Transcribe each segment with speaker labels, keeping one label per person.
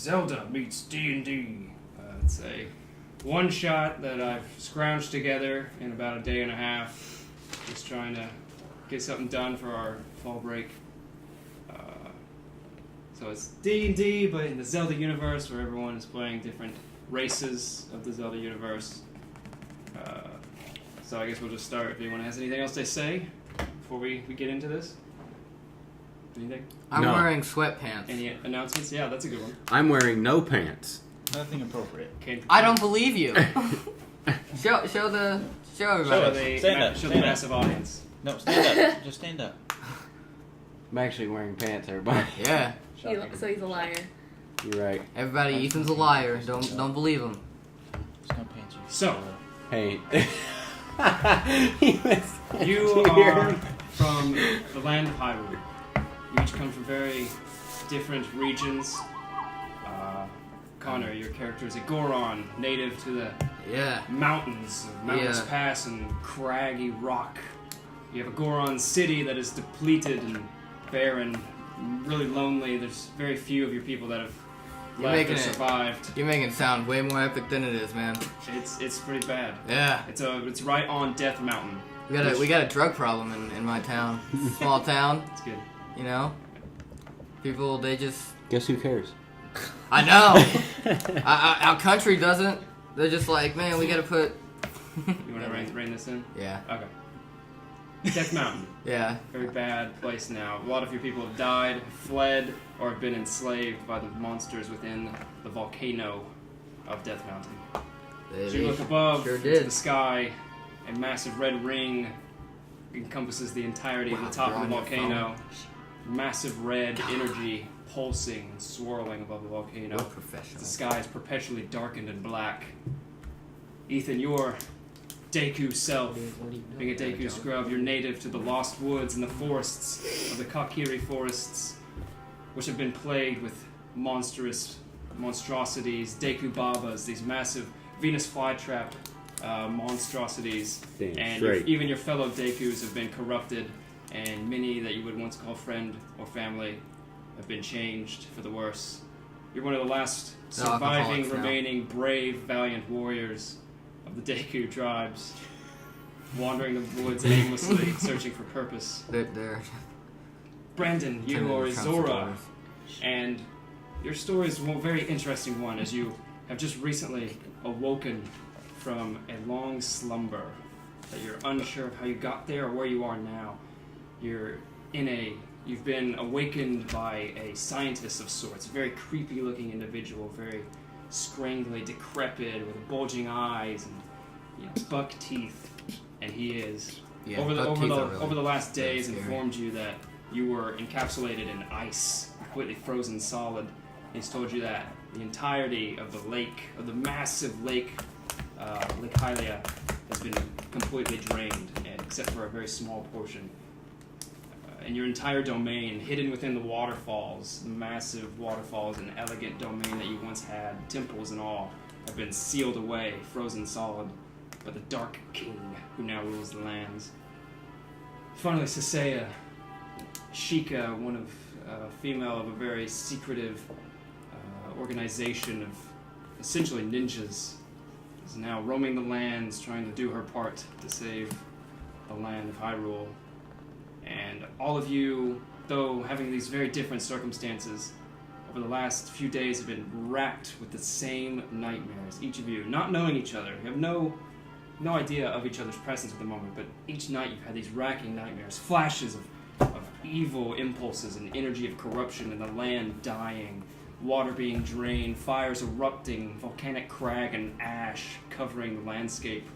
Speaker 1: Zelda meets D&D. It's a one-shot that I've scrounged together in about a day and a half. Just trying to get something done for our fall break. So it's D&D, but in the Zelda universe, where everyone is playing different races of the Zelda universe. So I guess we'll just start. If anyone has anything else to say before we get into this? Anything?
Speaker 2: I'm wearing sweatpants.
Speaker 1: Any announcements? Yeah, that's a good one.
Speaker 3: I'm wearing no pants.
Speaker 4: Nothing appropriate.
Speaker 2: I don't believe you. show everybody.
Speaker 1: Show the massive audience.
Speaker 4: No, stand up. Just stand up.
Speaker 3: I'm actually wearing pants, everybody.
Speaker 2: Yeah.
Speaker 5: So he's a liar.
Speaker 3: You're right.
Speaker 2: Everybody, Ethan's a liar. Don't believe him.
Speaker 4: There's no pants.
Speaker 1: So,
Speaker 3: Hey.
Speaker 1: you are from the land of Hyrule. You each come from very different regions. Connor, your character is a Goron, native to the mountains of Mountains Pass and craggy rock. You have a Goron city that is depleted and barren, really lonely. There's very few of your people that have left or survived.
Speaker 2: You're making it sound way more epic than it is, man.
Speaker 1: It's pretty bad.
Speaker 2: Yeah.
Speaker 1: It's right on Death Mountain.
Speaker 2: We got a drug problem in my town. Small town.
Speaker 1: It's good.
Speaker 2: You know? People, they just...
Speaker 3: Guess who cares?
Speaker 2: I know! Our country doesn't. They're just like, man, we gotta put...
Speaker 1: You wanna rein this in?
Speaker 2: Yeah.
Speaker 1: Okay. Death Mountain.
Speaker 2: Yeah.
Speaker 1: Very bad place now. A lot of your people have died, fled, or have been enslaved by the monsters within the volcano of Death Mountain. As you look above into the sky, a massive red ring encompasses the entirety of the top of the volcano. Massive red energy pulsing and swirling above the volcano. The sky is perpetually darkened and black. Ethan, your Deku self, being a Deku scrub, you're native to the lost woods and the forests of the Kakiri forests, which have been plagued with monstrosities, Deku Babas, these massive Venus flytrap monstrosities. And even your fellow Dekus have been corrupted, and many that you would once call friend or family have been changed for the worse. You're one of the last surviving, remaining brave, valiant warriors of the Deku tribes, wandering the woods aimlessly, searching for purpose. Brandon, you are Zora, and your story is a very interesting one, as you have just recently awoken from a long slumber that you're unsure of how you got there or where you are now. You've been awakened by a scientist of sorts, a very creepy-looking individual, very scrangly, decrepit, with bulging eyes and buck teeth, and he is over the last days informed you that you were encapsulated in ice, completely frozen solid. He's told you that the entirety of the lake, of the massive lake, Lake Hylia, has been completely drained, except for a very small portion. And your entire domain, hidden within the waterfalls, the massive waterfalls and elegant domain that you once had, temples and all, have been sealed away, frozen solid, by the Dark King, who now rules the lands. Finally, Cisea, Sheikah, one of female of a very secretive organization of essentially ninjas, is now roaming the lands, trying to do her part to save the land of Hyrule. And all of you, though having these very different circumstances, over the last few days have been racked with the same nightmares. Each of you, not knowing each other, you have no idea of each other's presence at the moment, but each night you've had these racking nightmares, flashes of evil impulses and energy of corruption, and the land dying, water being drained, fires erupting, volcanic crag and ash covering the landscape.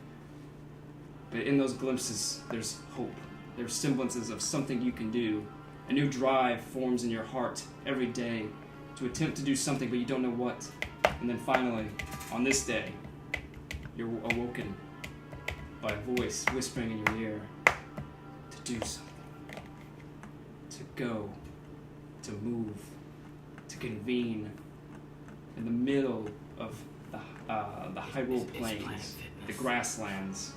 Speaker 1: But in those glimpses, there's hope. There's semblances of something you can do. A new drive forms in your heart every day to attempt to do something, but you don't know what. And then finally, on this day, you're awoken by a voice whispering in your ear to do something, to go, to move, to convene in the middle of the Hyrule Plains, the grasslands,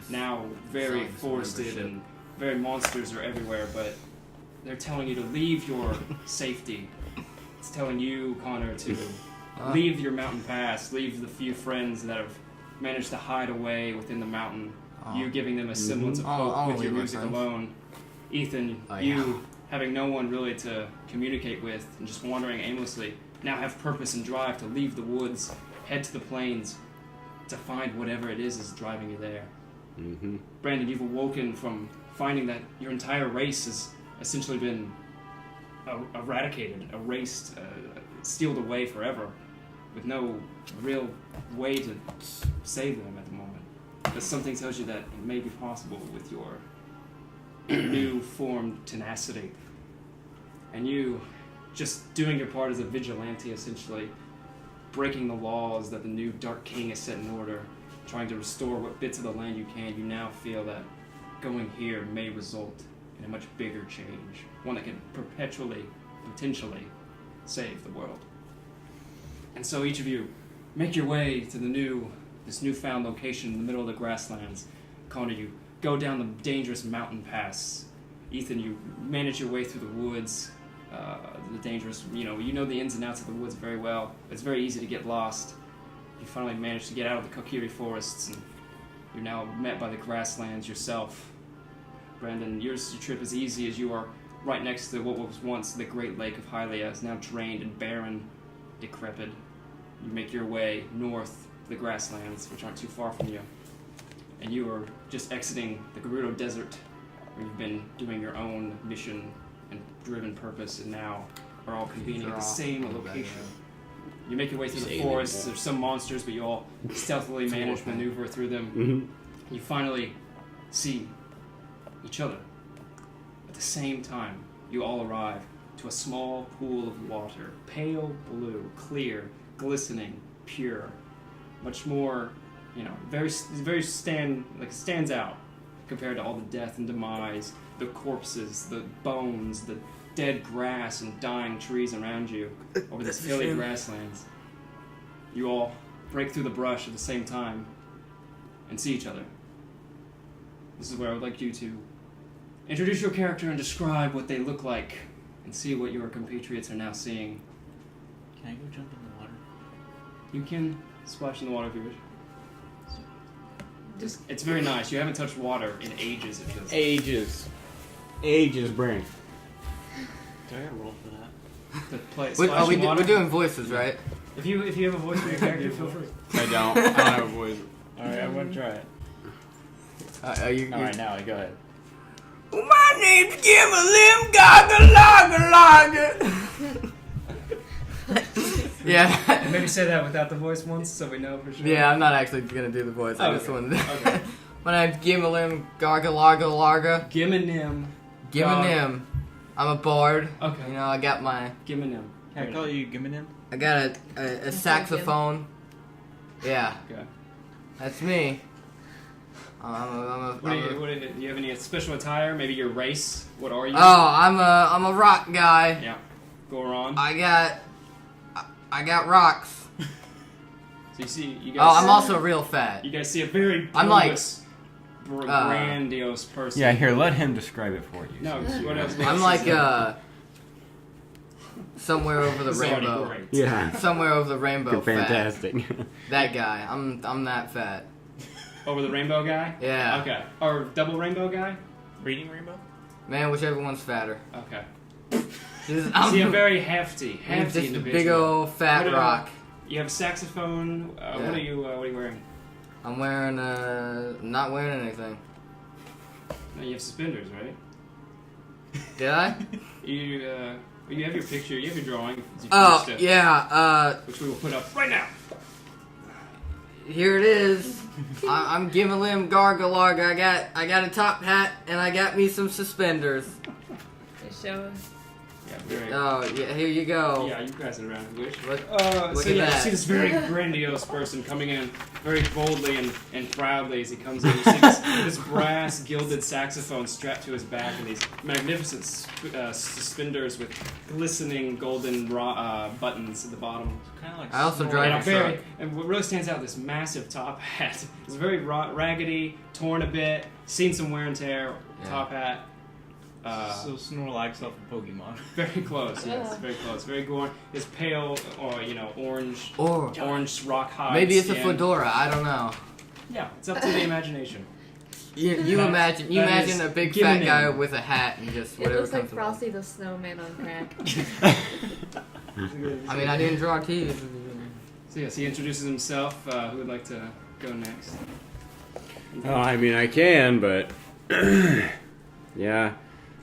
Speaker 1: now very forested and very monsters are everywhere, but they're telling you to leave your safety. It's telling you, Connor, to leave your mountain pass, leave the few friends that have managed to hide away within the mountain, you giving them a semblance of hope with your music alone. Ethan, you having no one really to communicate with and just wandering aimlessly, now have purpose and drive to leave the woods, head to the plains, to find whatever it is driving you there.
Speaker 3: Mm-hmm.
Speaker 1: Brandon, you've awoken from finding that your entire race has essentially been eradicated, erased, stealed away forever, with no real way to save them at the moment. But something tells you that it may be possible with your new formed tenacity. And you, just doing your part as a vigilante, essentially, breaking the laws that the new Dark King has set in order, trying to restore what bits of the land you can, you now feel that going here may result in a much bigger change, one that can perpetually, potentially, save the world. And so each of you make your way to this newfound location in the middle of the grasslands. Connor, you go down the dangerous mountain pass. Ethan, you manage your way through the woods, the dangerous, you know the ins and outs of the woods very well. It's very easy to get lost. You finally manage to get out of the Kokiri forests, and you're now met by the grasslands yourself. Brandon, your trip is easy as you are right next to what was once the Great Lake of Hyrule, is now drained and barren, decrepit. You make your way north to the grasslands, which aren't too far from you, and you are just exiting the Gerudo Desert, where you've been doing your own mission and driven purpose, and now are all convening at the same location. You make your way through the forests. There's some monsters, but you all stealthily manage to maneuver through them.
Speaker 3: Mm-hmm.
Speaker 1: You finally see each other. At the same time, you all arrive to a small pool of water, pale blue, clear, glistening, pure, much more, stands out compared to all the death and demise, the corpses, the bones, the dead grass and dying trees around you over this hilly grasslands. You all break through the brush at the same time and see each other. This is where I would like you to introduce your character and describe what they look like and see what your compatriots are now seeing.
Speaker 4: Can I go jump in the water?
Speaker 1: You can splash in the water if you wish. It's very nice. You haven't touched water in ages, it feels like.
Speaker 3: Ages, Brent.
Speaker 4: Do I gotta roll for that?
Speaker 1: To play, splash in water.
Speaker 2: We're doing voices, right?
Speaker 1: If you have a voice for your character, feel free.
Speaker 3: I don't have a voice.
Speaker 4: Alright, I'm gonna try it. Alright, now go ahead.
Speaker 2: My name's Geminem, Gaglagalaga. Yeah.
Speaker 1: Maybe say that without the voice once, so we know for sure.
Speaker 2: Yeah, I'm not actually gonna do the voice. I just wanted to.
Speaker 1: Okay.
Speaker 2: My name's Geminem, Gaglagalaga.
Speaker 1: Geminem.
Speaker 2: I'm a bard.
Speaker 1: Okay.
Speaker 2: I got my.
Speaker 1: Geminem.
Speaker 4: Can I call you Geminem?
Speaker 2: I got a saxophone. Yeah.
Speaker 1: Okay.
Speaker 2: That's me.
Speaker 1: Do you have any special attire? Maybe your race? What are you?
Speaker 2: Oh, I'm a rock guy.
Speaker 1: Yeah. Goron.
Speaker 2: I got rocks.
Speaker 1: So you guys.
Speaker 2: Oh, I'm also real fat.
Speaker 1: You guys see a very
Speaker 2: I'm like
Speaker 1: grandiose person.
Speaker 3: Yeah, here, let him describe it for you.
Speaker 1: No, what else?
Speaker 2: I'm like somewhere over the
Speaker 1: This is already
Speaker 2: rainbow.
Speaker 1: great.
Speaker 3: Yeah.
Speaker 2: Somewhere over the rainbow.
Speaker 3: Fantastic.
Speaker 2: Fat. That guy. I'm that fat.
Speaker 1: Over the rainbow guy?
Speaker 2: Yeah.
Speaker 1: Okay. Or double rainbow guy?
Speaker 4: Reading Rainbow?
Speaker 2: Man, whichever one's fatter.
Speaker 1: Okay.
Speaker 2: I'm
Speaker 1: See, a very hefty
Speaker 2: just a
Speaker 1: individual.
Speaker 2: big old fat rock.
Speaker 1: You have a saxophone.
Speaker 2: Yeah.
Speaker 1: What are you wearing?
Speaker 2: I'm wearing not wearing anything.
Speaker 1: No, you have suspenders, right?
Speaker 2: Did I?
Speaker 1: You have your picture. You have your drawing.
Speaker 2: Oh yeah.
Speaker 1: Which we will put up right now.
Speaker 2: Here it is. I'm Geminem, Gaglagalaga. I got a top hat and I got me some suspenders.
Speaker 5: Show us.
Speaker 1: Yeah, very.
Speaker 2: Oh yeah, here you go.
Speaker 1: Yeah, you pass it around if you wish.
Speaker 2: Look
Speaker 1: So
Speaker 2: at
Speaker 1: yeah, you
Speaker 2: that.
Speaker 1: see this very grandiose person coming in very boldly and proudly as he comes in. You see this brass gilded saxophone strapped to his back and these magnificent suspenders with glistening golden buttons at the bottom.
Speaker 4: Kind of like
Speaker 2: I also
Speaker 4: Snoz.
Speaker 2: drive a truck.
Speaker 1: And what really stands out, this massive top hat. It's very raggedy, torn a bit, seen some wear and tear.
Speaker 2: Yeah.
Speaker 1: Top hat.
Speaker 4: So Snorlax off a Pokemon.
Speaker 1: Very close, yes, very close. Very Goron. His pale, or orange,
Speaker 2: Or
Speaker 1: orange rock hide.
Speaker 2: maybe it's a
Speaker 1: skin.
Speaker 2: fedora. I don't know.
Speaker 1: Yeah, it's up to the imagination.
Speaker 2: You
Speaker 1: That-
Speaker 2: imagine
Speaker 1: that is
Speaker 2: a big fat
Speaker 1: Geminem.
Speaker 2: guy with a hat and just
Speaker 5: It
Speaker 2: whatever
Speaker 5: looks like
Speaker 2: comes to
Speaker 5: Frosty the Snowman on crack.
Speaker 2: I mean, I didn't draw teeth.
Speaker 1: So yes, he introduces himself. Who would like to go next?
Speaker 3: Oh, I mean, I can, but yeah,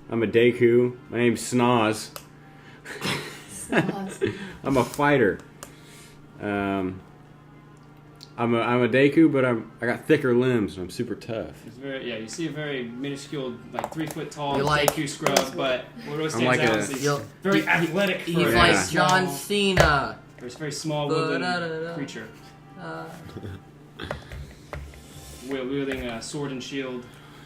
Speaker 3: I'm a Deku. My name's Snoz.
Speaker 5: Snoz.
Speaker 3: I'm a fighter. I'm a Deku, but I got thicker limbs and I'm super tough.
Speaker 1: It's very, you see a very minuscule, like 3 foot tall
Speaker 2: You like-
Speaker 1: Deku scrub, but what really stands
Speaker 3: like
Speaker 1: out
Speaker 3: a-
Speaker 1: is he's
Speaker 2: You'll-
Speaker 1: very athletic. For
Speaker 2: He's
Speaker 1: a
Speaker 2: like
Speaker 1: small-
Speaker 2: John Cena.
Speaker 1: for a very small woodland
Speaker 2: Ba-da-da-da.
Speaker 1: creature,
Speaker 2: Uh,
Speaker 1: wielding a sword and shield.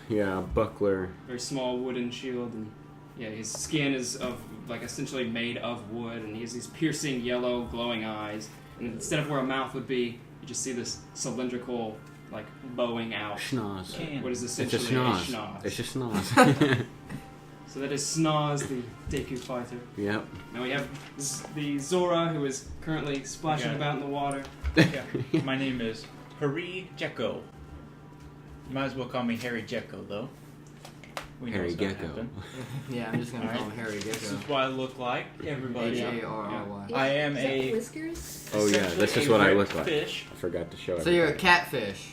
Speaker 3: Yeah, a buckler.
Speaker 1: Very small wooden shield, and yeah, his skin is of like essentially made of wood, and he has these piercing yellow glowing eyes. And instead of where a mouth would be, you just see this cylindrical like bowing out.
Speaker 3: Schnoz.
Speaker 1: What is
Speaker 3: It's a
Speaker 1: essentially
Speaker 3: schnoz.
Speaker 1: schnoz.
Speaker 3: It's just schnoz.
Speaker 1: So that is Snoz, the Deku fighter.
Speaker 3: Yep.
Speaker 1: Now we have the Zora, who is currently splashing
Speaker 4: Okay.
Speaker 1: about in the water.
Speaker 4: Yeah. My name is Jecko. You might as well call me Harry Jecko, though. We know
Speaker 3: Harry
Speaker 4: what's gonna
Speaker 3: Gecko.
Speaker 4: happen.
Speaker 2: yeah, I'm just gonna call him
Speaker 4: Alright.
Speaker 2: Harry
Speaker 4: This is
Speaker 2: Gecko.
Speaker 4: what I look like. Everybody.
Speaker 2: H-A-R-R-Y.
Speaker 4: I am
Speaker 5: Is that
Speaker 4: a-
Speaker 5: whiskers?
Speaker 3: Oh yeah,
Speaker 4: Essentially
Speaker 3: this is
Speaker 4: a
Speaker 3: what I
Speaker 4: ripped
Speaker 3: look like.
Speaker 4: Fish.
Speaker 3: I forgot to show it.
Speaker 2: So you're a catfish.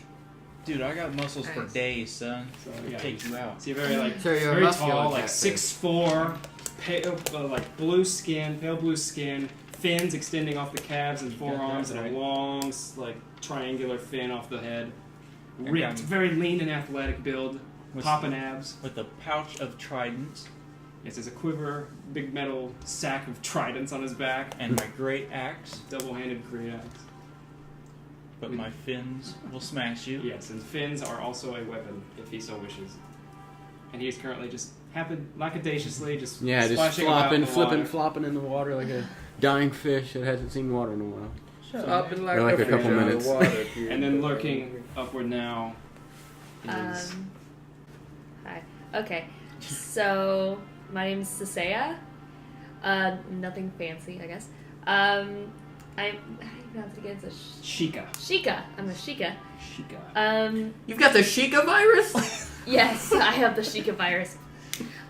Speaker 4: Dude, I got muscles for
Speaker 5: Nice.
Speaker 4: days, son.
Speaker 1: So
Speaker 4: I'll
Speaker 1: yeah,
Speaker 4: take you out.
Speaker 1: see a very like
Speaker 2: So you're a
Speaker 1: very
Speaker 2: muscular
Speaker 1: tall, like
Speaker 2: catfish.
Speaker 1: 6'4", pale, like blue skin, pale blue skin, fins extending off the calves and
Speaker 4: You got that
Speaker 1: forearms, and
Speaker 4: right.
Speaker 1: a long like triangular fin off the head.
Speaker 4: Okay.
Speaker 1: Ripped, very lean and athletic build,
Speaker 4: With-
Speaker 1: popping abs.
Speaker 4: With a pouch of tridents
Speaker 1: Yes, there's a quiver, big metal sack of tridents on his back,
Speaker 4: and my great axe,
Speaker 1: double-handed great axe.
Speaker 4: but my fins will smash you.
Speaker 1: Yes, and fins are also a weapon if he so wishes. And he is currently just lackadaciously just
Speaker 3: Yeah, just
Speaker 1: splashing about
Speaker 3: flopping,
Speaker 1: in the
Speaker 3: flipping,
Speaker 1: water.
Speaker 3: flopping in the water like a dying fish that hasn't seen water in a while.
Speaker 2: Flopping
Speaker 3: Or like a couple minutes.
Speaker 1: And then lurking upward now is
Speaker 5: Hi. Okay. So my name is Cisea. Nothing fancy, I guess. How do you pronounce it again? It's
Speaker 1: Sheikah.
Speaker 5: Sheikah. I'm a Sheikah.
Speaker 1: Sheikah.
Speaker 2: You've got the Sheikah virus?
Speaker 5: Yes, I have the Sheikah virus.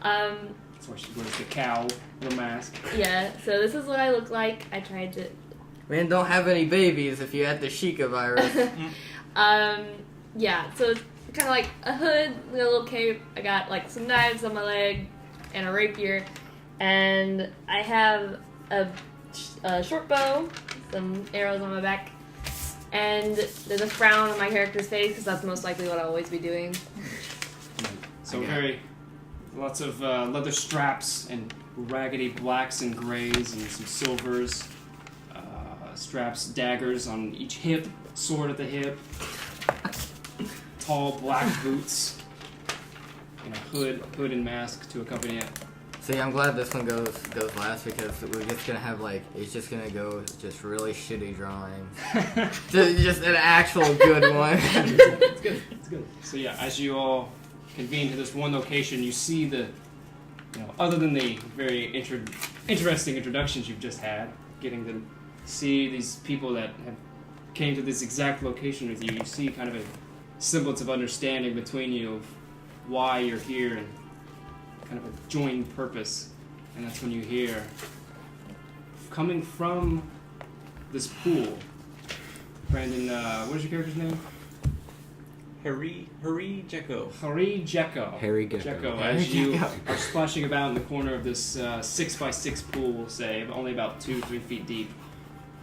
Speaker 1: That's why she wears the cow, the mask.
Speaker 5: Yeah. So this is what I look like. I tried to.
Speaker 2: Man, don't have any babies if you had the Sheikah virus.
Speaker 5: Yeah. So it's kind of like a hood, with a little cape. I got like some knives on my leg and a rapier, and I have a short bow, some arrows on my back, and there's a frown on my character's face because that's most likely what I'll always be doing.
Speaker 1: So lots of leather straps and raggedy blacks and grays and some silvers. Straps, daggers on each hip, sword at the hip. Tall black boots. And a hood and mask to accompany it.
Speaker 2: See, I'm glad this one goes last because we're just gonna have it's just gonna go just really shitty drawings. just an actual good one.
Speaker 1: It's good. It's good. So yeah, as you all convene to this one location, you see other than the very interesting introductions you've just had, getting to see these people that have came to this exact location with you, you see kind of a semblance of understanding between you of why you're here and kind of a joined purpose. And that's when you hear, coming from this pool, Brandon, what is your character's name?
Speaker 4: Harry Jecko.
Speaker 1: Jecko.
Speaker 3: Harry Gecko.
Speaker 1: Jecko,
Speaker 2: Harry
Speaker 1: as you
Speaker 2: Gecko.
Speaker 1: are splashing about in the corner of this 6x6 pool, we'll say, only about 2-3 feet deep,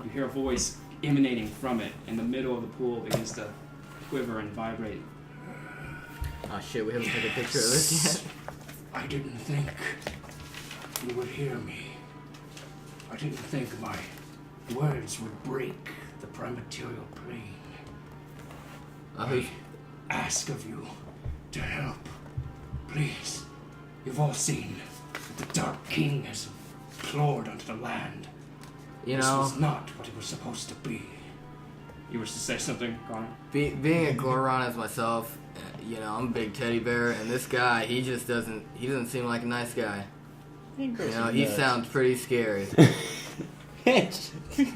Speaker 1: you hear a voice emanating from it, and the middle of the pool begins to quiver and vibrate.
Speaker 2: Oh shit, we haven't taken a picture of this yet.
Speaker 6: I didn't think you would hear me. I didn't think my words would break the primaterial plane. I ask of you to help. Please. You've all seen that the Dark King has implored onto the land.
Speaker 2: You
Speaker 6: This
Speaker 2: know,
Speaker 6: was not what it was supposed to be.
Speaker 1: You wish to say something, Connor?
Speaker 2: Being a Goron as myself, I'm a big teddy bear, and this guy, he doesn't seem like a nice guy. He sounds pretty scary.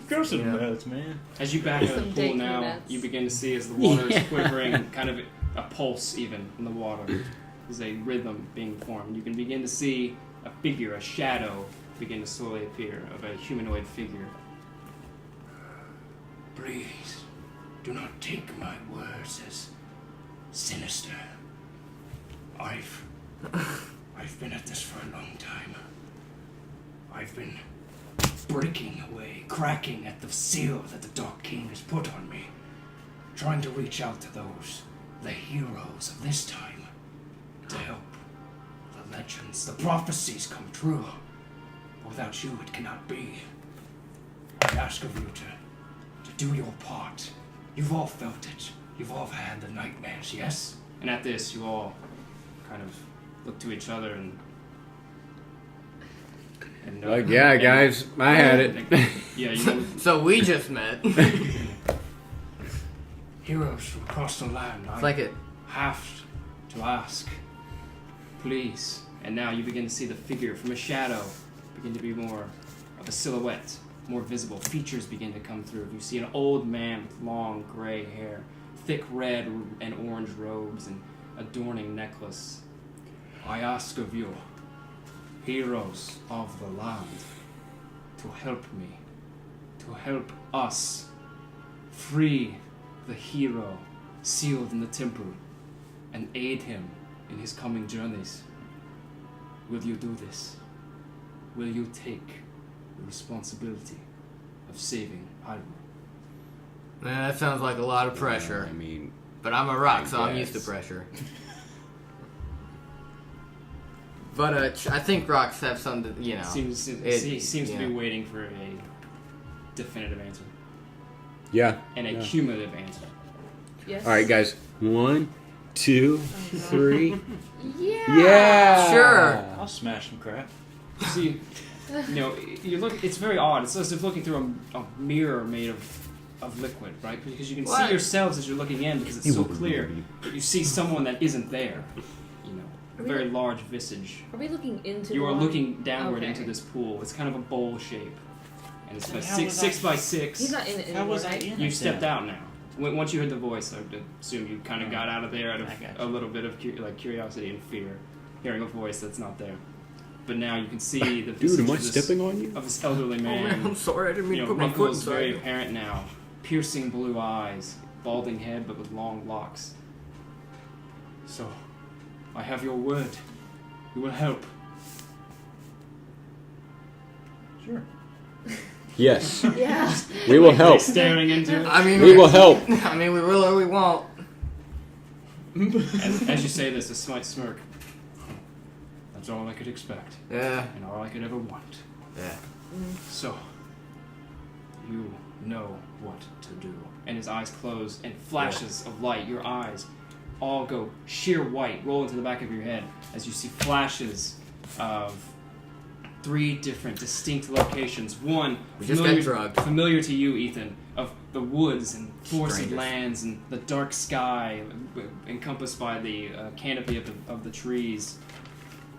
Speaker 4: Grow some nuts, man.
Speaker 1: As you back out of the pool now, you begin to see as the water is quivering, kind of a pulse even in the water. There's a rhythm being formed. You can begin to see a figure, a shadow, begin to slowly appear of a humanoid figure.
Speaker 6: Please, do not take my words as sinister. I've been at this for a long time. I've been breaking away, cracking at the seal that the Dark King has put on me, trying to reach out to the heroes of this time, to help the legends, the prophecies come true. Without you, it cannot be. I ask of you to do your part. You've all felt it. You've all had the nightmares, yes?
Speaker 1: And at this, you all kind of look to each other and
Speaker 3: Like, yeah, guys, I had it.
Speaker 1: Yeah, you know.
Speaker 2: So we just met.
Speaker 6: Heroes from across the land.
Speaker 2: It's like it.
Speaker 1: Have to ask, please. And now you begin to see the figure from a shadow begin to be more of a silhouette, more visible. Features begin to come through. You see an old man with long gray hair, thick red and orange robes, and adorning necklace. I ask of you, heroes of the land, to help me, to help us free the hero sealed in the temple and aid him in his coming journeys. Will you do this? Will you take the responsibility of saving Hyrule?
Speaker 2: Man, that sounds like a lot of pressure.
Speaker 3: I mean,
Speaker 2: But I'm a rock, so I'm
Speaker 3: guess.
Speaker 2: used to pressure. But I think rocks have some,
Speaker 1: Seems to
Speaker 2: yeah.
Speaker 1: be waiting for a definitive answer
Speaker 3: yeah.
Speaker 1: and a
Speaker 3: yeah.
Speaker 1: cumulative answer.
Speaker 5: Yes.
Speaker 3: All right, guys. 1, 2, 3.
Speaker 5: Yeah.
Speaker 3: Yeah.
Speaker 2: Sure.
Speaker 4: I'll smash some crap.
Speaker 1: See, you look. It's very odd. It's as if looking through a mirror made of liquid, right? Because you can
Speaker 2: What?
Speaker 1: see yourselves as you're looking in because it's so clear. But you see someone that isn't there. A very large visage.
Speaker 5: Are we looking into?
Speaker 1: You
Speaker 5: the
Speaker 1: are
Speaker 5: water?
Speaker 1: looking downward
Speaker 5: Okay.
Speaker 1: into this pool. It's kind of a bowl shape, and it's about
Speaker 4: How was
Speaker 1: 6
Speaker 4: I-
Speaker 1: by 6.
Speaker 5: He's not in it
Speaker 4: How
Speaker 5: anymore,
Speaker 4: was I
Speaker 5: right?
Speaker 4: in
Speaker 1: You
Speaker 4: it
Speaker 1: stepped
Speaker 4: then?
Speaker 1: out now. Once you heard the voice, I would assume you kind of got out of there out of
Speaker 4: I got
Speaker 1: a
Speaker 4: you.
Speaker 1: little bit of curiosity and fear, hearing a voice that's not there. But now you can see the
Speaker 3: Dude,
Speaker 1: visage
Speaker 3: am I
Speaker 1: of this-
Speaker 3: stepping on you?
Speaker 1: of this elderly
Speaker 2: Oh man,
Speaker 1: man.
Speaker 2: I'm sorry, I didn't mean to put my foot
Speaker 1: Wrinkles
Speaker 2: inside
Speaker 1: very
Speaker 2: you.
Speaker 1: apparent now, piercing blue eyes, balding head but with long locks. So, I have your word. You will help.
Speaker 4: Sure.
Speaker 3: Yes.
Speaker 5: Yeah.
Speaker 3: We will help.
Speaker 1: Staring into it.
Speaker 2: I mean,
Speaker 3: We will help.
Speaker 2: I mean, we will or we won't.
Speaker 1: As you say this, a slight smirk. That's all I could expect,
Speaker 2: Yeah.
Speaker 1: and all I could ever want.
Speaker 2: Yeah.
Speaker 1: So, you know what to do. And his eyes close, and flashes of light, your eyes all go sheer white, roll into the back of your head as you see flashes of 3 different distinct locations. One,
Speaker 2: We just got drugged.
Speaker 1: familiar to you, Ethan, of the woods and forested
Speaker 2: Strangers.
Speaker 1: lands and the dark sky encompassed by the canopy of the trees.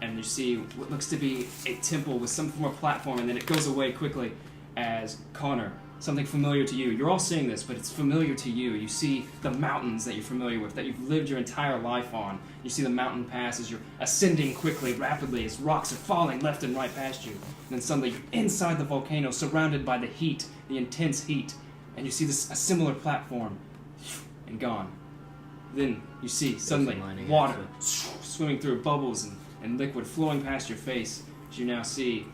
Speaker 1: And you see what looks to be a temple with some form of platform, and then it goes away quickly as Connor, something familiar to you. You're all seeing this, but it's familiar to you. You see the mountains that you're familiar with, that you've lived your entire life on. You see the mountain pass as you're ascending quickly, rapidly, as rocks are falling left and right past you. And then suddenly you're inside the volcano, surrounded by the heat, the intense heat. And you see a similar platform, and gone. Then you see suddenly
Speaker 2: mining
Speaker 1: water
Speaker 2: accident.
Speaker 1: swimming through bubbles and liquid flowing past your face, as you now see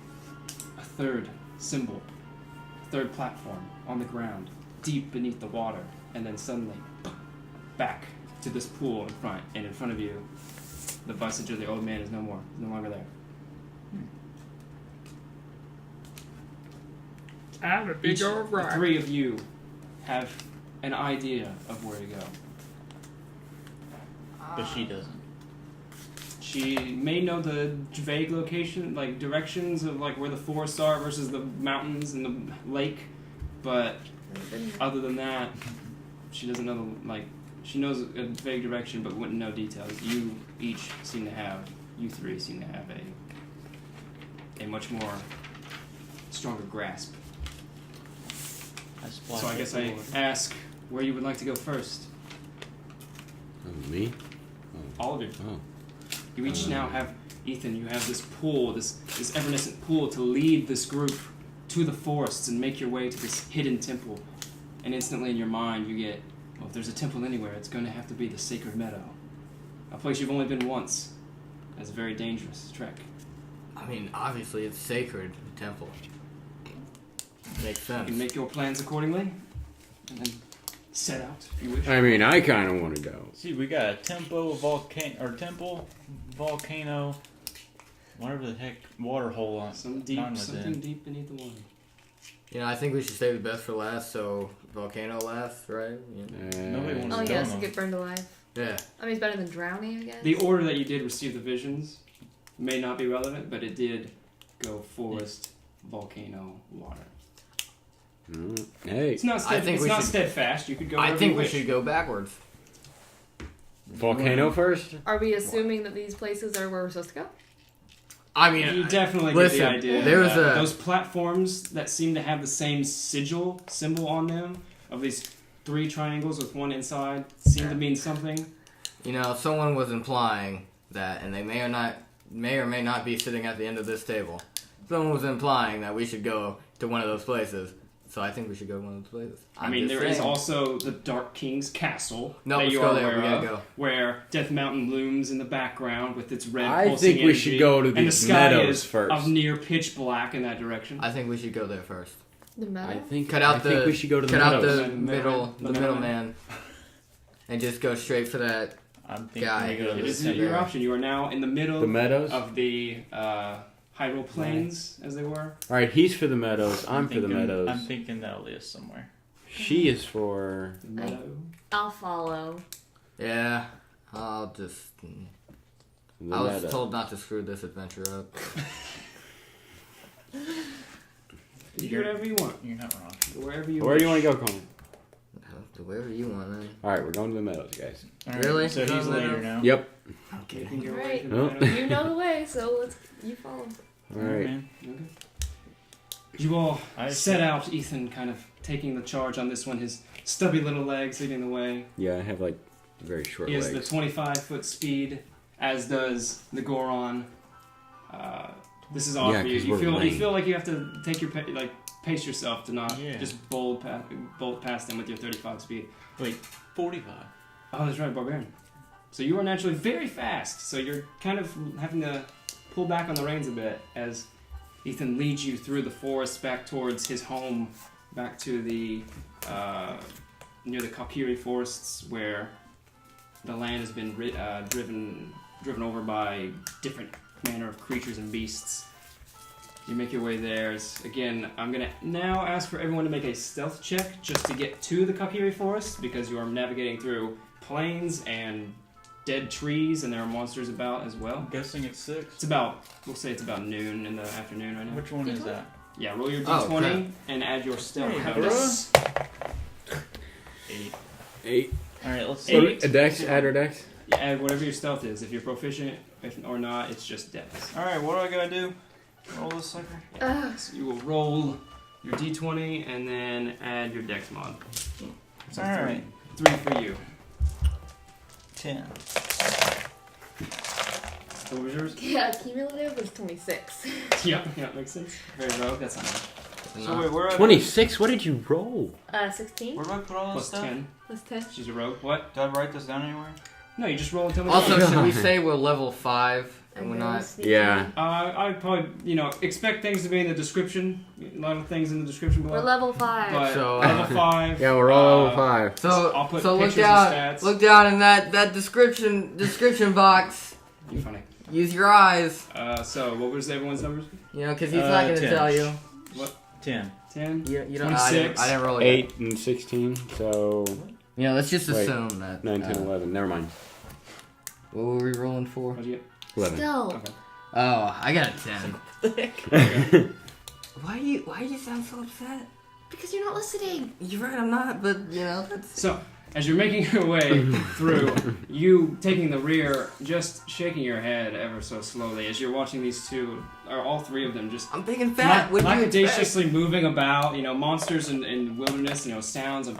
Speaker 1: a third symbol, a third platform on the ground, deep beneath the water, and then suddenly back to this pool in front, and in front of you, the visage of the old man is no longer there.
Speaker 5: I'm a
Speaker 1: The 3 of you have an idea of where to go.
Speaker 4: But she doesn't.
Speaker 1: She may know the vague location, like directions of like where the forests are versus the mountains and the lake, but other than that, she doesn't know she knows a vague direction but wouldn't know details. You three seem to have a much more stronger grasp. So I guess I ask where you would like to go first.
Speaker 3: Me?
Speaker 1: All of you.
Speaker 3: Oh.
Speaker 1: You each now have, Ethan, you have this pool, this evanescent pool to lead this group to the forests and make your way to this hidden temple. And instantly in your mind you get, well, if there's a temple anywhere, it's going to have to be the Sacred Meadow. A place you've only been once. That's a very dangerous trek.
Speaker 2: I mean, obviously it's sacred, the temple. Makes sense.
Speaker 1: You can make your plans accordingly, and then set out if you wish.
Speaker 3: I mean, I kind of want to go.
Speaker 4: See, we got a temple, volcano, whatever the heck, water hole on
Speaker 1: Something deep beneath the water.
Speaker 2: You know, I think we should save the best for last, so volcano last, right? Yeah.
Speaker 4: Nobody wants
Speaker 5: Oh
Speaker 4: to
Speaker 5: yes,
Speaker 4: go.
Speaker 5: to get burned alive.
Speaker 2: Yeah.
Speaker 5: I mean, it's better than drowning, I guess.
Speaker 1: The order that you did receive the visions may not be relevant, but it did go forest, volcano, water.
Speaker 3: Hey,
Speaker 1: It's not,
Speaker 2: I think
Speaker 1: it's
Speaker 2: we
Speaker 1: not
Speaker 2: should-
Speaker 1: steadfast. You could go
Speaker 2: I
Speaker 1: wherever
Speaker 2: think
Speaker 1: you
Speaker 2: we
Speaker 1: wish.
Speaker 2: should go backwards.
Speaker 3: volcano first?
Speaker 5: Are we assuming that these places are where we're supposed to go?
Speaker 2: I mean,
Speaker 1: You definitely
Speaker 2: listen,
Speaker 1: get the idea.
Speaker 2: there was
Speaker 1: that
Speaker 2: a-
Speaker 1: those platforms that seem to have the same symbol on them of these 3 triangles with one inside seem to mean something.
Speaker 2: you know, someone was implying that, and they may or may not be sitting at the end of this table. Someone was implying that we should go to one of those places. So I think we should go to one of those places.
Speaker 1: I mean, there is also the Dark King's castle
Speaker 2: No,
Speaker 1: that
Speaker 2: let's
Speaker 1: you
Speaker 2: go
Speaker 1: are
Speaker 2: there. We
Speaker 1: aware
Speaker 2: gotta
Speaker 1: of,
Speaker 2: go.
Speaker 1: where Death Mountain looms in the background with its red
Speaker 3: I
Speaker 1: pulsing
Speaker 3: think we should
Speaker 1: energy,
Speaker 3: go to
Speaker 1: and the
Speaker 3: these
Speaker 1: sky
Speaker 3: meadows
Speaker 1: is
Speaker 3: first.
Speaker 1: of near pitch black in that direction.
Speaker 2: I think we should go there first.
Speaker 5: The meadow?
Speaker 3: I think
Speaker 2: I think
Speaker 3: we should go to the
Speaker 2: cut out
Speaker 3: meadows.
Speaker 2: the
Speaker 1: The
Speaker 2: middleman, and just go straight for that.
Speaker 4: I'm thinking
Speaker 2: Guy.
Speaker 4: we go to
Speaker 1: It
Speaker 4: the
Speaker 1: is
Speaker 2: Yeah.
Speaker 1: your option. You are now in the middle
Speaker 3: The meadows?
Speaker 1: of the Hyrule Plains, as they were.
Speaker 3: Alright, he's for the meadows. I'm for the meadows.
Speaker 4: I'm thinking that'll lead us somewhere.
Speaker 3: She is for...
Speaker 1: The meadow.
Speaker 5: I'll follow.
Speaker 2: Yeah, I'll just.
Speaker 3: the
Speaker 2: I was
Speaker 3: meadow.
Speaker 2: told not to screw this adventure up.
Speaker 1: You do whatever you want.
Speaker 4: You're not wrong.
Speaker 1: Go wherever you
Speaker 3: Where do you want
Speaker 1: wish.
Speaker 3: to go, Colin?
Speaker 2: Wherever you want, man.
Speaker 3: Alright, we're going to the meadows, guys.
Speaker 4: All right,
Speaker 2: Really?
Speaker 4: So he's
Speaker 2: No, no,
Speaker 4: later
Speaker 2: no.
Speaker 4: now.
Speaker 3: Yep.
Speaker 2: Okay.
Speaker 1: Making your way
Speaker 5: Right.
Speaker 1: to the
Speaker 3: Oh.
Speaker 1: meadow.
Speaker 5: You know the way, so you follow.
Speaker 3: Alright.
Speaker 4: man.
Speaker 1: Okay. You all
Speaker 4: I
Speaker 1: set
Speaker 4: see.
Speaker 1: out, Ethan kind of taking the charge on this one, his stubby little legs leading the way.
Speaker 3: Yeah, I have like very short
Speaker 1: He has the
Speaker 3: legs.
Speaker 1: 25-foot speed, as does the Goron. This is off
Speaker 3: Yeah,
Speaker 1: for you.
Speaker 3: 'cause
Speaker 1: You
Speaker 3: we're
Speaker 1: feel
Speaker 3: lame.
Speaker 1: like you have to take your pace yourself to not
Speaker 4: Yeah.
Speaker 1: just bolt past them with your 35 speed.
Speaker 4: Wait, 45.
Speaker 1: Oh, that's right, Barbarian. So you are naturally very fast. So you're kind of having to pull back on the reins a bit as Ethan leads you through the forest back towards his home, back to the near the Kalkiri forests where the land has been driven over by different manner of creatures and beasts. You make your way there. Again, I'm going to now ask for everyone to make a stealth check just to get to the Kalkiri forest because you are navigating through plains and dead trees and there are monsters about as well.
Speaker 4: I'm guessing it's 6.
Speaker 1: It's about, we'll say it's about noon in the afternoon right now.
Speaker 4: Which one is that?
Speaker 1: Yeah, roll your
Speaker 2: Oh,
Speaker 1: d20
Speaker 2: okay.
Speaker 1: and add your stealth
Speaker 4: Hey,
Speaker 1: bonus.
Speaker 4: 8.
Speaker 3: 8.
Speaker 4: Alright, let's see.
Speaker 1: Eight.
Speaker 3: A dex? Add her dex?
Speaker 1: Yeah, add whatever your stealth is. If you're proficient or not, it's just dex.
Speaker 4: Alright, what do I gotta do? Roll this sucker?
Speaker 1: So you will roll your d20 and then add your dex mod. So
Speaker 4: Alright.
Speaker 1: three for you.
Speaker 4: 10.
Speaker 1: So what was yours?
Speaker 5: Yeah, cumulative was 26.
Speaker 1: Yeah, makes sense. Very rogue. That's not bad.
Speaker 4: So wait, where do I
Speaker 3: 26? What did you roll?
Speaker 5: 16
Speaker 4: Where do I put all this
Speaker 1: Plus
Speaker 4: stuff?
Speaker 1: 10.
Speaker 5: plus 10.
Speaker 1: She's a rogue. What?
Speaker 4: Do I write this down anywhere?
Speaker 1: No, you just roll and tell me.
Speaker 2: Also,
Speaker 1: what.
Speaker 2: should we say we're level 5 and we're not?
Speaker 3: Yeah.
Speaker 1: I'd probably, expect things to be in the description. A lot of things in the description below.
Speaker 5: We're level 5.
Speaker 1: But
Speaker 2: So,
Speaker 1: level 5.
Speaker 3: Yeah, we're all level 5.
Speaker 1: I'll put
Speaker 2: So look
Speaker 1: pictures
Speaker 2: down,
Speaker 1: and stats.
Speaker 2: look down in that description box.
Speaker 1: You're funny.
Speaker 2: Use your eyes,
Speaker 1: So what was everyone's numbers?
Speaker 2: because he's not gonna
Speaker 4: 10.
Speaker 2: tell you.
Speaker 4: 10.
Speaker 1: 10.
Speaker 2: You don't. I didn't
Speaker 1: 26.
Speaker 2: roll it.
Speaker 3: 8 and 16, so
Speaker 2: Yeah, let's just
Speaker 3: Wait,
Speaker 2: assume that.
Speaker 3: 9, 10, 11. Never mind.
Speaker 2: What were we rolling for?
Speaker 1: What'd you get?
Speaker 3: 11.
Speaker 5: Still.
Speaker 1: Okay.
Speaker 2: Oh, I got a 10. Why do you sound so upset?
Speaker 5: Because you're not listening.
Speaker 2: You're right, I'm not, but that's.
Speaker 1: So as you're making your way through, you taking the rear, just shaking your head ever so slowly as you're watching these two, or all three of them, just
Speaker 2: I'm big and fat. What do you expect?
Speaker 1: audaciously moving about. You know, monsters in wilderness. You know, sounds of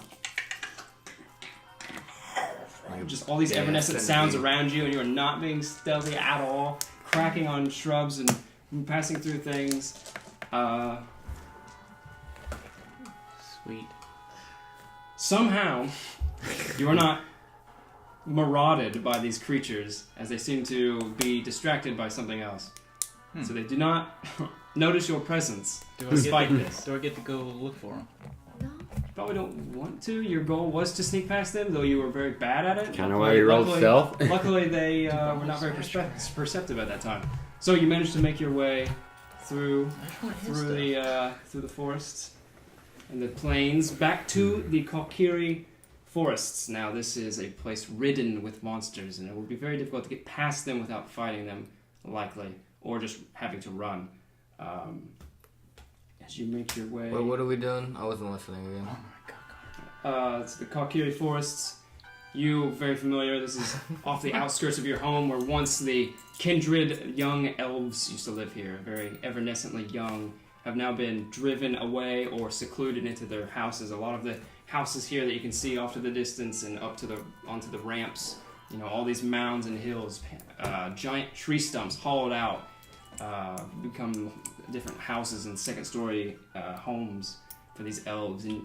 Speaker 1: just all these evanescent sounds around you, and you are not being stealthy at all. Cracking on shrubs and passing through things.
Speaker 4: Sweet.
Speaker 1: Somehow, you are not marauded by these creatures, as they seem to be distracted by something else. So they do not notice your presence, despite this.
Speaker 4: Do I get to go look for them?
Speaker 5: No.
Speaker 1: Probably don't want to. Your goal was to sneak past them, though you were very bad at it.
Speaker 3: Kind of why you rolled stealth.
Speaker 1: Luckily, they were not very perceptive at that time. So you managed to make your way through the forests and the plains back to the Kokiri forests. Now, this is a place ridden with monsters, and it will be very difficult to get past them without fighting them, likely, or just having to run. As you make your way...
Speaker 2: Wait, what are we doing? I wasn't listening again.
Speaker 4: Oh my god.
Speaker 1: It's the Kokiri forests. You, very familiar, this is off the outskirts of your home, where once the kindred young elves used to live here, very evanescently young, have now been driven away or secluded into their houses. A lot of the houses here that you can see off to the distance and up to onto the ramps, you know, all these mounds and hills, giant tree stumps hollowed out, become different houses and second-story homes for these elves. And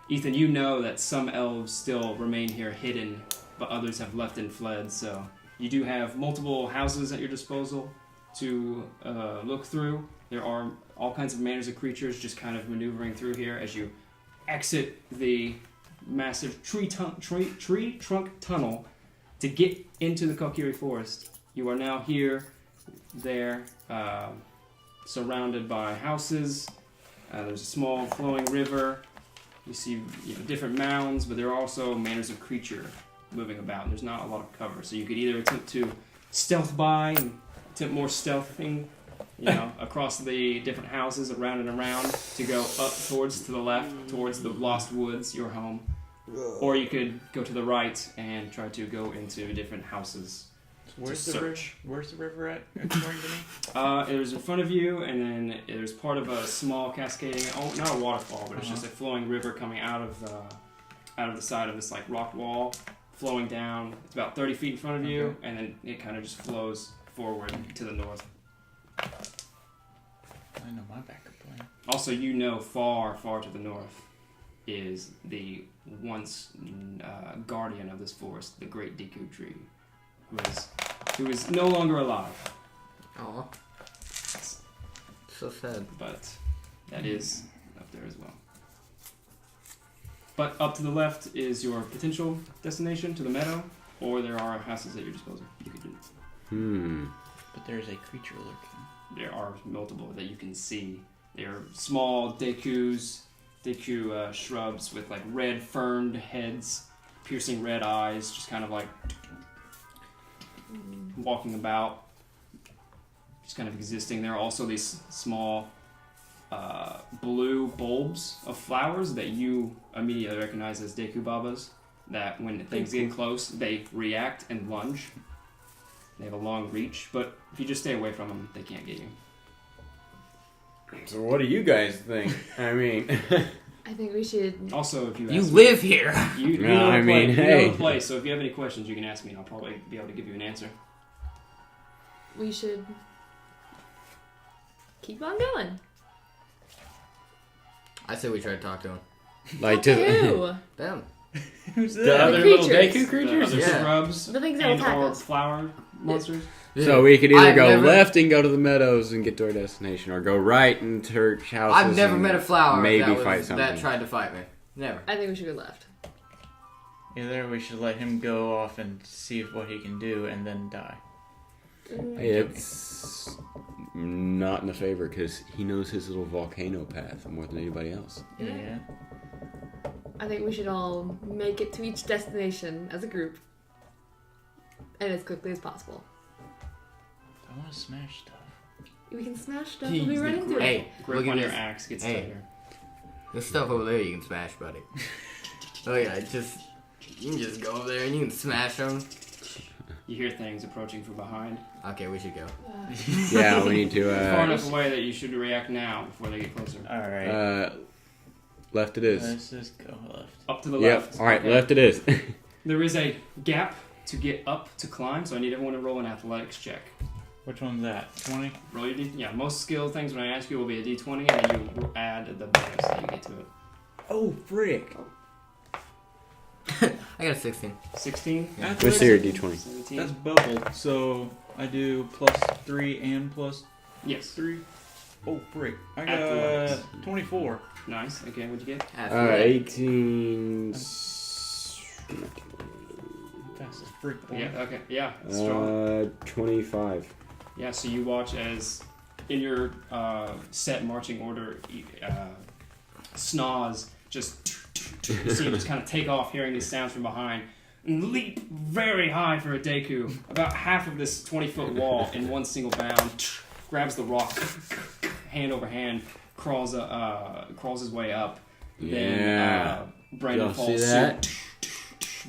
Speaker 1: Ethan, you know that some elves still remain here hidden, but others have left and fled, so you do have multiple houses at your disposal to look through. There are all kinds of manners of creatures just kind of maneuvering through here as you exit the massive tree trunk tunnel to get into the Kokiri forest. You are now here, there, surrounded by houses. There's a small flowing river. You see different mounds, but there are also manners of creature moving about. There's not a lot of cover, so you could either attempt to stealth by and attempt more stealthing, across the different houses around and around to go up towards to the left, towards the Lost Woods, your home. Or you could go to the right and try to go into different houses.
Speaker 4: Where's the river at, according to me?
Speaker 1: It was in front of you, and then there's part of a small cascading, not a waterfall, but it's just a flowing river coming out of the side of this like rock wall, flowing down. It's about 30 feet in front of you, and then it kind of just flows forward to the north.
Speaker 4: I know my backup plan.
Speaker 1: Also, far, far to the north is the once guardian of this forest, the great Deku tree, who is no longer alive.
Speaker 2: Aw. So sad.
Speaker 1: But that is up there as well. But up to the left is your potential destination to the meadow, or there are houses at your disposal. You could do.
Speaker 4: But there's a creature lurking.
Speaker 1: There are multiple that you can see. They are small Deku shrubs with like red ferned heads, piercing red eyes, just kind of like walking about, just kind of existing. There are also these small blue bulbs of flowers that you immediately recognize as Deku Babas, that when things get close, they react and lunge. They have a long reach, but if you just stay away from them, they can't get you.
Speaker 3: So what do you guys think? I mean...
Speaker 5: I think we should...
Speaker 1: Also, if you
Speaker 2: You
Speaker 1: ask
Speaker 2: live here!
Speaker 1: You
Speaker 3: No,
Speaker 1: know
Speaker 3: I
Speaker 1: the
Speaker 3: mean,
Speaker 1: place, you
Speaker 3: hey.
Speaker 1: know the place, so if you have any questions, you can ask me, and I'll probably be able to give you an answer.
Speaker 5: We should keep on going.
Speaker 2: I say we try to talk to him.
Speaker 3: Like
Speaker 5: Who?
Speaker 2: Them.
Speaker 4: Who's
Speaker 3: the
Speaker 4: that?
Speaker 3: other
Speaker 5: The
Speaker 3: little
Speaker 5: creatures.
Speaker 3: Deku creatures?
Speaker 1: The other
Speaker 2: Yeah.
Speaker 1: shrubs
Speaker 5: The things that will
Speaker 1: and
Speaker 5: attack
Speaker 1: or
Speaker 5: us.
Speaker 1: flower monsters.
Speaker 3: So we could either
Speaker 2: I've
Speaker 3: go
Speaker 2: never-
Speaker 3: left and go to the meadows and get to our destination, or go right and to houses.
Speaker 2: I've never
Speaker 3: and
Speaker 2: met a flower
Speaker 3: maybe
Speaker 2: that,
Speaker 3: fight something.
Speaker 2: that tried to fight me. Never.
Speaker 5: I think we should go left.
Speaker 4: Either we should let him go off and see what he can do and then die.
Speaker 3: It's not in a favor because he knows his little volcano path more than anybody else.
Speaker 4: Yeah.
Speaker 5: I think we should all make it to each destination as a group. And as quickly as possible.
Speaker 4: I want to smash stuff.
Speaker 5: We can smash stuff when we run into it.
Speaker 2: Hey,
Speaker 1: Grip
Speaker 2: look
Speaker 1: on
Speaker 2: at
Speaker 1: your
Speaker 2: this.
Speaker 1: axe gets
Speaker 2: Hey.
Speaker 1: tighter.
Speaker 2: This stuff over there you can smash, buddy. Oh yeah, just You can just go over there and you can smash them.
Speaker 1: You hear things approaching from behind.
Speaker 2: Okay, we should go.
Speaker 3: Yeah, we need
Speaker 1: Far
Speaker 3: to.
Speaker 1: enough away that you should react now before they get closer.
Speaker 4: Alright.
Speaker 3: Left it is.
Speaker 4: Let's just go left.
Speaker 1: Up to the
Speaker 3: Yep.
Speaker 1: left.
Speaker 3: All right,
Speaker 1: Okay.
Speaker 3: left it is.
Speaker 1: There is a gap to get up to climb, so I need everyone to roll an athletics check.
Speaker 4: Which one's that? 20?
Speaker 1: Roll your yeah. Most skill things when I ask you will be a d20, and then you add the bonus that you get to it.
Speaker 4: Oh, frick.
Speaker 2: I got a 16.
Speaker 1: 16.
Speaker 2: Yeah.
Speaker 3: What's your d20?
Speaker 1: 17.
Speaker 4: That's bubbled. So I do +3 and
Speaker 1: Yes.
Speaker 4: +3. Oh, frick. I
Speaker 1: Athletics.
Speaker 4: got 24.
Speaker 1: Nice. Okay, what'd you get?
Speaker 3: 18.
Speaker 4: Fast as frick, boy.
Speaker 1: Yeah. Okay. Yeah. It's strong.
Speaker 3: 25.
Speaker 1: Yeah. So you watch as, in your set marching order, Snoz just you see him just kind of take off, hearing these sounds from behind, and leap very high for a Deku, about half of this 20-foot wall in one single bound, grabs the rock, hand over hand, crawls his way up.
Speaker 3: Yeah.
Speaker 1: Then Brandon
Speaker 3: Y'all see
Speaker 1: falls
Speaker 3: that?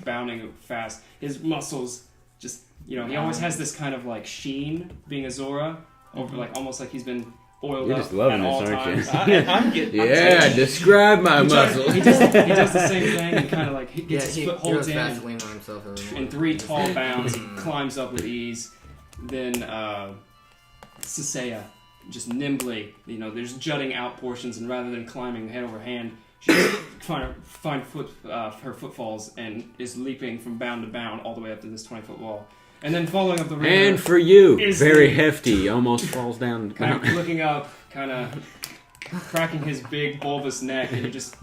Speaker 1: bounding fast. His muscles just, he always has this kind of like sheen, being a Zora, over like almost like he's been oiled
Speaker 3: You're
Speaker 1: up
Speaker 3: just loving
Speaker 1: at all
Speaker 3: this, aren't you?
Speaker 1: times.
Speaker 4: I'm getting.
Speaker 3: Yeah, describe my muscles.
Speaker 1: He does the same thing and kind of like he
Speaker 2: Yeah,
Speaker 1: gets his
Speaker 2: he
Speaker 1: foot holds
Speaker 2: throws
Speaker 1: in.
Speaker 2: Vaseline on himself every
Speaker 1: In
Speaker 2: morning.
Speaker 1: 3 tall bounds, he climbs up with ease. Then Cisea, just nimbly, there's jutting out portions, and rather than climbing hand over hand, she's trying to find her footfalls and is leaping from bound to bound all the way up to this 20-foot wall. And then following up the river,
Speaker 3: And for you,
Speaker 1: Is
Speaker 3: very
Speaker 1: the-
Speaker 3: hefty, almost falls down.
Speaker 1: kind of looking up, kind of cracking his big bulbous neck, and he just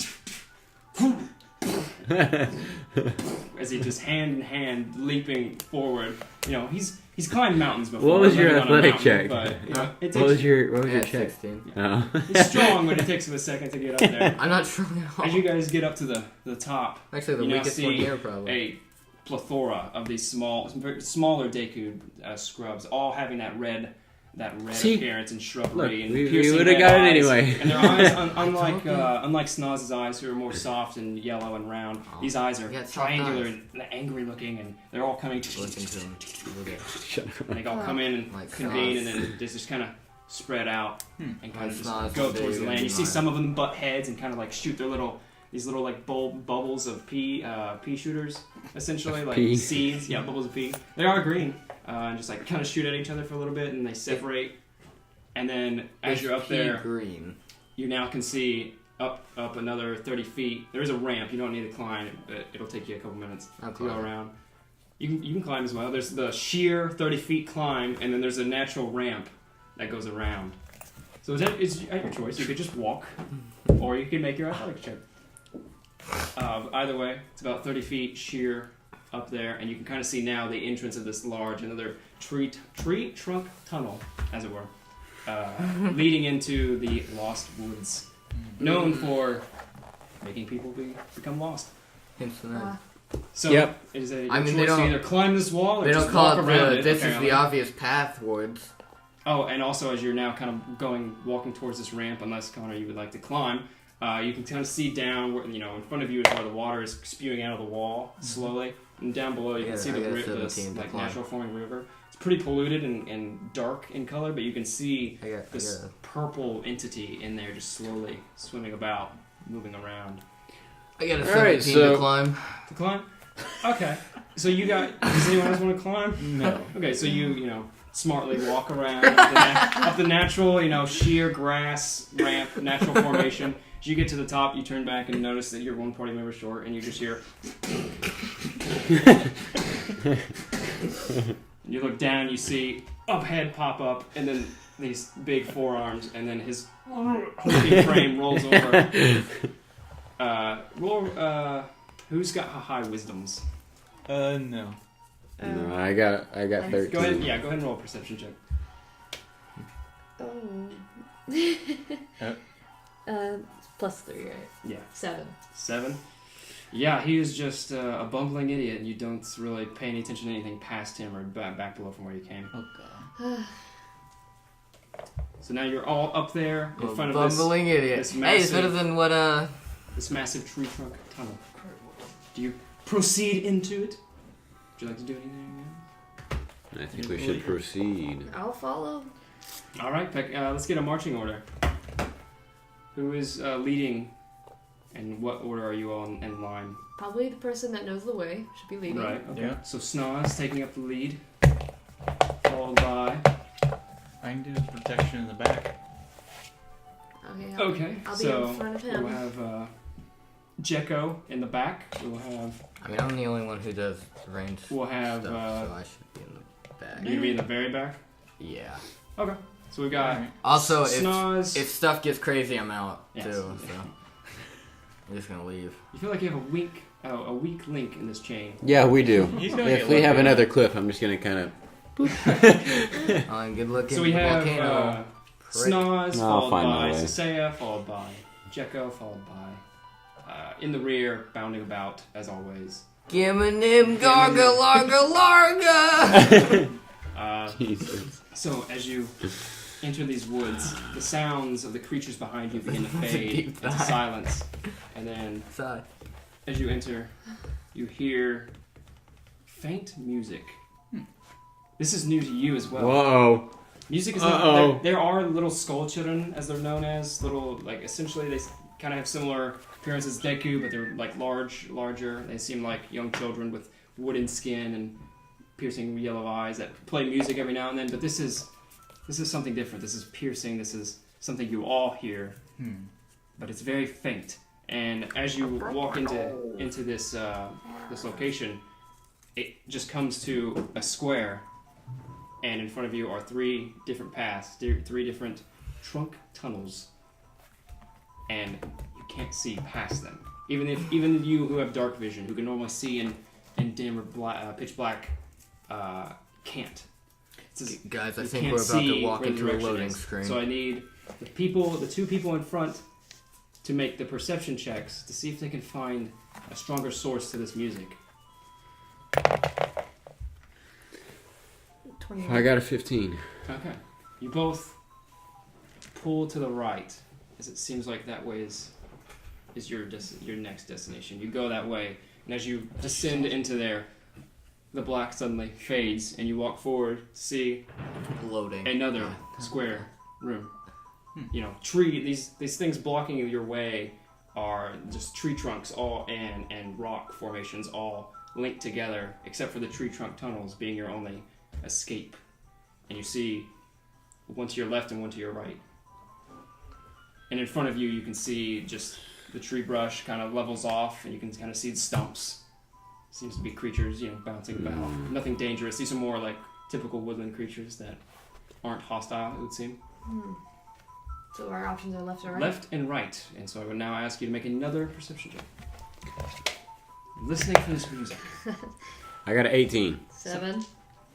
Speaker 1: as he just hand in hand leaping forward. He's climbed mountains before.
Speaker 3: What was your
Speaker 1: living on a
Speaker 3: athletic
Speaker 1: mountain,
Speaker 3: check?
Speaker 1: But, it takes,
Speaker 3: What was your
Speaker 2: Yeah,
Speaker 3: check?
Speaker 2: 16.
Speaker 3: Oh.
Speaker 1: it's strong, but it takes him a second to get up there.
Speaker 2: I'm not strong at all.
Speaker 1: As you guys get up to the top,
Speaker 2: Actually, the
Speaker 1: you now
Speaker 2: weakest
Speaker 1: see
Speaker 2: one here, probably.
Speaker 1: a plethora of these smaller Deku scrubs, all having that red
Speaker 3: See?
Speaker 1: appearance and shrubbery
Speaker 3: Look,
Speaker 1: and
Speaker 3: we
Speaker 1: piercing
Speaker 3: would have
Speaker 1: red
Speaker 3: got it
Speaker 1: eyes.
Speaker 3: anyway.
Speaker 1: And their eyes, unlike Snoz's eyes, who are more soft and yellow and round, these eyes are
Speaker 2: You got soft
Speaker 1: triangular
Speaker 2: eyes.
Speaker 1: and angry looking, and they're all coming.
Speaker 2: Listen to him. Look at
Speaker 3: Shut up.
Speaker 1: They all come in and
Speaker 2: Like
Speaker 1: convene,
Speaker 2: Snoz.
Speaker 1: and then they just kind of spread out and kind of
Speaker 2: Like
Speaker 1: just
Speaker 2: Snoz
Speaker 1: go
Speaker 2: one day
Speaker 1: towards the
Speaker 2: you're
Speaker 1: land.
Speaker 2: gonna
Speaker 1: You
Speaker 2: be
Speaker 1: see
Speaker 2: mine.
Speaker 1: some of them butt heads and kind of like shoot their these little like bubbles of pea shooters, essentially like
Speaker 3: Pea.
Speaker 1: seeds. Yeah, bubbles of pea. They are green, and just like kind of shoot at each other for a little bit, and they separate. And then as you're up
Speaker 2: pea
Speaker 1: there,
Speaker 2: green.
Speaker 1: you now can see up another 30 feet. There is a ramp. You don't need to climb, but it'll take you a couple minutes
Speaker 2: I'll
Speaker 1: to go
Speaker 2: climb.
Speaker 1: around. You can climb as well. There's the sheer 30 feet climb, and then there's a natural ramp that goes around. So it's at your choice. You could just walk, or you can make your athletics check. Either way, it's about 30 feet sheer up there, and you can kind of see now the entrance of this large, another tree trunk tunnel, as it were, leading into the Lost Woods, known for making people become lost.
Speaker 2: Hence the name.
Speaker 1: So
Speaker 3: Yep.
Speaker 1: it is a
Speaker 2: I mean,
Speaker 1: choice
Speaker 2: they
Speaker 1: to
Speaker 2: don't-
Speaker 1: either climb this wall or
Speaker 2: They
Speaker 1: just
Speaker 2: don't call
Speaker 1: walk
Speaker 2: it
Speaker 1: around
Speaker 2: the,
Speaker 1: it.
Speaker 2: this is
Speaker 1: apparently.
Speaker 2: the obvious path towards.
Speaker 1: Oh, and also as you're now kind of walking towards this ramp, unless Connor you would like to climb, you can kind of see down where in front of you is where the water is spewing out of the wall slowly, and down below you
Speaker 2: I
Speaker 1: can
Speaker 2: got-
Speaker 1: see
Speaker 2: I got a
Speaker 1: this
Speaker 2: 17 to
Speaker 1: like
Speaker 2: climb.
Speaker 1: natural forming river. It's pretty polluted and dark in color, but you can see
Speaker 2: I got
Speaker 1: this purple entity in there just slowly swimming about, moving around.
Speaker 2: a 17
Speaker 3: Alright,
Speaker 2: to
Speaker 3: so-
Speaker 2: climb.
Speaker 1: To climb? Okay. So you got. Does anyone else want to climb?
Speaker 4: No.
Speaker 1: Okay, so you smartly walk around up the natural, sheer grass ramp, natural formation. As you get to the top, you turn back and notice that you're one party member short, and you just hear. You look down, you see up head pop up, and then these big forearms, and then his hulking frame rolls over. Who's got high wisdoms?
Speaker 4: No.
Speaker 3: No, I got 13.
Speaker 1: Go ahead. Yeah, go ahead and roll a perception check.
Speaker 5: +3, right?
Speaker 1: Yeah.
Speaker 5: 7.
Speaker 1: 7. Yeah, he is just a bumbling idiot, and you don't really pay any attention to anything past him or back below from where you came.
Speaker 4: Oh god.
Speaker 1: So now you're all up there in front of
Speaker 2: Bumbling idiot.
Speaker 1: this
Speaker 2: Hey, it's better
Speaker 1: massive-
Speaker 2: than what
Speaker 1: this massive tree trunk tunnel. Do you proceed into it. Would you like to do anything?
Speaker 3: I think we should proceed.
Speaker 5: I'll follow.
Speaker 1: All right, let's get a marching order. Who is leading, and what order are you all in line?
Speaker 5: Probably the person that knows the way should be leading.
Speaker 1: Right, okay.
Speaker 4: Yeah.
Speaker 1: So Snoz taking up the lead, followed by...
Speaker 4: I can do protection in the back.
Speaker 5: Okay.
Speaker 1: Okay,
Speaker 5: I'll be
Speaker 1: so
Speaker 5: in front of
Speaker 1: we'll
Speaker 5: him.
Speaker 1: have Jecko in the back. We'll have...
Speaker 2: I mean, I'm the only one who does range
Speaker 1: We'll have...
Speaker 2: stuff, so I should be in the back.
Speaker 1: you gonna be in the very back?
Speaker 2: Yeah.
Speaker 1: Okay. So we've got
Speaker 2: Also,
Speaker 1: Snoz.
Speaker 2: if stuff gets crazy, I'm out
Speaker 1: Yes.
Speaker 2: too. So I'm just gonna leave.
Speaker 1: You feel like you have a weak link in this chain.
Speaker 3: Yeah, we do.
Speaker 4: He's gonna
Speaker 3: If
Speaker 4: get
Speaker 3: we have
Speaker 4: lucky.
Speaker 3: another clip, I'm just gonna kind of.
Speaker 2: Good looking
Speaker 1: So we have
Speaker 2: volcano. Prick.
Speaker 1: Snoz,
Speaker 3: No, I'll
Speaker 1: followed
Speaker 3: find my
Speaker 1: by
Speaker 3: way.
Speaker 1: Cisea, followed by Jecko, followed by in the rear, bounding about as always.
Speaker 2: Geminem, Gaglagalaga, larga.
Speaker 3: Jesus.
Speaker 1: So as you enter these woods, the sounds of the creatures behind you begin to fade
Speaker 2: Deep
Speaker 1: into
Speaker 2: sigh.
Speaker 1: silence, and then
Speaker 2: Sigh.
Speaker 1: as you enter, you hear faint music. This is new to you as well.
Speaker 3: Whoa.
Speaker 1: Music is
Speaker 3: Uh-oh.
Speaker 1: not. There are little skull children, as they're known as. Little, like, essentially, they kind of have similar appearance as Deku, but they're like larger. They seem like young children with wooden skin and piercing yellow eyes that play music every now and then. But this is something different. This is piercing. This is something you all hear, but it's very faint. And as you walk into this this location, it just comes to a square. And in front of you are 3 different paths, 3 different trunk tunnels, and you can't see past them. Even you who have dark vision, who can normally see in dim or pitch black, can't.
Speaker 2: Guys, I
Speaker 1: You
Speaker 2: think
Speaker 1: can't
Speaker 2: we're about to
Speaker 1: see
Speaker 2: walk
Speaker 1: where the
Speaker 2: into a
Speaker 1: direction
Speaker 2: loading
Speaker 1: is.
Speaker 2: screen.
Speaker 1: So I need the 2 people in front to make the perception checks to see if they can find a stronger source to this music.
Speaker 5: 20.
Speaker 3: I got a 15.
Speaker 1: Okay. You both pull to the right, as it seems like that way is your next destination. You go that way, and as you descend into there, the black suddenly fades, and you walk forward to see
Speaker 2: Loading.
Speaker 1: another square room. You know, these things blocking your way are just tree trunks all and rock formations all linked together, except for the tree trunk tunnels being your only escape. And you see one to your left and one to your right. And in front of you, you can see just the tree brush kind of levels off, and you can kind of see the stumps. Seems to be creatures, bouncing about. Nothing dangerous. These are more like typical woodland creatures that aren't hostile, it would seem.
Speaker 5: So our options are left or right?
Speaker 1: Left and right. And so I would now ask you to make another perception check. Listening for this music.
Speaker 3: I got an 18.
Speaker 5: 7.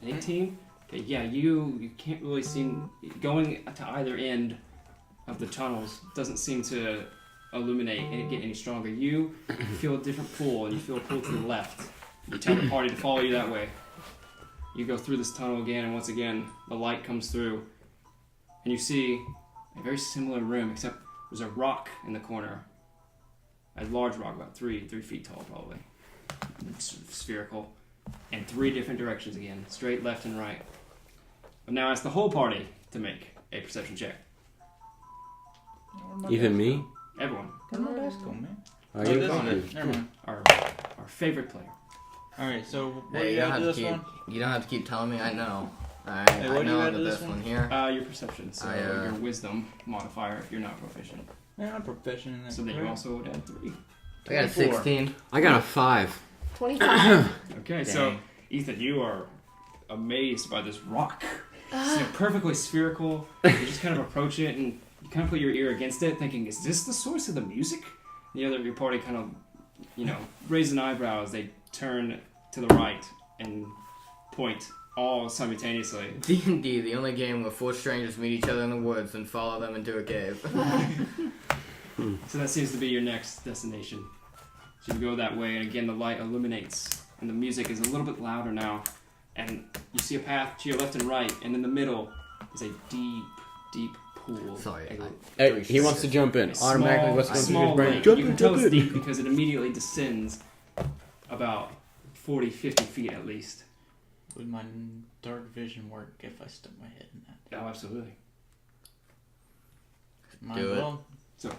Speaker 1: 18? Okay, yeah, you can't really seem... Going to either end of the tunnels doesn't seem to illuminate and get any stronger. You feel a different pull, and you feel a pull to the left. You tell the party to follow you that way. You go through this tunnel again, and once again, the light comes through. And you see a very similar room, except there's a rock in the corner. A large rock, about 3 feet tall, probably. It's spherical. And 3 different directions again, straight, left, and right. But now ask the whole party to make a perception check.
Speaker 3: Even me?
Speaker 1: Everyone.
Speaker 4: Where'd my dice go, man?
Speaker 3: Are
Speaker 4: Oh,
Speaker 3: you
Speaker 4: this
Speaker 3: going
Speaker 4: one.
Speaker 3: to?
Speaker 4: Never mind.
Speaker 1: Our favorite player.
Speaker 4: Alright, so what do
Speaker 2: Hey,
Speaker 4: you
Speaker 2: you don't
Speaker 4: got
Speaker 2: have
Speaker 4: to
Speaker 2: to
Speaker 4: this
Speaker 2: keep.
Speaker 4: one?
Speaker 2: You don't have to keep telling me. I know. Alright,
Speaker 4: Hey, what
Speaker 2: I
Speaker 4: do you
Speaker 2: know
Speaker 4: add
Speaker 2: under
Speaker 4: to
Speaker 2: this
Speaker 4: this
Speaker 2: one
Speaker 4: one?
Speaker 2: here.
Speaker 1: Your perception, so your wisdom modifier if you're not proficient.
Speaker 4: Yeah, I'm proficient in that.
Speaker 1: So then you also would add 3.
Speaker 2: I got a
Speaker 1: 24.
Speaker 2: 16.
Speaker 3: I got a 5.
Speaker 5: 25.
Speaker 1: Okay, so
Speaker 2: Dang.
Speaker 1: Ethan, you are amazed by this rock. It's perfectly spherical. You just kind of approach it and you kind of put your ear against it, thinking, "Is this the source of the music?" The other of your party kind of, raise an eyebrow as they turn to the right and point all simultaneously.
Speaker 2: D&D, the only game where 4 strangers meet each other in the woods and follow them into a cave.
Speaker 1: So that seems to be your next destination. So you go that way, and again the light illuminates, and the music is a little bit louder now. And you see a path to your left and right, and in the middle is a deep, deep pool.
Speaker 2: Sorry,
Speaker 3: Hey, he wants to jump in.
Speaker 1: A
Speaker 3: Automatically, what's going through
Speaker 1: small
Speaker 3: his brain?
Speaker 1: lake.
Speaker 3: Jump
Speaker 1: You
Speaker 3: in,
Speaker 1: can tell
Speaker 3: jump
Speaker 1: it's
Speaker 3: in.
Speaker 1: deep because it immediately descends about 40, 50 feet at least.
Speaker 4: Would my dark vision work if I stuck my head in that?
Speaker 1: Oh, absolutely.
Speaker 4: Might
Speaker 2: Do it.
Speaker 4: well.
Speaker 1: So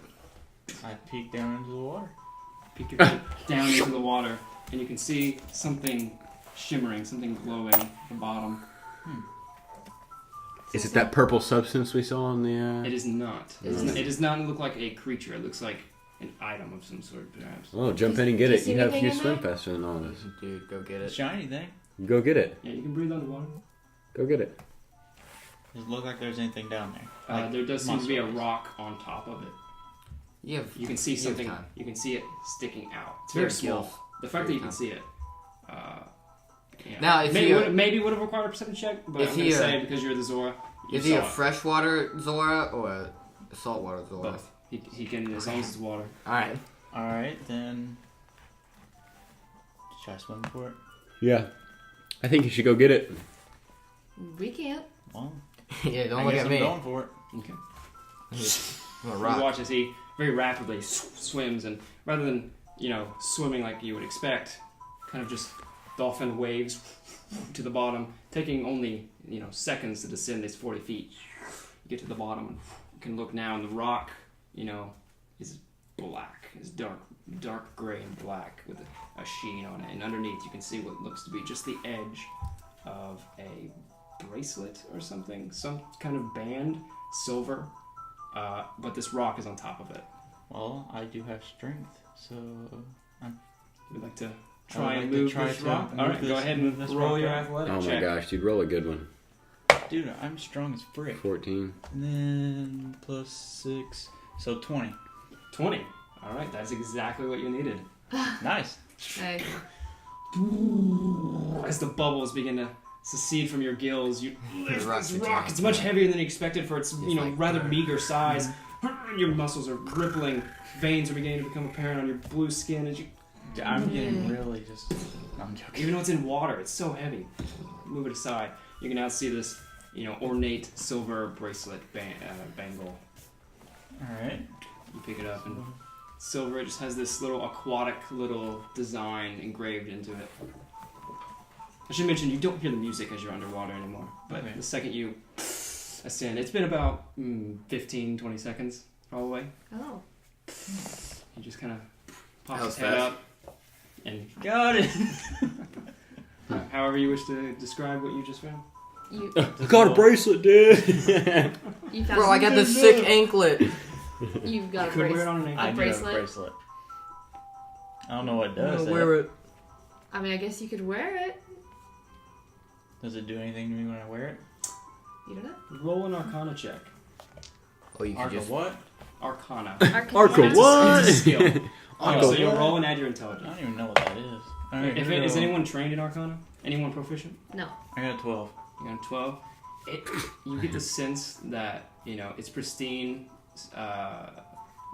Speaker 4: I peek down into the water.
Speaker 1: peek your head down into the water, and you can see something shimmering, something glowing at the bottom.
Speaker 3: Is it that purple substance we saw on the?
Speaker 1: It is not. It does not look like a creature. It looks like an item of some sort, perhaps.
Speaker 3: Oh, jump in and get
Speaker 5: Do you
Speaker 3: it.
Speaker 5: see
Speaker 3: You have
Speaker 5: anything
Speaker 3: you
Speaker 5: in
Speaker 3: swim
Speaker 5: there?
Speaker 3: faster than all of us.
Speaker 2: Dude, go get
Speaker 4: The
Speaker 2: it.
Speaker 4: shiny thing.
Speaker 3: Go get it.
Speaker 1: Yeah, you can breathe underwater.
Speaker 3: Go get it.
Speaker 4: Does it look like there's anything down there? Like
Speaker 1: There does seem to be a
Speaker 4: muscles.
Speaker 1: rock on top of it.
Speaker 2: You
Speaker 1: You can see
Speaker 2: have
Speaker 1: something.
Speaker 2: time.
Speaker 1: You can see it sticking out. It's
Speaker 2: You
Speaker 1: very
Speaker 2: have
Speaker 1: small.
Speaker 2: skills.
Speaker 1: The fact that you can
Speaker 2: Time.
Speaker 1: see it. Yeah.
Speaker 2: Now, is
Speaker 1: maybe
Speaker 2: he a-
Speaker 1: maybe would have required a perception check, but
Speaker 2: Is
Speaker 1: I'm
Speaker 2: he
Speaker 1: gonna
Speaker 2: a-
Speaker 1: say because you're the Zora. You
Speaker 2: Is he a
Speaker 1: saw it.
Speaker 2: freshwater Zora or a saltwater Zora?
Speaker 1: Both. He can as long as it's water.
Speaker 2: Alright.
Speaker 4: Alright, then. Should I swim for it?
Speaker 3: Yeah. I think you should go get it.
Speaker 5: We can't.
Speaker 4: Well,
Speaker 2: Yeah, don't
Speaker 4: I
Speaker 2: look
Speaker 4: guess
Speaker 2: at
Speaker 4: I'm
Speaker 2: me.
Speaker 4: going for it.
Speaker 1: Okay.
Speaker 2: I'm a
Speaker 1: You
Speaker 2: rock.
Speaker 1: watch as he very rapidly swims, and rather than swimming like you would expect, kind of just dolphin waves to the bottom, taking only seconds to descend these 40 feet. You get to the bottom, and you can look now, and the rock is black, is dark gray and black with a sheen on it, and underneath you can see what looks to be just the edge of a bracelet or something, some kind of band, silver. But this rock is on top of it.
Speaker 4: Well, I do have strength, so.
Speaker 1: We'd like to
Speaker 4: I
Speaker 1: try
Speaker 4: would
Speaker 1: and
Speaker 4: like to
Speaker 1: move
Speaker 4: try
Speaker 1: this
Speaker 4: to
Speaker 1: rock.
Speaker 4: move
Speaker 1: All right, go
Speaker 4: this-
Speaker 1: ahead
Speaker 4: move
Speaker 1: and
Speaker 4: this
Speaker 1: roll
Speaker 4: rock
Speaker 1: your
Speaker 4: out.
Speaker 1: athletic
Speaker 3: Oh my
Speaker 1: check.
Speaker 3: gosh, dude, roll a good one.
Speaker 4: Dude, I'm strong as frick.
Speaker 3: 14.
Speaker 4: And then plus 6, so 20.
Speaker 1: 20. All right, that's exactly what you needed.
Speaker 4: Nice.
Speaker 5: Hey.
Speaker 1: As the bubbles begin to secede from your gills, you lift
Speaker 2: rock
Speaker 1: this
Speaker 2: gets
Speaker 1: rock.
Speaker 2: on.
Speaker 1: It's much heavier than you expected for its
Speaker 2: like-
Speaker 1: rather meager size. Your muscles are rippling. Veins are beginning to become apparent on your blue skin as you.
Speaker 4: I'm getting really just. I'm joking.
Speaker 1: Even though it's in water, it's so heavy. Move it aside. You can now see this, ornate silver bracelet bangle.
Speaker 4: Alright.
Speaker 1: You pick it up and silver. It just has this little aquatic little design engraved into it. I should mention you don't hear the music as you're underwater anymore. But
Speaker 4: Okay.
Speaker 1: the second you ascend, it's been about 15, 20 seconds probably.
Speaker 5: Oh.
Speaker 1: He just kind of pops
Speaker 2: That
Speaker 1: his
Speaker 2: was
Speaker 1: head
Speaker 2: fast.
Speaker 1: up and got it. However you wish to describe what you just found.
Speaker 5: You
Speaker 3: I got a bracelet, dude.
Speaker 5: you found
Speaker 2: Bro, I got the sick anklet.
Speaker 5: You've got a
Speaker 1: Could wear it
Speaker 5: bracelet.
Speaker 1: on an ankle.
Speaker 4: I do have a
Speaker 5: bracelet?
Speaker 4: bracelet. I don't know what it
Speaker 2: I'm
Speaker 4: does.
Speaker 2: gonna wear it.
Speaker 5: I mean, I guess you could wear it.
Speaker 4: Does it do anything to me when I wear it?
Speaker 5: You don't know.
Speaker 1: Roll an Arcana check.
Speaker 2: Oh, you can
Speaker 4: Arca
Speaker 2: just.
Speaker 4: what?
Speaker 1: Arcana.
Speaker 3: Arca
Speaker 1: It's
Speaker 3: what?
Speaker 1: It's a skill.
Speaker 3: Arca
Speaker 1: So you'll
Speaker 3: what?
Speaker 1: roll and add your
Speaker 4: I
Speaker 1: intelligence.
Speaker 4: don't even know what that is. Alright,
Speaker 1: Is anyone trained in Arcana? Anyone proficient?
Speaker 5: No.
Speaker 4: I got a 12.
Speaker 1: You got a 12. You get the sense that it's pristine,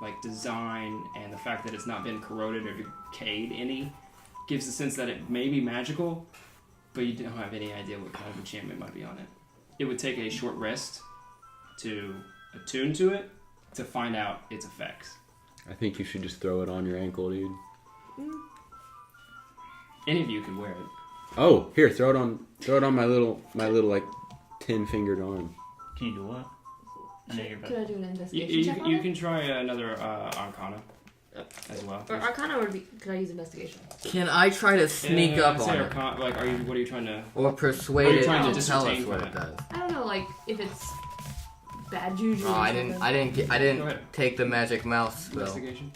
Speaker 1: like design, and the fact that it's not been corroded or decayed any gives the sense that it may be magical, but you don't have any idea what kind of enchantment might be on it. It would take a short rest to attune to it to find out its effects.
Speaker 3: I think you should just throw it on your ankle, dude.
Speaker 1: Any of you could wear it.
Speaker 3: Oh, here, throw it on my little like 10-fingered arm.
Speaker 4: Can you do what? I know you're
Speaker 5: Could
Speaker 4: about
Speaker 5: I do an
Speaker 1: You,
Speaker 5: investigation check on
Speaker 1: you
Speaker 5: it?
Speaker 1: can try another Arcana as well.
Speaker 5: Or Arcana would be. Could I use investigation?
Speaker 2: Can I try to sneak
Speaker 1: Yeah,
Speaker 2: up
Speaker 1: I'd say
Speaker 2: on it?
Speaker 1: Arcana, like, what are you trying to?
Speaker 2: Or
Speaker 1: Are
Speaker 2: persuade
Speaker 1: you
Speaker 2: it
Speaker 1: trying
Speaker 2: to
Speaker 1: to
Speaker 2: tell us
Speaker 1: discertain
Speaker 2: what
Speaker 1: from
Speaker 2: it
Speaker 1: it?
Speaker 2: does?
Speaker 5: I don't know, like if it's bad juju.
Speaker 2: Oh,
Speaker 5: or
Speaker 2: I
Speaker 5: something.
Speaker 2: didn't
Speaker 1: Go
Speaker 2: didn't
Speaker 1: ahead.
Speaker 2: take the magic mouse spell.
Speaker 1: Investigation.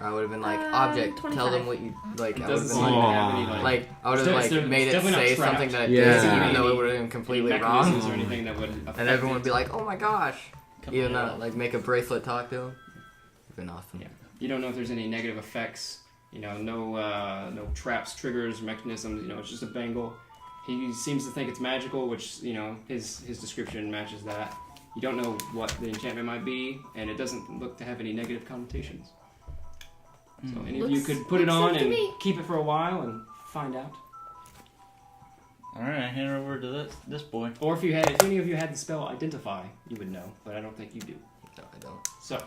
Speaker 2: I would have been like, object, tell
Speaker 5: 25.
Speaker 2: them what you like.
Speaker 1: It
Speaker 2: I would have
Speaker 1: doesn't
Speaker 2: been
Speaker 1: seem
Speaker 2: like,
Speaker 1: to have any
Speaker 2: like I would have
Speaker 1: It's
Speaker 2: like
Speaker 1: de-
Speaker 2: made
Speaker 1: it's
Speaker 2: it
Speaker 1: definitely not
Speaker 2: say
Speaker 1: trapped.
Speaker 2: something that it
Speaker 3: Yeah.
Speaker 2: did,
Speaker 3: Doesn't
Speaker 2: even though it
Speaker 1: any
Speaker 2: would have been completely
Speaker 1: mechanisms
Speaker 2: wrong.
Speaker 1: or anything that would affect
Speaker 2: And everyone would
Speaker 1: it.
Speaker 2: be like, oh my gosh.
Speaker 4: Come
Speaker 2: Even
Speaker 4: on.
Speaker 2: though, like, make a bracelet talk to him. It'd been awesome.
Speaker 1: Yeah. You don't know if there's any negative effects. No traps, triggers, mechanisms. It's just a bangle. He seems to think it's magical, which his description matches that. You don't know what the enchantment might be, and it doesn't look to have any negative connotations. So any of you
Speaker 5: Looks-
Speaker 1: could put it
Speaker 5: looks
Speaker 1: on
Speaker 5: good to
Speaker 1: and
Speaker 5: me.
Speaker 1: keep it for a while and find out.
Speaker 4: Alright, I hand it over to this boy.
Speaker 1: Or if any of you had the spell Identify, you would know, but I don't think you do.
Speaker 2: No, I don't.
Speaker 1: So,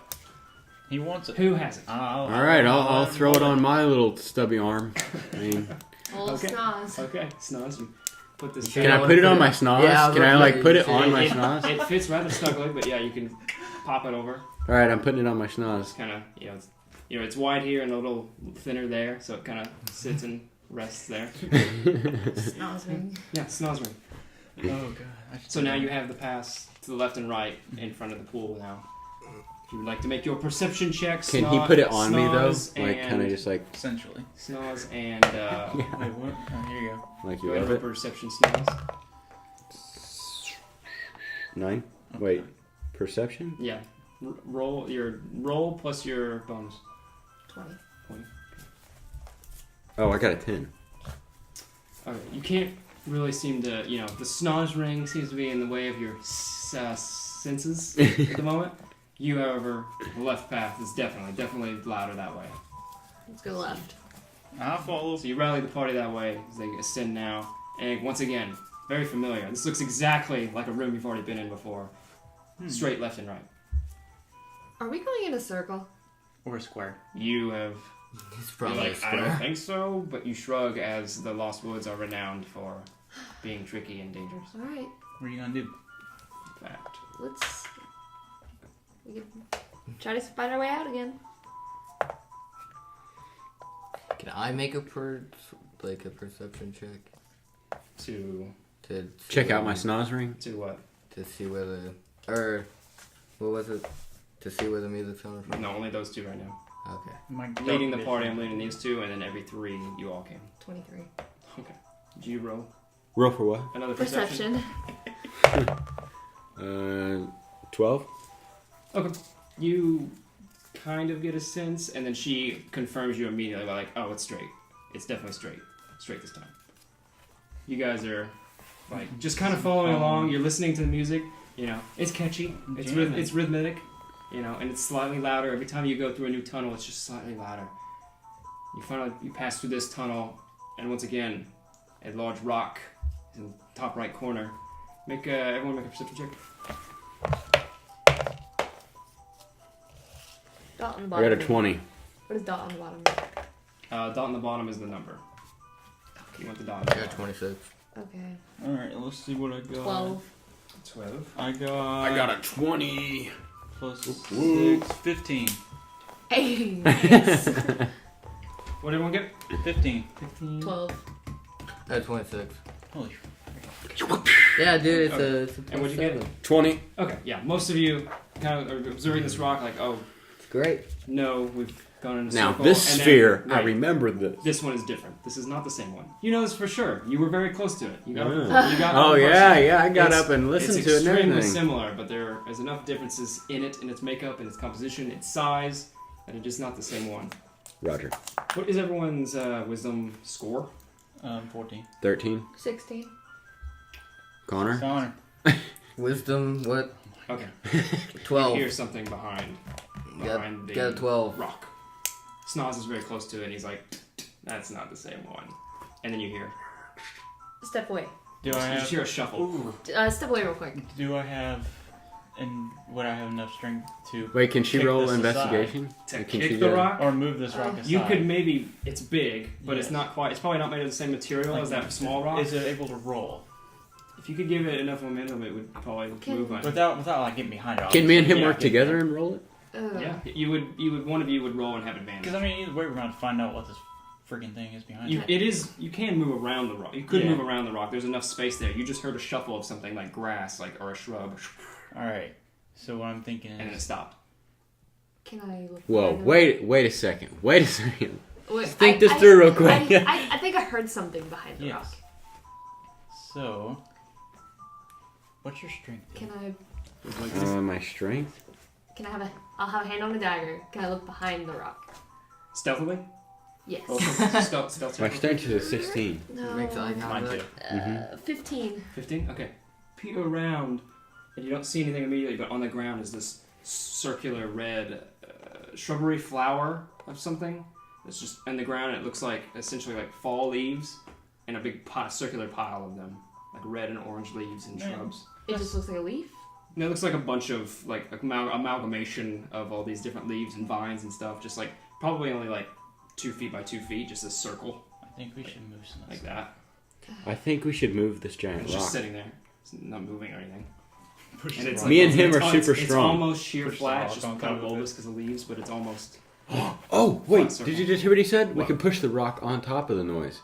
Speaker 4: He wants it.
Speaker 1: Who has it?
Speaker 3: All right, I'll throw it on my little stubby arm. I mean,
Speaker 5: Old
Speaker 1: Okay.
Speaker 5: Snoz.
Speaker 1: Okay, Snoz, you put this.
Speaker 3: can I put it on my Snoz?
Speaker 2: Yeah, I was
Speaker 3: Can I
Speaker 2: about
Speaker 3: like
Speaker 2: to
Speaker 3: put it
Speaker 2: say,
Speaker 3: on my
Speaker 1: it,
Speaker 3: Snoz?
Speaker 1: it fits rather snugly, but yeah, you can pop it over.
Speaker 3: All right, I'm putting it on my Snoz.
Speaker 1: It's kind of it's wide here and a little thinner there, so it kind of sits and rests there.
Speaker 5: Snoz ring.
Speaker 1: Yeah, Snoz ring.
Speaker 4: Oh god.
Speaker 1: So now you have the pass to the left and right in front of the pool now. If you would like to make your perception checks,
Speaker 3: Can he put it on me though? Like, kind of just like
Speaker 4: Essentially.
Speaker 1: Snoz and
Speaker 4: Wait, what? Oh, here you go.
Speaker 3: like
Speaker 1: go
Speaker 3: you
Speaker 1: ahead
Speaker 3: have
Speaker 1: and
Speaker 3: it.
Speaker 1: roll perception, Snoz.
Speaker 3: 9. Wait, perception?
Speaker 1: Yeah, roll your roll plus your bonus.
Speaker 5: 20.
Speaker 3: Oh, I got a 10.
Speaker 1: Okay, you can't really seem to, the Snoz ring seems to be in the way of your senses at the moment. You, however, the left path is definitely louder that way.
Speaker 5: Let's go left.
Speaker 4: I'll follow.
Speaker 1: So you rally the party that way as they ascend now. And once again, very familiar. This looks exactly like a room you've already been in before. Straight left and right.
Speaker 5: Are we going in a circle?
Speaker 4: Or a square.
Speaker 1: You have...
Speaker 2: It's
Speaker 1: You're
Speaker 2: probably a
Speaker 1: like, I don't
Speaker 2: square.
Speaker 1: think so, but you shrug as the Lost Woods are renowned for being tricky and dangerous.
Speaker 5: Alright,
Speaker 4: What are you gonna do?
Speaker 1: In fact.
Speaker 5: we can try to find our way out again.
Speaker 2: Can I make a perception check
Speaker 1: To
Speaker 2: to
Speaker 3: Check
Speaker 2: see
Speaker 3: out
Speaker 2: where-
Speaker 3: my Snoz ring.
Speaker 1: to what?
Speaker 2: to see where what was it? To see where the music's coming from.
Speaker 1: No, only those two right now.
Speaker 2: Okay.
Speaker 4: My
Speaker 1: Leading the
Speaker 4: dark
Speaker 1: party,
Speaker 4: vision.
Speaker 1: I'm leading these two, and then every 3 you all can.
Speaker 5: 23.
Speaker 1: Okay. Did you roll
Speaker 3: Roll for what?
Speaker 1: another perception?
Speaker 3: 12.
Speaker 1: Okay. You kind of get a sense, and then she confirms you immediately by like, oh, it's straight. It's definitely straight. Straight this time. You guys are like just kind of following along. You're listening to the music. It's catchy. It's
Speaker 4: Jamming.
Speaker 1: it's rhythmic. And it's slightly louder every time you go through a new tunnel. It's just slightly louder. You pass through this tunnel, and once again, a large rock is in the top right corner. Everyone make a perception check.
Speaker 5: Dot on the
Speaker 3: I
Speaker 5: bottom.
Speaker 3: got a 20.
Speaker 5: What is dot on the bottom?
Speaker 1: Dot on the bottom is the number. You want the dot?
Speaker 2: I got 26.
Speaker 5: Okay.
Speaker 4: Alright, let's see what I got.
Speaker 5: 12.
Speaker 1: 12.
Speaker 4: I got
Speaker 3: a 20.
Speaker 4: plus
Speaker 3: Whoop.
Speaker 4: 6, 15.
Speaker 5: Hey, nice.
Speaker 1: What did everyone get?
Speaker 4: 15.
Speaker 1: 15.
Speaker 5: 12.
Speaker 2: I had 26.
Speaker 4: Holy
Speaker 2: Yeah, dude, it's
Speaker 1: Okay.
Speaker 2: it's a
Speaker 1: And what'd you get?
Speaker 2: 7.
Speaker 3: 20.
Speaker 1: Okay, yeah. Most of you kind of are observing this rock like, oh,
Speaker 2: It's great.
Speaker 1: no, we've gone in a
Speaker 3: Now,
Speaker 1: circle.
Speaker 3: this
Speaker 1: and then-
Speaker 3: sphere, I
Speaker 1: right,
Speaker 3: remember this.
Speaker 1: This one is different. This is not the same one. You know this for sure. You were very close to it. You got.
Speaker 3: Yeah.
Speaker 1: You got.
Speaker 3: Oh,
Speaker 1: one
Speaker 3: yeah,
Speaker 1: person.
Speaker 3: yeah. I got
Speaker 1: It's-
Speaker 3: up and listened
Speaker 1: it's
Speaker 3: to it and
Speaker 1: extremely
Speaker 3: everything.
Speaker 1: similar, but there is enough differences in it, in its makeup, in its composition, its size, that it is not the same one.
Speaker 3: Roger.
Speaker 1: What is everyone's wisdom score?
Speaker 4: 14.
Speaker 3: 13.
Speaker 5: 16.
Speaker 3: Connor.
Speaker 4: Connor.
Speaker 2: Wisdom, what?
Speaker 1: Okay.
Speaker 2: 12.
Speaker 1: You hear something behind
Speaker 2: Got
Speaker 1: the
Speaker 2: a 12.
Speaker 1: rock. Snoz is very close to it, and he's like, "That's not the same one." And then you hear,
Speaker 5: Step away.
Speaker 4: Do I
Speaker 1: you just
Speaker 4: have?
Speaker 1: hear a shuffle.
Speaker 4: Ooh.
Speaker 5: Step away real quick.
Speaker 4: Do I have? And would I have enough strength to?
Speaker 3: Wait, can she
Speaker 4: kick
Speaker 3: roll
Speaker 4: this
Speaker 3: investigation?
Speaker 1: To
Speaker 3: Can
Speaker 1: kick
Speaker 3: she
Speaker 1: the
Speaker 3: do-
Speaker 1: rock,
Speaker 4: Or move this rock aside?
Speaker 1: you could maybe. It's big, but it's
Speaker 4: Yes.
Speaker 1: not quite. It's probably not made of the same material as that small rock.
Speaker 4: Is it able to roll
Speaker 1: If you could give it enough momentum, it would probably move on.
Speaker 4: without like getting behind it?
Speaker 3: Can me and him
Speaker 1: Yeah,
Speaker 3: work
Speaker 1: yeah.
Speaker 3: together and roll it?
Speaker 1: Yeah, you would. One of you would roll and have advantage.
Speaker 4: Because I mean, either way, we're going to find out what this freaking thing is behind it.
Speaker 1: It is. You can move around the rock. You could
Speaker 4: Yeah.
Speaker 1: move around the rock. There's enough space there. You just heard a shuffle of something like grass, or a shrub,
Speaker 4: All right. So what I'm thinking
Speaker 1: and then it
Speaker 4: is,
Speaker 1: stopped.
Speaker 5: Can I look
Speaker 3: Whoa,
Speaker 5: behind the
Speaker 3: wait a second. Wait a second.
Speaker 5: rock? Wait,
Speaker 3: think this through real quick.
Speaker 5: I think I heard something behind the rock.
Speaker 4: yes. So, what's your strength?
Speaker 5: Can I?
Speaker 3: My strength?
Speaker 5: Can I have a? I'll have a hand on the dagger. Can I look behind the rock?
Speaker 1: Stealthily.
Speaker 5: Yes.
Speaker 1: Stealth.
Speaker 3: My strength is a 16.
Speaker 5: No.
Speaker 2: Makes eye
Speaker 4: Mine
Speaker 2: contact.
Speaker 4: too.
Speaker 5: 15.
Speaker 1: 15. Okay. Peer around, and you don't see anything immediately, but on the ground is this circular red shrubbery flower of something. It's just in the ground. It looks like essentially like fall leaves, and a big circular pile of them, like red and orange leaves and
Speaker 4: Man.
Speaker 1: shrubs.
Speaker 5: It just looks like a leaf.
Speaker 1: it looks like a bunch of like amalgamation of all these different leaves and vines and stuff. Just like probably only like 2 feet by 2 feet, just a circle
Speaker 4: I think we should move some
Speaker 1: like that.
Speaker 3: I think we should move this giant
Speaker 1: It's
Speaker 3: rock.
Speaker 1: just sitting there. It's not moving or anything.
Speaker 4: Push
Speaker 1: And
Speaker 4: the
Speaker 1: it's
Speaker 4: rock.
Speaker 3: Me and him are
Speaker 1: it's-
Speaker 3: super
Speaker 1: It's
Speaker 3: strong.
Speaker 1: almost sheer
Speaker 4: Push the
Speaker 1: flat,
Speaker 4: rock
Speaker 1: just
Speaker 4: on
Speaker 1: kind of
Speaker 4: top of it.
Speaker 1: bulbous because of leaves, but it's almost
Speaker 3: Oh, wait,
Speaker 1: Flat
Speaker 3: did you
Speaker 1: circle.
Speaker 3: just hear what he said? We
Speaker 1: What?
Speaker 3: can push the rock on top of the noise.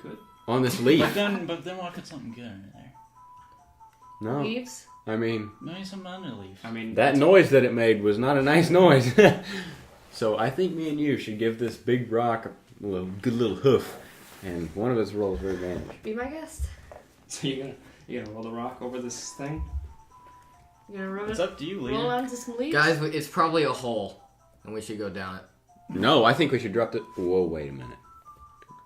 Speaker 1: good.
Speaker 3: On this leaf.
Speaker 4: But then we'll get something good in there.
Speaker 3: No,
Speaker 5: Leaves?
Speaker 3: I mean,
Speaker 4: Maybe some underleaf.
Speaker 1: I mean,
Speaker 3: that noise that it made was not a nice noise. So I think me and you should give this big rock a good little hoof. And one of us rolls for advantage.
Speaker 5: Be my guest.
Speaker 1: So you're gonna roll the rock over this thing?
Speaker 5: You're gonna roll
Speaker 4: It's up to you,
Speaker 5: roll
Speaker 4: leader.
Speaker 5: onto some leaves?
Speaker 2: Guys, it's probably a hole, and we should go down it.
Speaker 3: No, I think we should drop the... Whoa, wait a minute.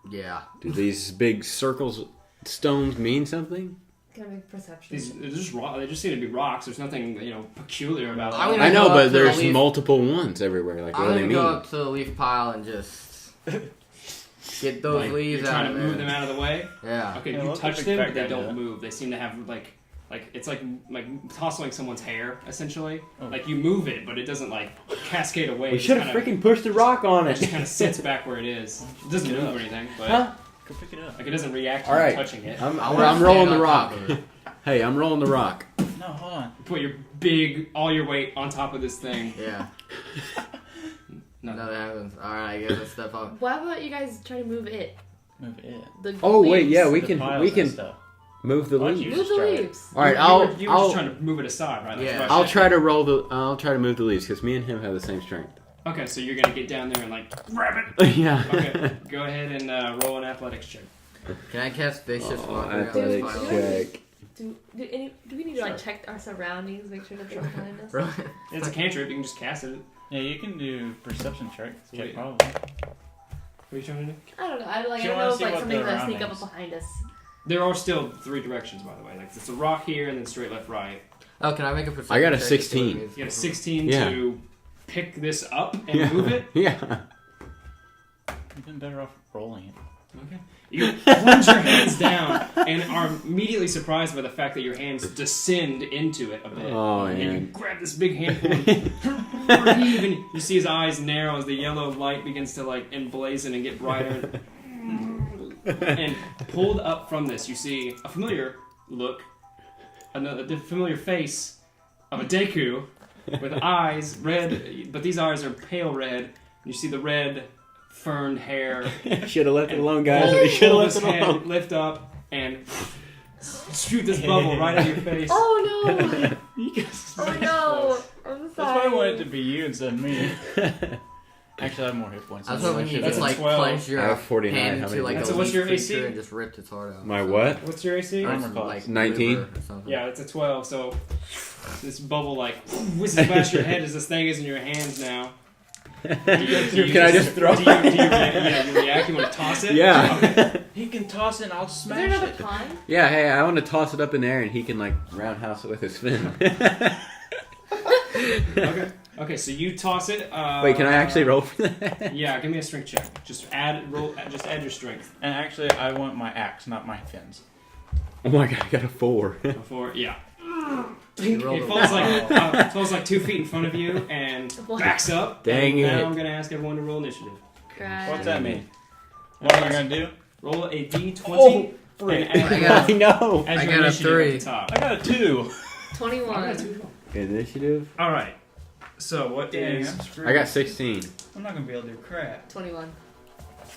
Speaker 2: Yeah.
Speaker 3: Do these big circles, stones mean something?
Speaker 5: Can I make perception?
Speaker 1: They're just rock. They just seem to be rocks. There's nothing peculiar about
Speaker 2: I'm
Speaker 1: them.
Speaker 2: gonna
Speaker 3: I know,
Speaker 2: go up
Speaker 3: but
Speaker 2: to the
Speaker 3: there's
Speaker 2: leaf.
Speaker 3: multiple ones everywhere. Like, what
Speaker 2: I'm
Speaker 3: do they
Speaker 2: gonna
Speaker 3: mean?
Speaker 2: go up to the leaf pile and just get those
Speaker 1: Like,
Speaker 2: leaves
Speaker 1: you're
Speaker 2: out
Speaker 1: trying
Speaker 2: of
Speaker 1: to
Speaker 2: there.
Speaker 1: move them out of the way.
Speaker 2: Yeah.
Speaker 1: Okay,
Speaker 4: Yeah,
Speaker 1: you
Speaker 4: let the
Speaker 1: touch
Speaker 4: big
Speaker 1: them,
Speaker 4: fat
Speaker 1: but they
Speaker 4: guy do
Speaker 1: don't
Speaker 4: that.
Speaker 1: move. They seem to have like it's like tossing someone's hair essentially.
Speaker 4: Oh.
Speaker 1: Like you move it, but it doesn't like cascade away.
Speaker 3: We
Speaker 1: It
Speaker 3: should have
Speaker 1: just
Speaker 3: freaking pushed the rock on
Speaker 1: It just
Speaker 3: it.
Speaker 1: kind of sits back where it is. It doesn't
Speaker 4: Pick it
Speaker 1: move
Speaker 4: up.
Speaker 1: or anything, but
Speaker 3: Huh?
Speaker 4: Go pick it up.
Speaker 1: like it doesn't react to
Speaker 3: All
Speaker 1: you
Speaker 3: right.
Speaker 1: touching it.
Speaker 3: I'm
Speaker 2: I wanna
Speaker 3: rolling
Speaker 2: stand
Speaker 3: the
Speaker 2: on
Speaker 3: rock.
Speaker 2: top of it.
Speaker 3: Hey, I'm rolling the rock.
Speaker 4: No, hold on.
Speaker 1: Put your all your weight on top of this thing.
Speaker 2: Yeah.
Speaker 1: No.
Speaker 2: Nothing happens. Alright, I guess let's step up.
Speaker 5: Why about you guys try to move it?
Speaker 4: Move it.
Speaker 5: The
Speaker 3: Oh, wait,
Speaker 5: leaves.
Speaker 3: yeah, we
Speaker 4: The
Speaker 3: can
Speaker 4: piles and stuff.
Speaker 3: move the
Speaker 4: Why don't
Speaker 3: leaves.
Speaker 4: you
Speaker 5: Move the
Speaker 4: try it.
Speaker 5: leaves.
Speaker 3: All right,
Speaker 1: You were just trying to move it aside, right? Like
Speaker 2: Yeah.
Speaker 1: rush
Speaker 3: I'll
Speaker 1: it.
Speaker 3: try to I'll try to move the leaves because me and him have the same strength.
Speaker 1: Okay, so you're gonna get down there and like grab it.
Speaker 3: Yeah.
Speaker 1: Okay, go ahead and roll an athletics check.
Speaker 2: Can I cast vicious
Speaker 3: Oh,
Speaker 2: mockery on this
Speaker 3: athletics
Speaker 2: pile?
Speaker 3: check.
Speaker 5: Do we need to like check our surroundings, make sure they're behind us?
Speaker 2: Really?
Speaker 1: It's a cantrip. You can just cast it.
Speaker 4: Yeah, you can do perception check.
Speaker 1: Wait.
Speaker 4: Probably.
Speaker 1: What are you trying to do?
Speaker 5: I don't know. I
Speaker 4: Do
Speaker 5: don't
Speaker 4: you
Speaker 5: know
Speaker 4: wanna
Speaker 5: if
Speaker 4: see
Speaker 5: like
Speaker 4: what
Speaker 5: something's
Speaker 4: the
Speaker 5: gonna sneak up
Speaker 4: surroundings-
Speaker 5: behind us.
Speaker 1: There are still 3 directions, by the way. Like it's a rock here and then straight left, right.
Speaker 2: Oh, can I make a perception
Speaker 3: I got a
Speaker 2: check to see what
Speaker 3: 16.
Speaker 2: it is?
Speaker 1: You got a 16
Speaker 3: Yeah.
Speaker 1: to pick this up and
Speaker 3: Yeah.
Speaker 1: move it.
Speaker 3: Yeah.
Speaker 4: You've been better off rolling it.
Speaker 1: Okay. You plunge your hands down and are immediately surprised by the fact that your hands descend into it a bit.
Speaker 3: Oh,
Speaker 1: And you
Speaker 3: man.
Speaker 1: grab this big handful and heave, and you see his eyes narrow as the yellow light begins to like emblazon and get brighter. And pulled up from this, you see a familiar look, the familiar face of a Deku with eyes red, but these eyes are pale red. And you see the red ferned hair.
Speaker 3: Should have left it
Speaker 1: And
Speaker 3: alone, guys.
Speaker 1: pull-
Speaker 3: We should have
Speaker 1: pull
Speaker 3: left
Speaker 1: his
Speaker 3: it
Speaker 1: head,
Speaker 3: alone.
Speaker 1: lift up, and shoot this bubble right at your face.
Speaker 5: Oh no!
Speaker 1: You guys-
Speaker 5: Oh no! I'm
Speaker 4: That's
Speaker 5: sorry.
Speaker 4: why I wanted it to be you instead of me. Actually, I have more hit points.
Speaker 2: I was
Speaker 4: than
Speaker 2: hoping you
Speaker 4: should
Speaker 2: could
Speaker 1: That's a
Speaker 2: like
Speaker 1: 12.
Speaker 2: plunge
Speaker 3: I
Speaker 2: your
Speaker 3: have 49.
Speaker 2: hand
Speaker 3: How
Speaker 2: into
Speaker 3: many
Speaker 2: like
Speaker 3: points?
Speaker 2: a
Speaker 1: So what's
Speaker 2: leaf
Speaker 1: your
Speaker 2: creature
Speaker 1: AC?
Speaker 2: and just ripped its heart out.
Speaker 3: My what?
Speaker 1: What's your AC?
Speaker 2: Or
Speaker 4: Armor
Speaker 2: some,
Speaker 4: class.
Speaker 2: like
Speaker 3: 19.
Speaker 2: liver or something.
Speaker 1: Yeah, it's a 12. So this bubble like whizzes past your head as this thing is in your hands now.
Speaker 3: Can I just throw
Speaker 1: Do you react? You want to toss it?
Speaker 3: Yeah.
Speaker 1: Okay.
Speaker 4: He can toss it and I'll
Speaker 5: Is there
Speaker 4: smash
Speaker 5: another
Speaker 4: it.
Speaker 5: time?
Speaker 3: Yeah, hey, I want to toss it up in there and he can like roundhouse it with his fin.
Speaker 1: Okay. Okay. So you toss it.
Speaker 3: Wait, can I actually roll for that?
Speaker 1: Yeah. Give me a strength check. Just add your strength.
Speaker 4: And actually, I want my axe, not my fins.
Speaker 3: Oh my god, I got a 4.
Speaker 1: Before, yeah.
Speaker 2: You rolled
Speaker 1: It
Speaker 2: a
Speaker 1: falls like 2 feet in front of you and backs up.
Speaker 3: Dang
Speaker 1: and
Speaker 3: it.
Speaker 1: Now I'm gonna ask everyone to roll initiative.
Speaker 4: What's that mean? What am I gonna do?
Speaker 1: Roll a d20
Speaker 4: Oh, frick.
Speaker 1: and
Speaker 2: I
Speaker 1: add,
Speaker 2: got-
Speaker 3: I know.
Speaker 1: add
Speaker 2: I
Speaker 1: your
Speaker 2: got a
Speaker 1: initiative
Speaker 2: 3.
Speaker 1: at the top.
Speaker 4: I got a 2.
Speaker 5: 21.
Speaker 3: Initiative?
Speaker 1: All right. So what
Speaker 4: Dang,
Speaker 1: is?
Speaker 4: I'm screwed.
Speaker 3: I got 16.
Speaker 4: I'm not gonna be able to do crap.
Speaker 5: 21.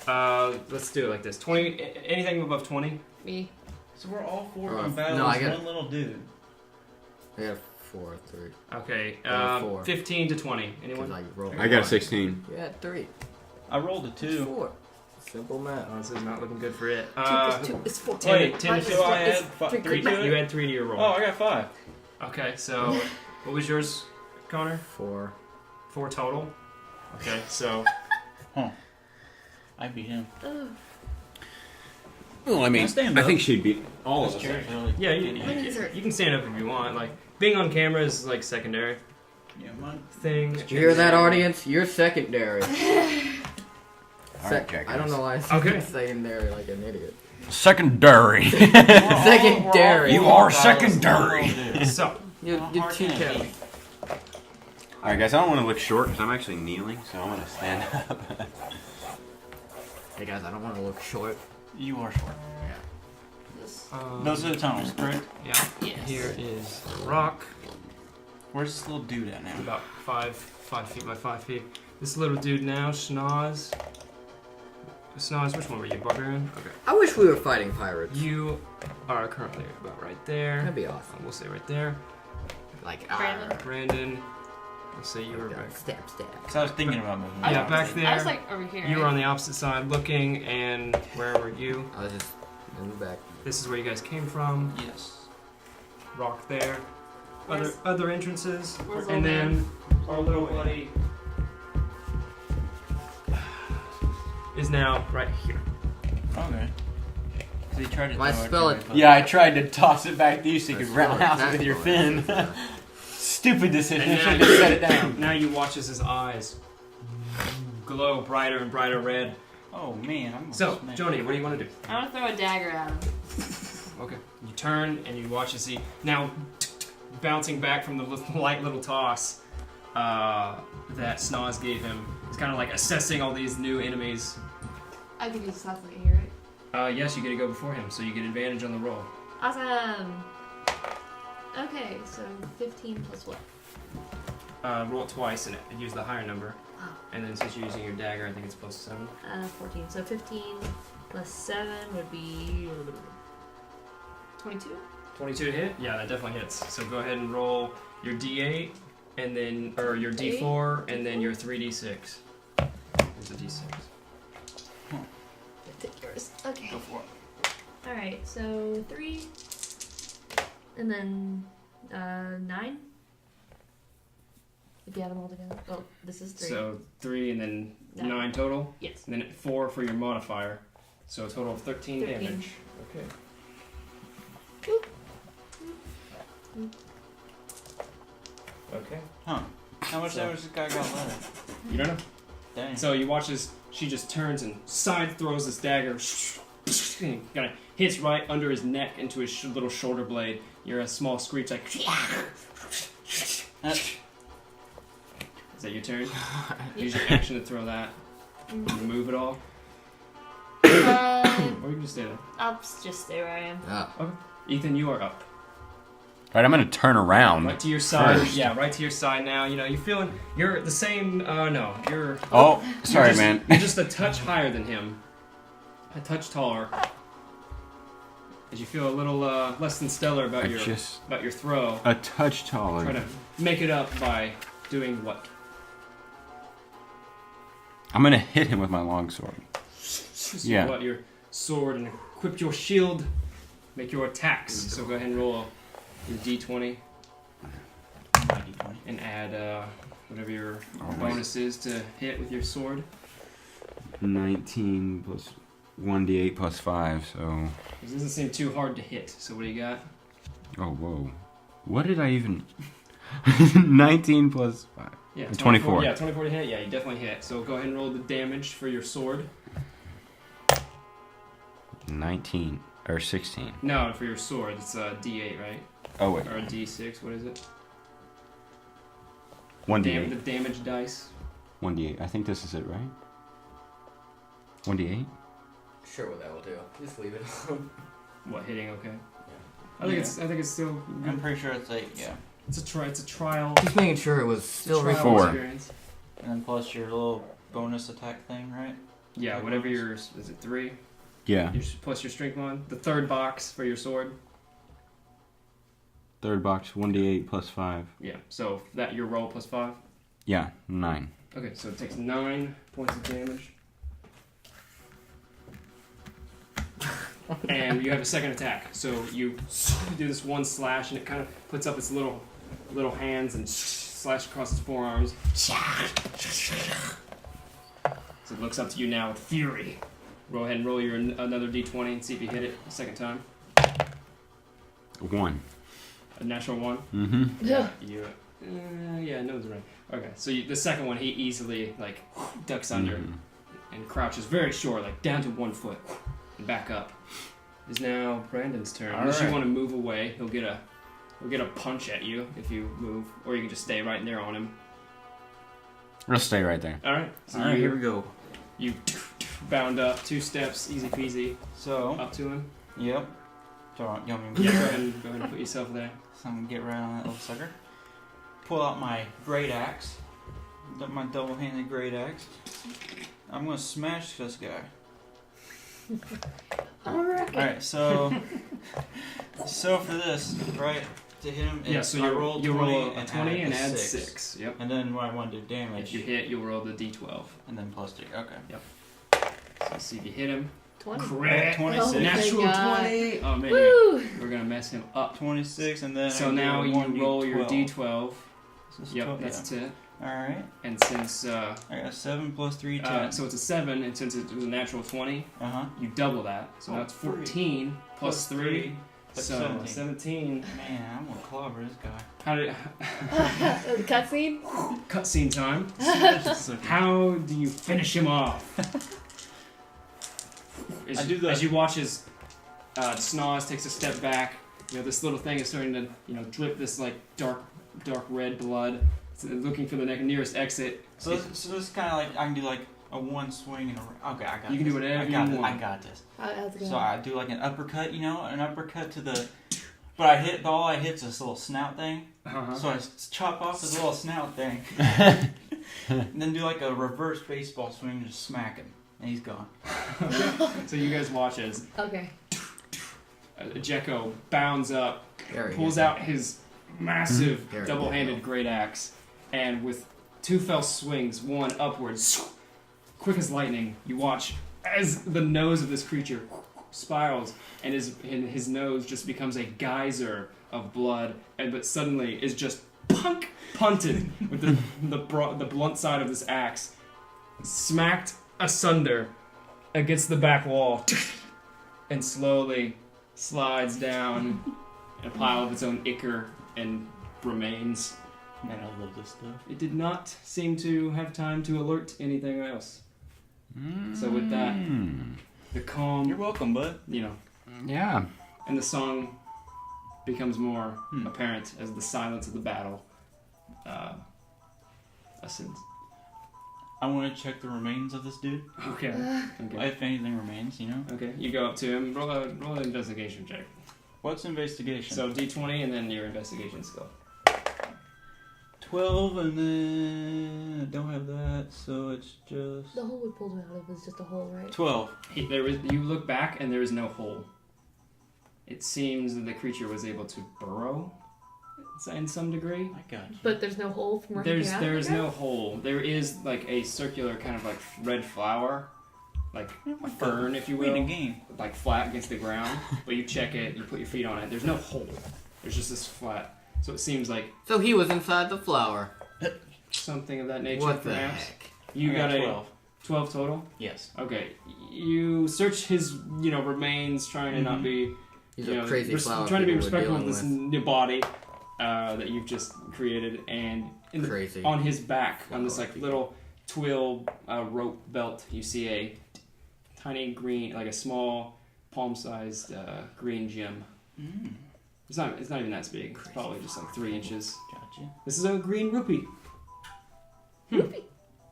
Speaker 1: Let's do it like this. 20. Anything above 20.
Speaker 5: Me.
Speaker 4: So we're all 4
Speaker 2: Oh,
Speaker 4: on battle
Speaker 2: no, I
Speaker 4: as
Speaker 2: got-
Speaker 4: one little dude.
Speaker 2: I got 4, 3.
Speaker 1: Okay.
Speaker 2: Yeah, 4.
Speaker 1: 15 to 20.
Speaker 2: Because
Speaker 1: Anyone?
Speaker 2: I rolled.
Speaker 3: I got a 16.
Speaker 2: You had 3.
Speaker 4: I rolled a 2.
Speaker 2: 4. Simple math.
Speaker 1: Oh, this is not looking good for it.
Speaker 5: 2 plus 2 is 4.
Speaker 1: 10
Speaker 4: so I had 3 to
Speaker 1: You
Speaker 4: it?
Speaker 1: had 3 to your roll.
Speaker 4: Oh, I got 5.
Speaker 1: Okay. So what was yours, Connor?
Speaker 2: 4.
Speaker 1: 4 total. Okay. So
Speaker 4: I beat him.
Speaker 5: Ugh.
Speaker 3: Well, I mean,
Speaker 4: Stand
Speaker 3: I
Speaker 4: up.
Speaker 3: think she'd beat all of
Speaker 4: This
Speaker 3: us.
Speaker 4: chair's really...
Speaker 1: yeah,
Speaker 5: My knees hurt.
Speaker 1: you can stand up if you want. Like being on camera is like secondary
Speaker 4: Yeah, mine.
Speaker 1: thing.
Speaker 2: Did you hear that, audience? You're secondary.
Speaker 3: Alright, Jack.
Speaker 2: I don't know why I said
Speaker 1: Okay.
Speaker 2: secondary like an
Speaker 3: Secondary.
Speaker 2: Secondary.
Speaker 4: You are secondary.
Speaker 1: So
Speaker 2: You're too heavy.
Speaker 3: Alright, guys, I don't want to look short because I'm actually kneeling, so I'm going to stand up.
Speaker 2: Hey guys, I don't want to look short.
Speaker 4: You are short. Those are the tunnels, correct?
Speaker 1: Yeah.
Speaker 5: Yes.
Speaker 1: Here is rock.
Speaker 4: Where's this little dude at now?
Speaker 1: About 5 feet by 5 feet. This little dude now, Snoz. Snoz, which one were you? Barbarian? Okay.
Speaker 2: I wish we were fighting pirates.
Speaker 1: You are currently about right there.
Speaker 2: That'd be awesome.
Speaker 1: We'll say right there.
Speaker 2: Like,
Speaker 5: Brandon.
Speaker 1: Brandon. We'll say you were back.
Speaker 2: Stab.
Speaker 4: Because I was thinking about moving.
Speaker 1: Yeah, back there.
Speaker 5: I was like over here.
Speaker 1: You were
Speaker 5: right?
Speaker 1: on the opposite side looking, and where were you?
Speaker 2: I was just in the back.
Speaker 1: This is where you guys came from.
Speaker 4: Yes.
Speaker 1: Rock there.
Speaker 5: Where's-
Speaker 1: Other entrances.
Speaker 5: Where's
Speaker 1: And
Speaker 5: old
Speaker 1: then our little buddy is now right here.
Speaker 4: Okay. So you tried to
Speaker 2: My
Speaker 4: throw
Speaker 2: spell
Speaker 4: it.
Speaker 2: it-
Speaker 4: Yeah, I tried to toss it back to you so you
Speaker 2: My
Speaker 4: could
Speaker 2: spell
Speaker 4: roundhouse
Speaker 2: attack
Speaker 4: it with your
Speaker 2: for
Speaker 4: fin.
Speaker 2: it.
Speaker 4: Stupid decision.
Speaker 1: And
Speaker 4: I should
Speaker 1: now
Speaker 4: have set it down.
Speaker 1: Now you watch as his eyes glow brighter and brighter red.
Speaker 4: Oh man, I'm gonna
Speaker 1: So,
Speaker 4: smack.
Speaker 1: Jonie, what do you want to do?
Speaker 5: I want to throw a dagger at him.
Speaker 1: Okay. You turn and you watch as he now bouncing back from the light little toss that Snoz gave him. It's kind of like assessing all these new enemies.
Speaker 5: I can use stuff like here, right?
Speaker 1: Yes, you get to go before him, so you get advantage on the roll.
Speaker 5: Awesome. Okay, so 15 plus what?
Speaker 1: Roll it twice and use the higher number. And then since you're using your dagger, I think it's plus 7.
Speaker 5: 14. So 15 plus 7 would be 22.
Speaker 1: 22 to hit? Yeah, that definitely hits. So go ahead and roll your D8 and then or your D4 and then your 3D6. It's a D6.
Speaker 5: Take yours. Okay.
Speaker 1: Go for it.
Speaker 5: Alright, so 3. And then 9. If you add them all together. Oh, this is 3.
Speaker 1: So 3 and then
Speaker 5: Nine.
Speaker 1: 9 total.
Speaker 5: Yes.
Speaker 1: And then 4 for your modifier. So a total of 13
Speaker 5: 13.
Speaker 1: damage. Okay. Okay.
Speaker 4: Huh. How much damage this guy got left?
Speaker 1: You don't know.
Speaker 4: Dang.
Speaker 1: So you watch as she just turns and side throws this dagger. Kind of hits right under his neck into his little shoulder blade. You're a small screech like. Is that your turn? Use your action to throw that. Move it all. Or you can just stay there.
Speaker 5: I'll just stay where I am.
Speaker 2: Ah.
Speaker 1: Ethan, you are up.
Speaker 3: Alright, I'm going to turn around.
Speaker 1: Right to your side.
Speaker 3: First.
Speaker 1: Yeah, right to your side now. You know, you're feeling. You're the same. No, you're.
Speaker 3: Oh, sorry,
Speaker 1: you're just,
Speaker 3: man.
Speaker 1: You're just a touch higher than him. A touch taller. As you feel a little less than stellar about your throw.
Speaker 3: A touch taller.
Speaker 1: Try to make it up by doing what?
Speaker 3: I'm going to hit him with my longsword.
Speaker 1: So
Speaker 3: Yeah.
Speaker 1: you pull out your sword and equip your shield. Make your attacks. So go ahead and roll your D20 and add whatever your bonus is to hit with your sword.
Speaker 3: 19 plus 1d8 plus 5, so...
Speaker 1: This doesn't seem too hard to hit. So what do you got?
Speaker 3: Oh, whoa. What did I even... 19 plus 5.
Speaker 1: Yeah,
Speaker 3: 24.
Speaker 1: Yeah, 24 to hit. Yeah, you definitely hit. So go ahead and roll the damage for your sword.
Speaker 3: 19. Or 16.
Speaker 1: No, for your sword, it's a D8, right?
Speaker 3: Oh, wait.
Speaker 1: Or a D6, what is it?
Speaker 3: 1d8.
Speaker 1: The damage dice.
Speaker 3: 1d8. I think this is it, right? 1d8?
Speaker 2: Sure, what that will do. Just leave it alone.
Speaker 1: What, hitting okay? I think it's still
Speaker 4: I'm pretty sure it's 8, yeah.
Speaker 1: it's a trial.
Speaker 2: Just making sure it was still
Speaker 1: trial
Speaker 3: Four.
Speaker 1: experience.
Speaker 4: And then plus your little bonus attack thing, right?
Speaker 1: Yeah, whatever yours is it 3?
Speaker 3: Yeah.
Speaker 1: Plus your strength one. The third box for your sword.
Speaker 3: Third box, 1d8 plus 5.
Speaker 1: Yeah. So that your roll plus 5.
Speaker 3: Yeah, 9.
Speaker 1: Okay, so it takes 9 points of damage. And you have a second attack. So you do this one slash, and it kind of puts up its little hands and slash across its forearms. So it looks up to you now with fury. Go ahead and roll your another d20 and see if you hit it a second time.
Speaker 3: 1.
Speaker 1: A natural 1.
Speaker 3: Mm-hmm.
Speaker 5: Yeah.
Speaker 1: You, yeah, no, it's right. Okay, so the second one he easily like ducks under and crouches very short, like down to 1 foot and back up. It is now Brandon's turn. Unless you
Speaker 4: Alright.
Speaker 1: want to move away, he'll get We'll get a punch at you if you move, or you can just stay right there on him.
Speaker 3: I'll stay right there.
Speaker 1: All right. So
Speaker 4: All right, here we go.
Speaker 1: You bound up 2 steps, easy peasy,
Speaker 4: So,
Speaker 1: up to him.
Speaker 4: yep. So, you want me
Speaker 1: Yeah,
Speaker 4: to
Speaker 1: go ahead and put yourself there.
Speaker 4: So I'm gonna get right on that little sucker. Pull out my great axe. My double-handed great axe. I'm gonna smash this guy. Alright, so for this, right, to hit him,
Speaker 1: Yeah, so
Speaker 4: I roll
Speaker 1: you roll a
Speaker 4: 20
Speaker 1: 20 and add
Speaker 4: 6.
Speaker 1: 6. Yep.
Speaker 4: And then when I want to do damage,
Speaker 1: If you hit, you'll roll the d12.
Speaker 4: and then plus 3. Okay.
Speaker 1: So see if you hit him.
Speaker 5: 20.
Speaker 1: Crit.
Speaker 4: 26.
Speaker 5: Oh, thank
Speaker 1: Natural
Speaker 5: God.
Speaker 1: 20. Oh man,
Speaker 5: Woo!
Speaker 1: we're gonna mess him up.
Speaker 4: 26, and then
Speaker 1: So
Speaker 4: I
Speaker 1: now
Speaker 4: do
Speaker 1: you
Speaker 4: 1d12.
Speaker 1: roll your d12.
Speaker 4: So it's
Speaker 1: Yep,
Speaker 4: 12,
Speaker 1: that's it.
Speaker 4: Alright.
Speaker 1: And since
Speaker 4: I got 7 plus 3, 10.
Speaker 1: so it's a 7, and since it was a natural 20,
Speaker 4: Uh-huh.
Speaker 1: you double that. So now it's 14 plus 3.
Speaker 4: That's
Speaker 1: So
Speaker 4: 17.
Speaker 1: 17.
Speaker 4: Man, I'm gonna clobber this guy.
Speaker 1: How did
Speaker 5: The cutscene?
Speaker 1: cutscene time? How do you finish him off? As you watch as Snoz takes a step back, this little thing is starting to drip this like dark red blood. It's looking for the nearest exit.
Speaker 4: So this is kind of like I can do like a one swing and a. Okay, I got.
Speaker 1: You can do
Speaker 4: this.
Speaker 1: whatever
Speaker 4: I got
Speaker 1: you
Speaker 4: this.
Speaker 1: want.
Speaker 4: I got this.
Speaker 5: How's it going?
Speaker 4: So I do like an uppercut, an uppercut to the. But I hit all I hit's this little snout thing.
Speaker 1: Uh-huh.
Speaker 4: So I chop off this little snout thing, and then do like a reverse baseball swing and just smack him, and he's gone.
Speaker 1: So you guys watch as
Speaker 5: Okay.
Speaker 1: Jecko bounds up,
Speaker 2: There he
Speaker 1: pulls
Speaker 2: is.
Speaker 1: out his massive
Speaker 2: There we
Speaker 1: double-handed
Speaker 2: go.
Speaker 1: great axe, and with 2 fell swings, one upwards, quick as lightning, you watch as the nose of this creature spirals, and his nose just becomes a geyser of blood, but suddenly is just punted with the blunt side of this axe, smacked asunder against the back wall, and slowly slides down in a pile of its own ichor and remains.
Speaker 4: Man, I love this stuff.
Speaker 1: It did not seem to have time to alert anything else. So with that, the calm,
Speaker 4: You're welcome, bud.
Speaker 3: Yeah.
Speaker 1: and the song becomes more apparent as the silence of the battle ascends.
Speaker 4: I want to check the remains of this dude.
Speaker 1: Okay. Okay.
Speaker 4: If anything remains,
Speaker 1: Okay. You go up to him. Roll an investigation check.
Speaker 4: What's investigation?
Speaker 1: So D20 and then your investigation skill.
Speaker 4: 12, and then I don't have that, so it's just
Speaker 5: The hole we pulled him out of was just a hole, right?
Speaker 4: 12.
Speaker 1: You look back and there is no hole. It seems that the creature was able to burrow in some degree.
Speaker 4: I got you.
Speaker 5: But there's no hole from where he came out?
Speaker 1: There's no hole. There is like a circular kind of like red flower, like a fern, if you will,
Speaker 4: Win a game.
Speaker 1: like flat against the ground. But you check it, you put your feet on it. There's no hole. There's just this flat. So it seems like
Speaker 2: So he was inside the flower.
Speaker 1: something of that nature,
Speaker 2: What the
Speaker 1: perhaps.
Speaker 2: heck?
Speaker 1: You
Speaker 4: I
Speaker 1: got a
Speaker 4: 12.
Speaker 1: 12 total.
Speaker 4: Yes.
Speaker 1: Okay. You search his, remains, trying to not be,
Speaker 2: He's a crazy flower.
Speaker 1: trying to be
Speaker 2: people we're
Speaker 1: respectful of
Speaker 2: dealing
Speaker 1: this
Speaker 2: with.
Speaker 1: new body that you've just created, and
Speaker 2: Crazy.
Speaker 1: on his back, on this like little twill rope belt, you see a tiny green, like a small palm-sized green gem.
Speaker 4: Mm.
Speaker 1: It's not even that big. It's probably just like 3 inches.
Speaker 4: Gotcha.
Speaker 1: This is a green rupee.
Speaker 5: Rupee?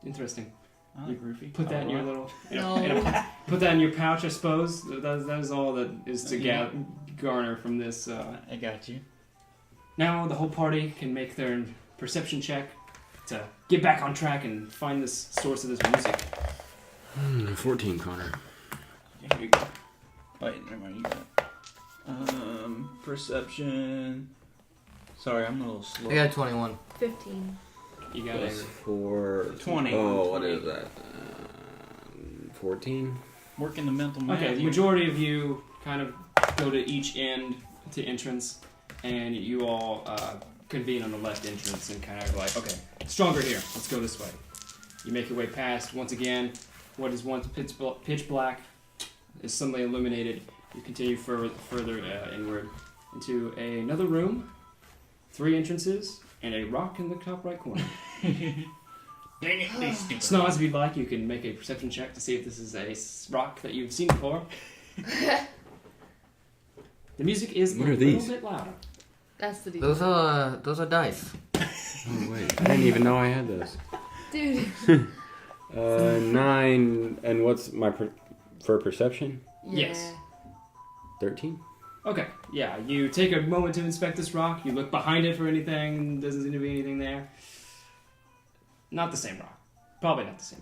Speaker 1: Interesting.
Speaker 4: I like roofie.
Speaker 1: Put that in your
Speaker 4: Oh,
Speaker 1: little.
Speaker 5: No.
Speaker 1: Put that in your pouch, I suppose. That is all that is to garner from this.
Speaker 4: I got you.
Speaker 1: Now the whole party can make their perception check to get back on track and find this source of this music.
Speaker 3: 14, Connor.
Speaker 4: Here you go. Wait, never mind. You got it. Perception. Sorry, I'm a little slow.
Speaker 2: I got 21.
Speaker 5: 15.
Speaker 1: You got
Speaker 3: Plus
Speaker 1: it.
Speaker 3: 4.
Speaker 4: 20.
Speaker 3: Oh, what is that? 14?
Speaker 4: Working the mental math.
Speaker 1: Okay, the majority of you kind of go to each end to entrance, and you all convene on the left entrance and kind of like, okay, stronger here. Let's go this way. You make your way past, once again, what is once pitch black is suddenly illuminated. You continue further inward into another room, 3 entrances, and a rock in the top right corner.
Speaker 4: Dang it, they stupid.
Speaker 1: Snoz, if you'd like, you can make a perception check to see if this is a rock that you've seen before. The music is
Speaker 3: What
Speaker 1: a
Speaker 3: are
Speaker 1: little
Speaker 3: these?
Speaker 1: bit louder.
Speaker 5: That's the
Speaker 2: Those are dice.
Speaker 3: Oh, wait. I didn't even know I had those.
Speaker 5: Dude.
Speaker 3: 9, and what's my for perception?
Speaker 1: Yes.
Speaker 3: 13?
Speaker 1: Okay, yeah, you take a moment to inspect this rock. You look behind it for anything. Doesn't seem to be anything there. Not the same rock. Probably not the same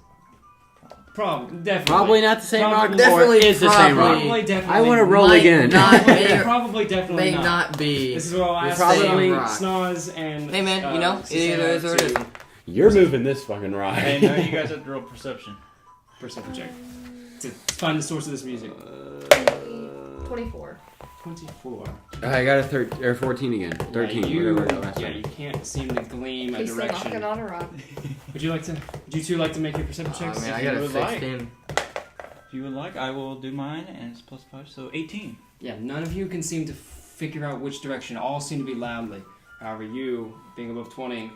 Speaker 1: rock. Definitely.
Speaker 3: Probably not the same rock.
Speaker 2: Definitely
Speaker 3: or is the same rock.
Speaker 1: Probably, definitely.
Speaker 3: I want to roll
Speaker 2: Might
Speaker 3: again.
Speaker 2: not be-
Speaker 1: Probably, definitely
Speaker 2: May
Speaker 1: not.
Speaker 2: not be.
Speaker 1: This is what I'll ask
Speaker 3: Probably
Speaker 1: Snoz and...
Speaker 2: Hey man, you know, it either is or it isn't.
Speaker 3: You're moving this fucking rock.
Speaker 4: And now you guys have to roll perception.
Speaker 1: Perception check. To find the source of this music.
Speaker 5: 24.
Speaker 1: 24.
Speaker 3: I got a 14 again. 13. Whatever I got last time.
Speaker 1: you can't seem to gleam a
Speaker 5: He's still
Speaker 1: direction.
Speaker 5: knocking on a rock.
Speaker 1: Would you two like to make your perception checks?
Speaker 2: I mean,
Speaker 1: If
Speaker 2: I
Speaker 1: you
Speaker 2: got a
Speaker 1: would like.
Speaker 2: 16.
Speaker 4: If you would like, I will do mine, and it's +5, so 18.
Speaker 1: Yeah, none of you can seem to figure out which direction. All seem to be loudly. However, you, being above 20,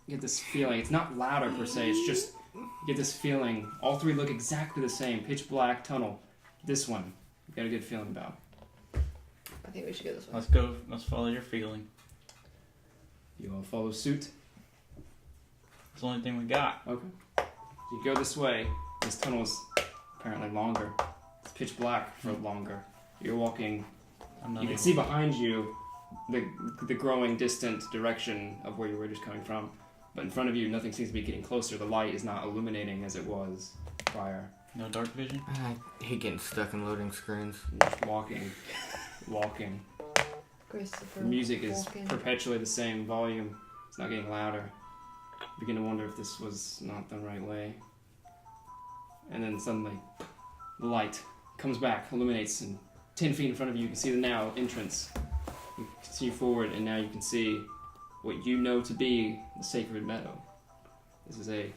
Speaker 1: get this feeling. It's not louder per se, it's just, you get this feeling. All three look exactly the same. Pitch black tunnel. This one, you got a good feeling about.
Speaker 5: I think we should go this way.
Speaker 4: Let's go. Let's follow your feeling.
Speaker 1: You all follow suit.
Speaker 4: It's the only thing we got.
Speaker 1: Okay. You go this way. This tunnel is apparently longer. It's pitch black for longer. You're walking. You can see behind you the growing distant direction of where you were just coming from. But in front of you, nothing seems to be getting closer. The light is not illuminating as it was prior.
Speaker 4: No dark vision?
Speaker 2: I hate getting stuck in loading screens.
Speaker 1: You're just walking.
Speaker 5: Christopher.
Speaker 1: The music is
Speaker 5: walking.
Speaker 1: perpetually the same volume. It's not getting louder. You begin to wonder if this was not the right way. And then suddenly, the light comes back, illuminates, and 10 feet in front of you, you can see the now entrance. You continue forward, and now you can see what you know to be the sacred meadow. This is a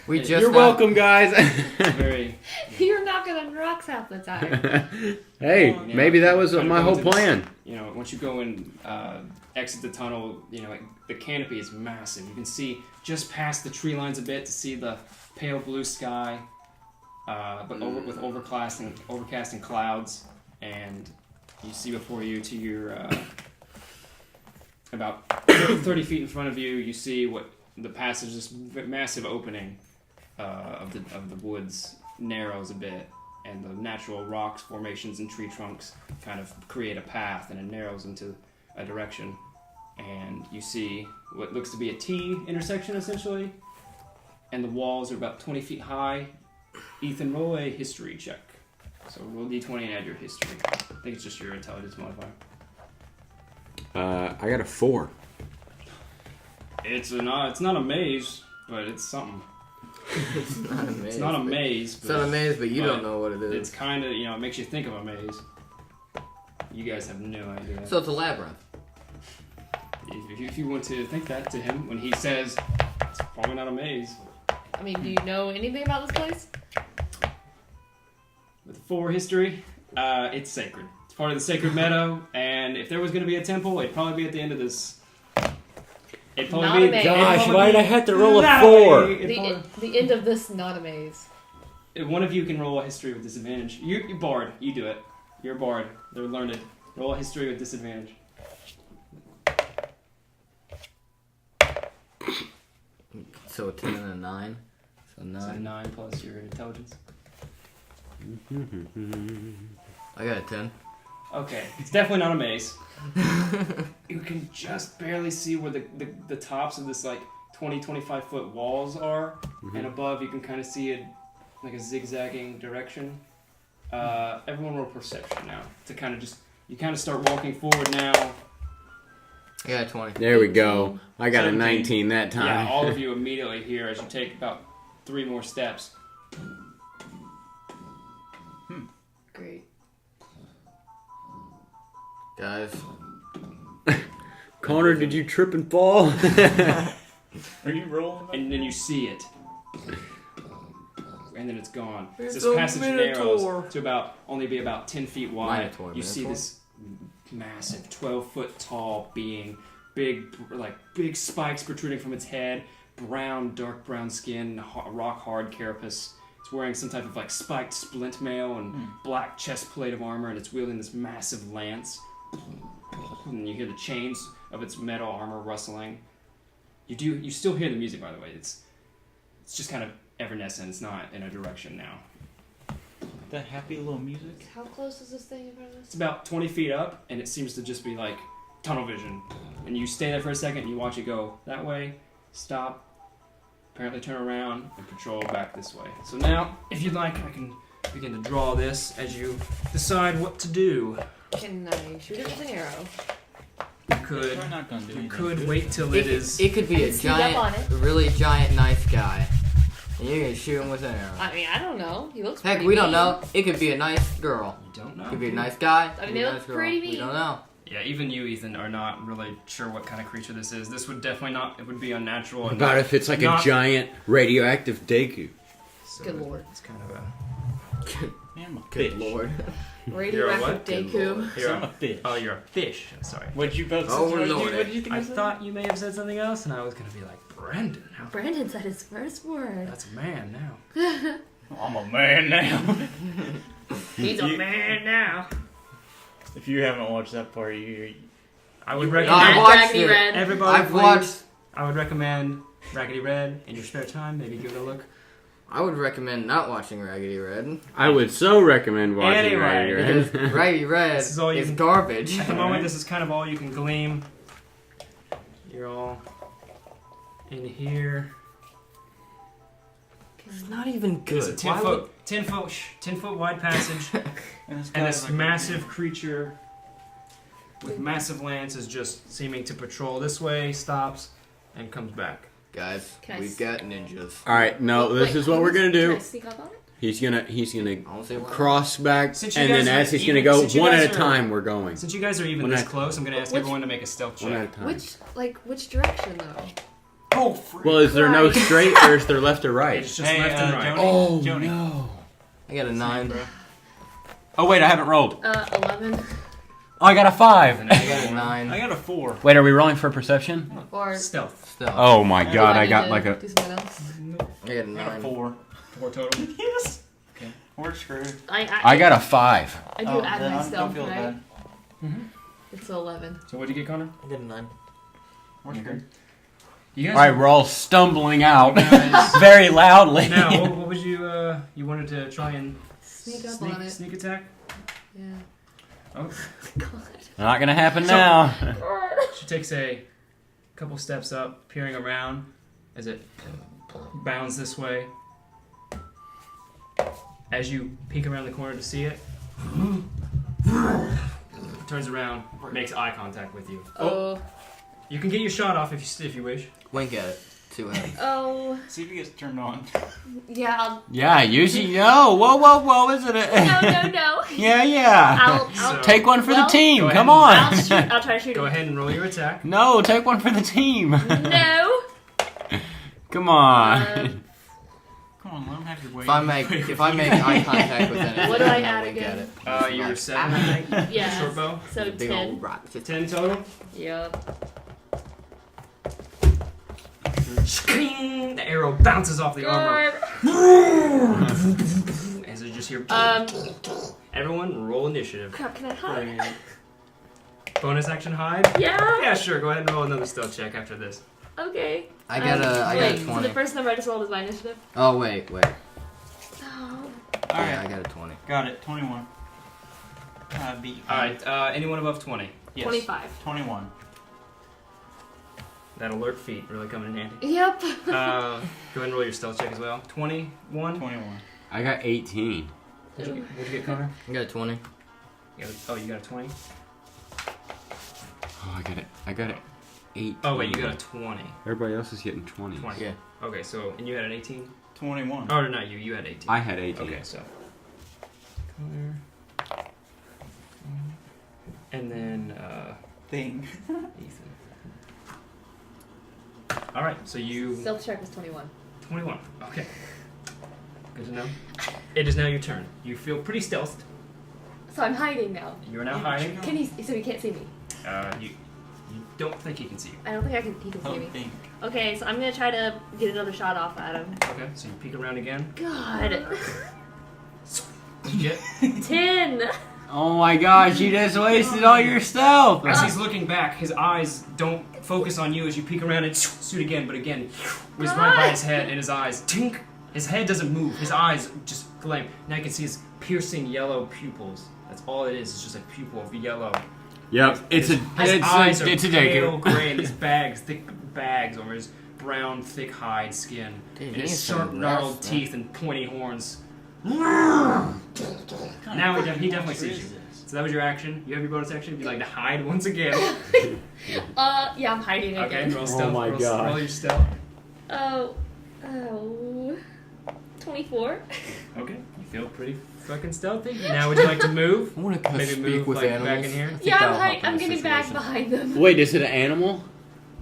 Speaker 2: We
Speaker 1: Hey,
Speaker 2: just
Speaker 3: You're welcome, guys.
Speaker 1: very...
Speaker 5: You're knocking on rocks half the time.
Speaker 3: Hey,
Speaker 1: Yeah,
Speaker 3: maybe that was
Speaker 1: kind of
Speaker 3: my
Speaker 1: go
Speaker 3: whole
Speaker 1: into this-
Speaker 3: plan.
Speaker 1: You know, once you go and exit the tunnel, you know, like, the canopy is massive. You can see just past the tree lines a bit to see the pale blue sky, but with overcasting clouds, and you see before you to your about 30 feet in front of you, you see what the passage, this massive opening of the woods narrows a bit, and the natural rocks, formations, and tree trunks kind of create a path, and it narrows into a direction. And you see what looks to be a T intersection, essentially, and the walls are about 20 feet high. Ethan, roll a history check. So roll D20 and add your history. I think it's just your intelligence modifier.
Speaker 3: I got a 4.
Speaker 1: It's not a maze, but it's something.
Speaker 2: It's not a maze.
Speaker 1: It's not a maze.
Speaker 2: It's not a maze, but you
Speaker 1: but
Speaker 2: don't know what it
Speaker 1: It's
Speaker 2: is.
Speaker 1: kind of, you know, it makes you think of a maze. You guys have no idea.
Speaker 2: So it's a labyrinth.
Speaker 1: If you want to think that to him when he says it's probably not a maze.
Speaker 5: I mean, do you know anything about this place?
Speaker 1: With 4 history, it's sacred. It's part of the sacred meadow, and if there was going to be a temple, it'd probably be at the end of this. It'd
Speaker 5: Not
Speaker 1: probably
Speaker 5: a
Speaker 1: be.
Speaker 5: maze.
Speaker 3: Gosh, why did I have to roll a
Speaker 1: That
Speaker 3: 4?
Speaker 1: way, it'd probably-
Speaker 5: The end of this, not a maze.
Speaker 1: If one of you can roll a history with disadvantage. You bard. You do it. You're a bard. They're learned. Roll a history with disadvantage.
Speaker 2: So a 10 and a 9. So 9.
Speaker 1: So 9 plus your intelligence.
Speaker 2: I got a 10.
Speaker 1: Okay, it's definitely not a maze. You can just barely see where the tops of this like 20-25 foot walls are, and above you can kind of see it like a zigzagging direction. Everyone roll perception now to kind of just you kind of start walking forward now.
Speaker 2: I got a 20.
Speaker 3: There we go. I got a
Speaker 1: 17.
Speaker 3: 19 that time.
Speaker 1: Yeah, all of you immediately hear as you take about 3 more steps.
Speaker 5: Great.
Speaker 2: Guys.
Speaker 3: Connor, did you trip and fall?
Speaker 4: Are you rolling?
Speaker 1: And then you see it. And then it's gone.
Speaker 2: It's
Speaker 1: This
Speaker 2: a
Speaker 1: passage
Speaker 2: Minotaur.
Speaker 1: narrows to only be about 10 feet wide.
Speaker 2: Minotaur,
Speaker 1: You see
Speaker 2: Minotaur.
Speaker 1: this massive 12-foot tall being, big spikes protruding from its head, dark brown skin, rock hard carapace. It's wearing some type of like spiked splint mail and black chest plate of armor, and it's wielding this massive lance, and you hear the chains of its metal armor rustling. You still hear the music, by the way. It's just kind of evanescent. It's not in a direction now.
Speaker 4: That happy little music.
Speaker 5: How close is this thing in front of us?
Speaker 1: It's about 20 feet up, and it seems to just be like tunnel vision. And you stay there for a second, and you watch it go that way, stop, apparently turn around, and patrol back this way. So now, if you'd like, I can begin to draw this as you decide what to do.
Speaker 5: Can I shoot it with an arrow?
Speaker 1: You could,
Speaker 4: We're not gonna do anything.
Speaker 1: wait till it is.
Speaker 2: It could be a
Speaker 5: Sneak up on
Speaker 2: giant,
Speaker 5: it.
Speaker 2: really giant, nice guy. And you can shoot him with an arrow.
Speaker 5: I mean, I don't know. He looks
Speaker 2: Heck,
Speaker 5: pretty
Speaker 2: we don't
Speaker 5: mean.
Speaker 2: know. It could be a nice girl.
Speaker 1: You don't know.
Speaker 2: It could be a nice guy.
Speaker 5: I mean,
Speaker 2: could be
Speaker 5: they
Speaker 2: a
Speaker 5: look
Speaker 2: nice girl.
Speaker 5: pretty
Speaker 2: We
Speaker 5: mean.
Speaker 2: don't know.
Speaker 1: Yeah, even you, Ethan, are not really sure what kind of creature this is. This would definitely not. It would be unnatural.
Speaker 3: What
Speaker 1: And
Speaker 3: about
Speaker 1: not,
Speaker 3: if it's like
Speaker 1: not-
Speaker 3: a giant radioactive Deku?
Speaker 1: So
Speaker 5: Good lord.
Speaker 1: It's kind of a.
Speaker 4: Man, I'm a
Speaker 2: Good
Speaker 4: fish.
Speaker 2: lord.
Speaker 5: Radioactive
Speaker 1: what?
Speaker 5: Deku.
Speaker 1: You're
Speaker 4: I'm a fish.
Speaker 1: Oh, you're a fish. I'm sorry.
Speaker 4: What'd you both
Speaker 2: Oh,
Speaker 4: say?
Speaker 2: Lord.
Speaker 4: What did you think
Speaker 1: I
Speaker 4: said?
Speaker 1: thought you may have said something else, and I was gonna be like, Brandon. How?
Speaker 5: Brandon said his first word.
Speaker 1: That's a man now.
Speaker 4: I'm a man now.
Speaker 5: He's a man now.
Speaker 4: If you haven't watched that part, you
Speaker 1: I would
Speaker 2: I
Speaker 1: recommend
Speaker 2: watched
Speaker 5: Raggedy
Speaker 2: it.
Speaker 5: Red.
Speaker 1: everybody.
Speaker 2: I've
Speaker 1: please,
Speaker 2: watched.
Speaker 1: I would recommend Raggedy Red in your spare time. Maybe give it a look.
Speaker 2: I would recommend not watching Raggedy Red.
Speaker 3: I would so recommend watching
Speaker 1: Anyway,
Speaker 3: Raggedy
Speaker 2: Because
Speaker 3: Red.
Speaker 2: Raggedy Red
Speaker 1: This is all you
Speaker 2: is
Speaker 1: can-
Speaker 2: garbage.
Speaker 1: At the moment, this is kind of all you can glean. You're all in here.
Speaker 2: It's not even
Speaker 1: It's a
Speaker 2: good.
Speaker 1: 10
Speaker 2: Why
Speaker 1: foot,
Speaker 2: would-
Speaker 1: 10 foot wide passage,
Speaker 4: and
Speaker 1: and this massive creature with massive lance is just seeming to patrol this way, stops, and comes back.
Speaker 2: Guys,
Speaker 5: Can I
Speaker 2: we've got ninjas.
Speaker 3: All right, no,
Speaker 5: Wait,
Speaker 3: this is what we're gonna
Speaker 5: Can I
Speaker 3: do.
Speaker 5: sneak up on it?
Speaker 3: He's gonna
Speaker 2: I don't see why.
Speaker 3: cross back,
Speaker 1: Since you
Speaker 3: and then
Speaker 1: guys are
Speaker 3: as he's gonna
Speaker 1: even-
Speaker 3: go
Speaker 1: since you
Speaker 3: one
Speaker 1: guys
Speaker 3: at a
Speaker 1: are-
Speaker 3: time, we're going.
Speaker 1: Since you guys are even
Speaker 3: One
Speaker 1: this
Speaker 3: at-
Speaker 1: close, I'm gonna ask
Speaker 5: Which-
Speaker 1: everyone to make a stealth
Speaker 3: One at a
Speaker 1: check.
Speaker 3: time.
Speaker 5: Which direction though?
Speaker 1: Oh, freak.
Speaker 3: Well, is there no
Speaker 5: Christ.
Speaker 3: straight or is there left or right?
Speaker 1: It's just
Speaker 4: Hey,
Speaker 1: left and right.
Speaker 4: Jonie.
Speaker 3: Oh
Speaker 4: Jonie.
Speaker 3: no!
Speaker 2: I got a 9.
Speaker 3: Oh wait, I haven't rolled.
Speaker 5: 11
Speaker 3: Oh, I got a 5.
Speaker 1: And
Speaker 2: I
Speaker 1: then
Speaker 2: got a
Speaker 1: one.
Speaker 2: 9.
Speaker 4: I got a 4.
Speaker 3: Wait, are we rolling for perception?
Speaker 5: or
Speaker 1: Stealth.
Speaker 2: Still.
Speaker 3: Oh my
Speaker 4: Do
Speaker 3: god,
Speaker 5: do
Speaker 3: I
Speaker 5: need
Speaker 3: got
Speaker 5: to
Speaker 3: like a.
Speaker 5: do something else.
Speaker 2: I got a
Speaker 4: I got a
Speaker 2: 9.
Speaker 4: 4.
Speaker 1: 4 total.
Speaker 4: Yes.
Speaker 1: Okay.
Speaker 4: We're screwed.
Speaker 3: I got a 5.
Speaker 5: I do
Speaker 4: Oh,
Speaker 5: add
Speaker 4: then
Speaker 5: my
Speaker 4: don't
Speaker 5: stealth,
Speaker 4: feel
Speaker 5: right?
Speaker 4: bad.
Speaker 5: It's 11.
Speaker 1: So what'd you get, Connor?
Speaker 2: I got a 9.
Speaker 4: We're screwed.
Speaker 1: You guys.
Speaker 3: All right, we're all stumbling out
Speaker 1: You guys-
Speaker 3: very loudly.
Speaker 1: now, what was you? You wanted to try and
Speaker 5: Sneak up on it.
Speaker 1: sneak attack?
Speaker 5: Yeah.
Speaker 1: Oh,
Speaker 5: God.
Speaker 3: Not gonna happen
Speaker 1: So-
Speaker 3: now.
Speaker 1: she takes a couple steps up, peering around as it bounds this way. As you peek around the corner to see it, turns around, makes eye contact with you.
Speaker 5: Oh.
Speaker 1: You can get your shot off if you wish.
Speaker 2: Wink at it. See what happens.
Speaker 5: Oh.
Speaker 4: See if he gets turned on.
Speaker 5: Yeah. I'll,
Speaker 3: Yeah, usually no. Whoa, isn't it?
Speaker 5: no.
Speaker 3: Yeah.
Speaker 5: I'll
Speaker 1: So-
Speaker 3: Take one for
Speaker 5: Well,
Speaker 3: the team.
Speaker 1: go
Speaker 3: Come
Speaker 1: ahead
Speaker 3: on.
Speaker 5: I'll try to shoot
Speaker 1: Go
Speaker 5: him.
Speaker 1: ahead and roll your attack.
Speaker 3: No, take one for the team.
Speaker 5: No.
Speaker 3: Come on.
Speaker 4: Come on, let him have your way.
Speaker 2: If I make eye contact with anything,
Speaker 5: What do I
Speaker 2: I'll
Speaker 5: add
Speaker 2: wink
Speaker 5: again?
Speaker 2: at it.
Speaker 1: You're 7, I think.
Speaker 5: Yeah.
Speaker 1: Short bow.
Speaker 5: So
Speaker 2: Big
Speaker 5: 10.
Speaker 2: old rock.
Speaker 1: 10 total.
Speaker 5: Yep.
Speaker 1: The arrow bounces off the armor.
Speaker 5: God.
Speaker 1: As you just hear. Everyone, roll initiative.
Speaker 5: Crap, can I hide?
Speaker 1: Bonus action hide.
Speaker 5: Yeah.
Speaker 1: Yeah, sure. Go ahead and roll another stealth check after this.
Speaker 5: Okay.
Speaker 2: I got a
Speaker 5: wait,
Speaker 2: 20.
Speaker 5: So the first number I just rolled is my initiative.
Speaker 2: Oh wait.
Speaker 5: Oh.
Speaker 4: Alright,
Speaker 2: Yeah, I got a 20.
Speaker 4: got it. 21. Beat.
Speaker 1: All right. Anyone above 20?
Speaker 4: Yes.
Speaker 5: 25.
Speaker 4: 21.
Speaker 1: That alert feat really coming in handy.
Speaker 5: Yep.
Speaker 1: Go ahead and roll your stealth check as well. 21.
Speaker 4: 21.
Speaker 3: I got 18.
Speaker 1: What'd you get, Connor?
Speaker 2: I got a 20.
Speaker 1: You got a 20.
Speaker 3: Oh, I got it. 18.
Speaker 1: Oh wait, you got a 20.
Speaker 3: Everybody else is getting 20.
Speaker 1: 20.
Speaker 2: Yeah.
Speaker 1: Okay, so and you had an 18.
Speaker 4: 21.
Speaker 1: Oh, no, not you. You had 18.
Speaker 3: I had 18.
Speaker 1: Okay, so. Connor. And then
Speaker 4: Thing.
Speaker 1: Ethan. All right, so you.
Speaker 5: Stealth check was 21.
Speaker 1: 21. Okay. Good to know. It is now your turn. You feel pretty stealthed.
Speaker 5: So I'm hiding now.
Speaker 1: You are now hiding.
Speaker 5: Can he? So he can't see me.
Speaker 1: You don't think he can see you.
Speaker 5: I don't think he can see me.
Speaker 4: Thing.
Speaker 5: Okay, so I'm gonna try to get another shot off at him.
Speaker 1: Okay, so you peek around again.
Speaker 5: God.
Speaker 1: You get
Speaker 5: 10.
Speaker 3: Oh my gosh, you just wasted all your stealth!
Speaker 1: As he's looking back, his eyes don't focus on you as you peek around and shoot again, but again, it was right by his head and his eyes. Tink! His head doesn't move, his eyes just flame. Now you can see his piercing yellow pupils. That's all it is, it's just a pupil of yellow.
Speaker 3: Yep,
Speaker 1: His eyes are
Speaker 3: it's a
Speaker 1: pale
Speaker 3: Deku.
Speaker 1: gray, and these bags, thick bags over his brown, thick hide skin.
Speaker 2: Dude,
Speaker 1: And
Speaker 2: he
Speaker 1: his
Speaker 2: needs
Speaker 1: sharp,
Speaker 2: some
Speaker 1: gnarled
Speaker 2: rest, man.
Speaker 1: teeth and pointy horns. Now he definitely sees you. So that was your action. You have your bonus action if you'd like to hide once again.
Speaker 5: Yeah, I'm hiding
Speaker 1: Okay,
Speaker 5: again.
Speaker 1: roll stealth.
Speaker 3: my
Speaker 1: roll,
Speaker 3: gosh.
Speaker 1: roll your stealth.
Speaker 5: Oh, 24.
Speaker 1: Okay, you feel pretty fucking stealthy. Now would you like to move?
Speaker 2: I want to
Speaker 1: Maybe
Speaker 2: speak
Speaker 1: move
Speaker 2: with
Speaker 1: like
Speaker 2: animals.
Speaker 1: back in here.
Speaker 2: I think
Speaker 5: Yeah,
Speaker 2: that'll help in
Speaker 5: I'm
Speaker 2: this
Speaker 5: getting back
Speaker 2: situation.
Speaker 5: behind them.
Speaker 3: Wait, is it an animal?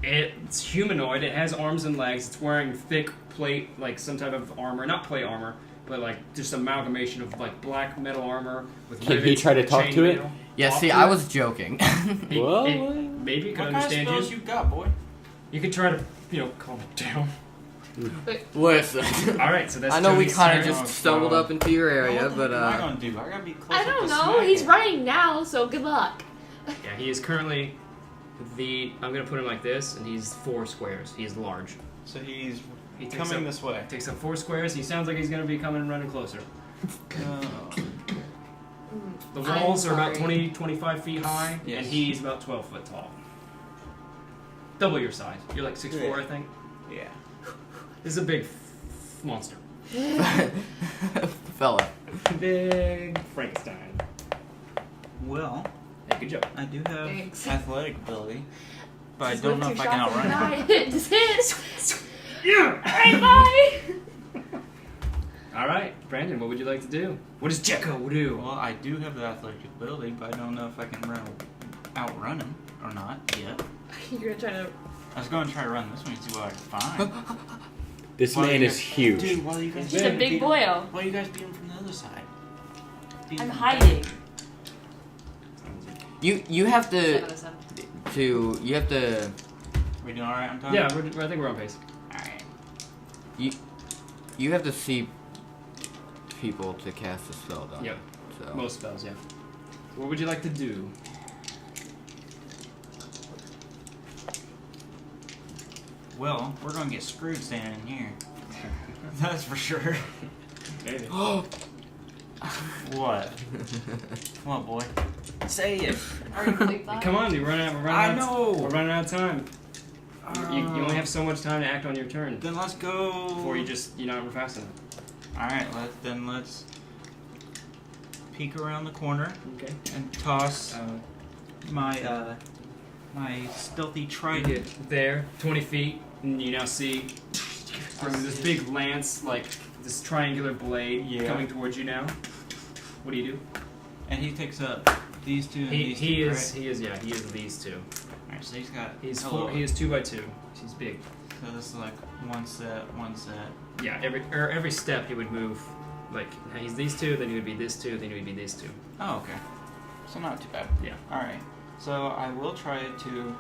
Speaker 1: It's humanoid. It has arms and legs. It's wearing thick plate, like some type of armor. Not plate armor, but like just amalgamation of like black metal armor with
Speaker 3: Can he
Speaker 1: rivets,
Speaker 3: try to talk
Speaker 1: chain
Speaker 3: to it?
Speaker 1: mail.
Speaker 2: Yeah,
Speaker 1: Talk
Speaker 2: see,
Speaker 1: to
Speaker 2: I
Speaker 1: it.
Speaker 2: was joking.
Speaker 3: Well,
Speaker 1: Maybe it could
Speaker 4: What kind of
Speaker 1: understand
Speaker 4: spells
Speaker 1: you.
Speaker 4: you got, boy?
Speaker 1: You could try to, calm it down.
Speaker 2: Listen,
Speaker 1: All right, so that's.
Speaker 2: I know we
Speaker 1: Jonie's
Speaker 2: kind of
Speaker 1: turn.
Speaker 2: just stumbled up into your area,
Speaker 4: What
Speaker 2: but
Speaker 4: am I gonna do? I gotta be close.
Speaker 5: I
Speaker 4: up
Speaker 5: don't
Speaker 4: to
Speaker 5: know.
Speaker 4: smack
Speaker 5: He's
Speaker 4: it.
Speaker 5: running now, so good luck.
Speaker 1: Yeah, he is currently I'm gonna put him like this, and he's 4 squares. He's large.
Speaker 4: So he's
Speaker 1: He takes
Speaker 4: coming
Speaker 1: up,
Speaker 4: this way.
Speaker 1: takes up 4 squares. He sounds like he's gonna be coming and running closer. The
Speaker 5: I'm
Speaker 1: walls are about
Speaker 5: sorry.
Speaker 1: 25 feet high,
Speaker 4: Yes.
Speaker 1: and he's about 12 foot tall. Double your size. You're like 6'4", I think.
Speaker 4: Yeah.
Speaker 1: This is a big monster.
Speaker 2: fella.
Speaker 1: Big Frankenstein.
Speaker 4: Well,
Speaker 1: Hey, good job.
Speaker 4: I do have
Speaker 5: Thanks.
Speaker 4: athletic ability, but I
Speaker 5: Just
Speaker 4: don't
Speaker 5: whip
Speaker 4: know if
Speaker 5: two
Speaker 4: I can
Speaker 5: shots in
Speaker 4: outrun
Speaker 5: the
Speaker 4: him.
Speaker 5: eye. Just hit.
Speaker 1: Yeah.
Speaker 5: Alright, bye.
Speaker 1: All right, Brandon. What would you like to do? What does Jecko do?
Speaker 4: Well, I do have the athletic ability, but I don't know if I can outrun him or not yet.
Speaker 5: You're gonna try to.
Speaker 4: I was going to try to run this one and see what I can find.
Speaker 3: this
Speaker 4: While
Speaker 3: man
Speaker 4: you
Speaker 3: is
Speaker 4: guys-
Speaker 3: huge.
Speaker 4: Dude, while you guys
Speaker 5: He's a
Speaker 4: beat
Speaker 5: big
Speaker 4: him-
Speaker 5: boyo.
Speaker 4: Why you guys beat him from the other side? Beat him
Speaker 5: I'm
Speaker 4: from
Speaker 5: hiding.
Speaker 2: You have
Speaker 5: 7
Speaker 2: to
Speaker 5: out of 7.
Speaker 2: you have to
Speaker 4: back. We doing all right on time?
Speaker 1: Yeah, I think we're on pace.
Speaker 4: All right.
Speaker 2: you have to see people to cast a spell, don't you?
Speaker 1: Yep.
Speaker 2: So
Speaker 1: Most spells, yeah. What would you like to do?
Speaker 4: Well, we're gonna get screwed standing in here. That's for sure.
Speaker 1: Maybe.
Speaker 4: What? Come on, boy. Say it.
Speaker 1: Come on, we're running
Speaker 4: I
Speaker 1: out.
Speaker 4: know.
Speaker 1: We're running out of time. You only have so much time to act on your turn
Speaker 4: Then let's go.
Speaker 1: before you're not fast enough.
Speaker 4: All right. Let's peek around the corner
Speaker 1: Okay.
Speaker 4: and toss my my stealthy
Speaker 1: You
Speaker 4: trident.
Speaker 1: get there, 20 feet, and you now see from this big lance, like this triangular blade
Speaker 4: Yeah.
Speaker 1: coming towards you now. What do you do?
Speaker 4: And he picks up these two and these two.
Speaker 1: He
Speaker 4: right?
Speaker 1: is these two.
Speaker 4: All right. So he's got.
Speaker 1: He's
Speaker 4: hello.
Speaker 1: he is 2 by 2. He's big.
Speaker 4: So this is like one set.
Speaker 1: Yeah, every step he would move. Like he's these 2, then he would be this 2, then he would be these 2.
Speaker 4: Oh, okay. So not too bad.
Speaker 1: Yeah.
Speaker 4: All right. So I will try to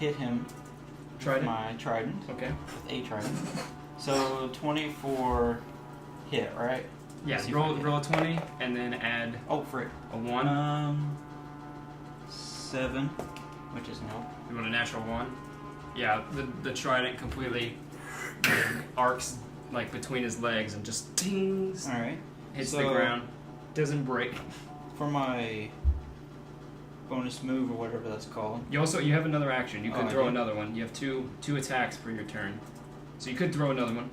Speaker 4: hit him
Speaker 1: Trident?
Speaker 4: with my trident,
Speaker 1: Okay.
Speaker 4: with a trident. So 24 hit, right?
Speaker 1: Yeah.
Speaker 4: Let's see if
Speaker 1: Roll
Speaker 4: I hit.
Speaker 1: roll a 20, and then add
Speaker 4: Oh, frick.
Speaker 1: a 1.
Speaker 4: 7, which is no.
Speaker 1: You want a natural 1? Yeah. The trident completely arcs like between his legs and just tings,
Speaker 4: All right.
Speaker 1: hits
Speaker 4: So-
Speaker 1: the ground, doesn't break.
Speaker 4: For my bonus move or whatever that's called.
Speaker 1: You have another action. You could
Speaker 4: Oh, I
Speaker 1: throw
Speaker 4: do?
Speaker 1: another one. You have two attacks per your turn, so you could throw another one.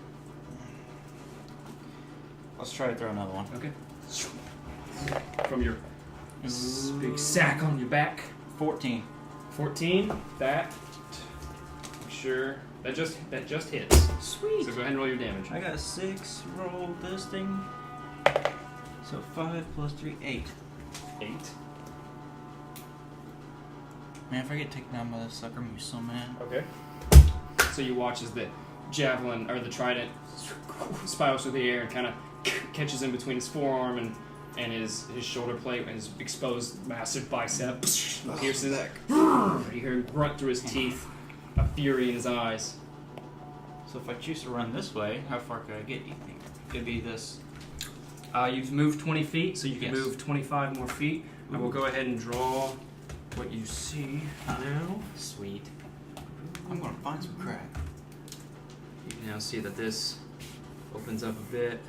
Speaker 4: Let's try to throw another one.
Speaker 1: Okay. From your big sack on your back.
Speaker 4: 14.
Speaker 1: 14. That. Sure. That just hits.
Speaker 4: Sweet.
Speaker 1: So go ahead and roll your damage.
Speaker 4: I got 6. Roll this thing. So 5 plus 3, 8.
Speaker 1: 8.
Speaker 4: Man, if I get taken down by this sucker, I'm gonna be so mad.
Speaker 1: Okay. So you watch as the javelin or the trident spirals through the air and kind of catches in between his forearm and his shoulder plate and his exposed massive bicep. Pierces. You hear him grunt through his teeth, a fury in his eyes.
Speaker 4: So if I choose to run this way, how far could I get, do you think? Could be this.
Speaker 1: You've moved 20 feet, so you can
Speaker 4: Yes.
Speaker 1: move 25 more feet. I will go ahead and draw what you see now.
Speaker 2: Sweet.
Speaker 4: I'm gonna find some crack.
Speaker 1: You can now see that this opens up a bit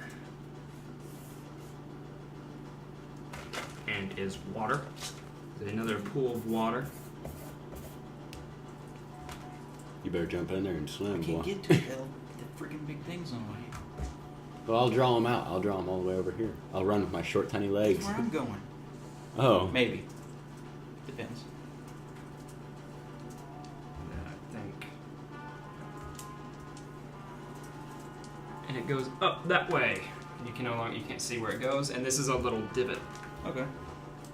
Speaker 1: and is water. There's another pool of water.
Speaker 3: You better jump in there and
Speaker 4: I
Speaker 3: swim,
Speaker 4: can't
Speaker 3: boy.
Speaker 4: get to it. The freaking big things on my head.
Speaker 3: Well, I'll draw them out. I'll draw them all the way over here. I'll run with my short, tiny legs.
Speaker 4: That's where I'm going.
Speaker 3: Oh.
Speaker 4: Maybe. Depends.
Speaker 1: I think. And it goes up that way. You can't see where it goes, and this is a little divot.
Speaker 4: Okay.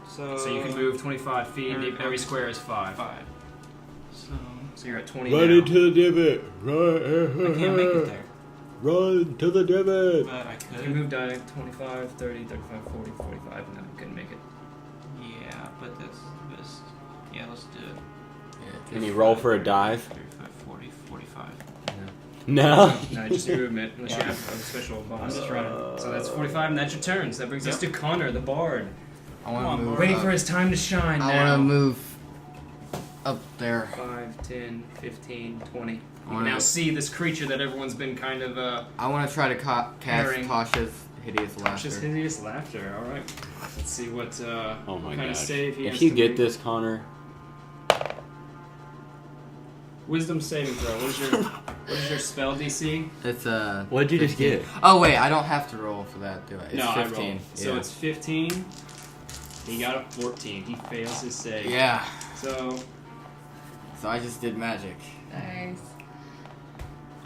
Speaker 4: So
Speaker 1: So you can move 25 feet. Every square is 5.
Speaker 4: 5.
Speaker 1: So you're at 20
Speaker 3: Run
Speaker 1: now.
Speaker 3: into the divot.
Speaker 4: I can't make it there.
Speaker 3: Run to the divot.
Speaker 4: But I
Speaker 1: You
Speaker 4: could.
Speaker 1: move down 25, 30, 35, 40, 45. No, you couldn't make it.
Speaker 4: Yeah, but that's the best. Yeah, let's do it.
Speaker 2: Yeah,
Speaker 3: Can you roll for a dive?
Speaker 4: 35, 40, 45.
Speaker 3: No.
Speaker 1: No, just your movement, unless you have a special bonus.
Speaker 4: I'm just running.
Speaker 1: So that's 45, and that's your turn. So that brings us to Connor, the bard.
Speaker 2: I
Speaker 4: Come on,
Speaker 2: want to move.
Speaker 1: Waiting
Speaker 2: up.
Speaker 1: for his time to shine
Speaker 2: I
Speaker 1: now.
Speaker 2: want to move up there.
Speaker 1: 5, 10, 15, 20. You
Speaker 2: wanna-
Speaker 1: can now see this creature that everyone's been kind of
Speaker 2: I want to try to cast
Speaker 1: Herring.
Speaker 2: Tasha's hideous laughter.
Speaker 1: just hideous laughter. All right. Let's see what
Speaker 3: Oh my
Speaker 1: kind of
Speaker 3: gosh.
Speaker 1: save he has
Speaker 3: If you
Speaker 1: to
Speaker 3: get
Speaker 1: make.
Speaker 3: this, Connor.
Speaker 1: Wisdom saving throw. What is your spell DC?
Speaker 2: It's
Speaker 3: What'd you just
Speaker 2: 15.
Speaker 3: get?
Speaker 2: Oh wait, I don't have to roll for that, do I? It's
Speaker 1: no,
Speaker 2: 15.
Speaker 1: I rolled. So
Speaker 2: yeah.
Speaker 1: it's 15. He got a 14. He fails his save.
Speaker 2: Yeah.
Speaker 1: So
Speaker 2: So I just did magic.
Speaker 5: Nice.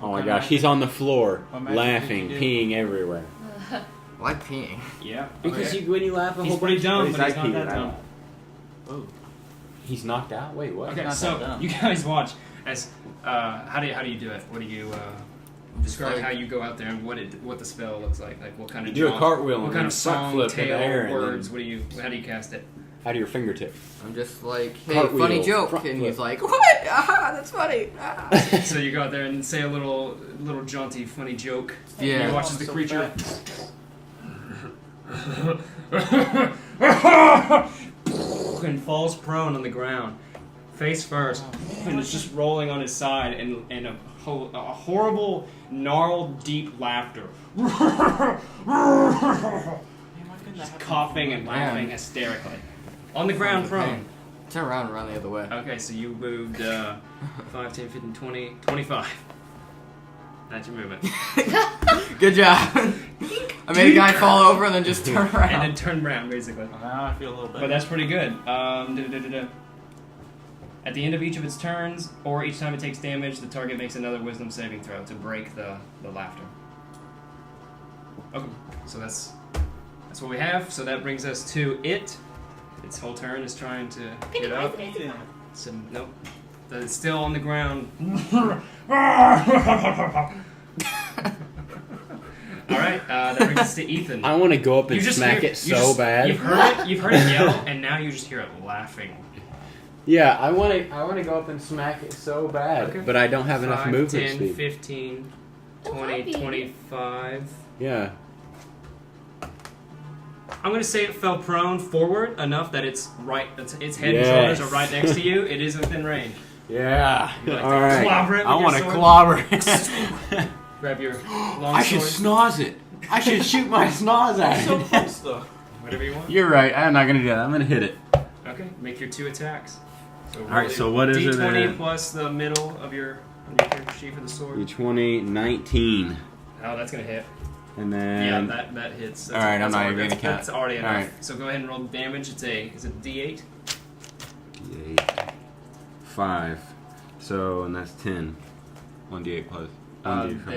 Speaker 3: Oh my
Speaker 4: What
Speaker 3: gosh, he's on the floor,
Speaker 4: What magic
Speaker 3: laughing,
Speaker 4: did you
Speaker 3: peeing everywhere.
Speaker 2: Why peeing?
Speaker 1: yeah.
Speaker 3: Because
Speaker 1: okay.
Speaker 3: when you laugh a
Speaker 1: He's
Speaker 3: whole
Speaker 1: pretty
Speaker 3: bunch,
Speaker 1: dumb,
Speaker 3: he's
Speaker 1: but he's
Speaker 3: like
Speaker 1: not that
Speaker 3: peeing.
Speaker 1: dumb.
Speaker 4: Oh.
Speaker 3: He's knocked out. Wait, what?
Speaker 1: Okay,
Speaker 4: not
Speaker 1: so
Speaker 4: that dumb.
Speaker 1: you guys watch as how do you do it? What do you describe
Speaker 2: like-
Speaker 1: how you go out there and what the spell looks like? Like what kind
Speaker 3: You
Speaker 1: of
Speaker 3: do a
Speaker 1: draw-
Speaker 3: cartwheel
Speaker 1: what
Speaker 3: and
Speaker 1: kind
Speaker 3: then
Speaker 1: of
Speaker 3: front
Speaker 1: song,
Speaker 3: flip in the
Speaker 1: tale,
Speaker 3: air and
Speaker 1: words?
Speaker 3: then-
Speaker 1: How do you cast it?
Speaker 3: Out of your fingertip.
Speaker 2: I'm just like, hey,
Speaker 3: Cartwheel,
Speaker 2: funny joke,
Speaker 3: front
Speaker 2: and
Speaker 3: flip.
Speaker 2: he's like, what? Aha, that's funny. Ah.
Speaker 1: So you go out there and say a little jaunty, funny joke.
Speaker 2: Yeah.
Speaker 1: And he watches the
Speaker 4: So
Speaker 1: creature. And falls prone on the ground, face first, and is just rolling on his side, and a horrible, gnarled, deep laughter.
Speaker 4: Man, why couldn't that
Speaker 1: Just
Speaker 4: happen
Speaker 1: coughing
Speaker 4: before?
Speaker 1: and laughing hysterically. On the ground, prone.
Speaker 2: Turn around and run the other way.
Speaker 1: Okay, so you moved 5, 10, 15, 20, 25. That's your movement.
Speaker 2: Good job. I made a guy fall over and then just turn around.
Speaker 1: And then turn around, basically.
Speaker 4: Now I feel a little better.
Speaker 1: But that's pretty good. At the end of each of its turns, or each time it takes damage, the target makes another wisdom saving throw to break the laughter. Okay, so that's what we have. So that brings us to it. Its whole turn is trying to get up. So, nope. It's still on the ground. Alright, that brings us to Ethan.
Speaker 3: I want to go up and
Speaker 1: You just
Speaker 3: smack
Speaker 1: hear-
Speaker 3: it
Speaker 1: you
Speaker 3: so
Speaker 1: just-
Speaker 3: bad.
Speaker 1: You've heard it yell, and now you just hear it laughing.
Speaker 3: Yeah, I want to go up and smack it so bad,
Speaker 1: Okay.
Speaker 3: but I don't have enough
Speaker 1: 5,
Speaker 3: movement
Speaker 1: 10,
Speaker 3: speed.
Speaker 1: 15,
Speaker 5: Oh,
Speaker 1: 20,
Speaker 5: happy.
Speaker 1: 25.
Speaker 3: Yeah.
Speaker 1: I'm going to say it fell prone forward enough that its head
Speaker 3: Yes.
Speaker 1: and shoulders are right next to you. It is within range.
Speaker 3: Yeah.
Speaker 1: You like
Speaker 3: All
Speaker 1: to
Speaker 3: right.
Speaker 1: clobber it with
Speaker 3: I
Speaker 1: your
Speaker 3: want to
Speaker 1: sword?
Speaker 3: clobber it.
Speaker 1: Grab your long
Speaker 3: I should
Speaker 1: sword.
Speaker 3: snoz it. I should shoot my snoz at
Speaker 4: So
Speaker 3: it.
Speaker 4: close though.
Speaker 1: Whatever you want.
Speaker 3: You're right. I'm not gonna do that. I'm gonna hit it.
Speaker 1: Okay, make your 2 attacks. So
Speaker 3: All right,
Speaker 1: roll
Speaker 3: so what is it
Speaker 1: D20
Speaker 3: at?
Speaker 1: plus the middle of your character sheet for the sword.
Speaker 3: D20, 19,
Speaker 1: Oh, that's going to hit.
Speaker 3: and
Speaker 1: Yeah,
Speaker 3: then
Speaker 1: that hits.
Speaker 3: All right, I'm
Speaker 1: that's
Speaker 3: not
Speaker 1: already-
Speaker 3: even gonna count.
Speaker 1: That's already
Speaker 3: All
Speaker 1: enough.
Speaker 3: right.
Speaker 1: So go ahead and roll the damage. Is it D8?
Speaker 3: 5. So and that's 10. 1d8 plus. 1d8 plus.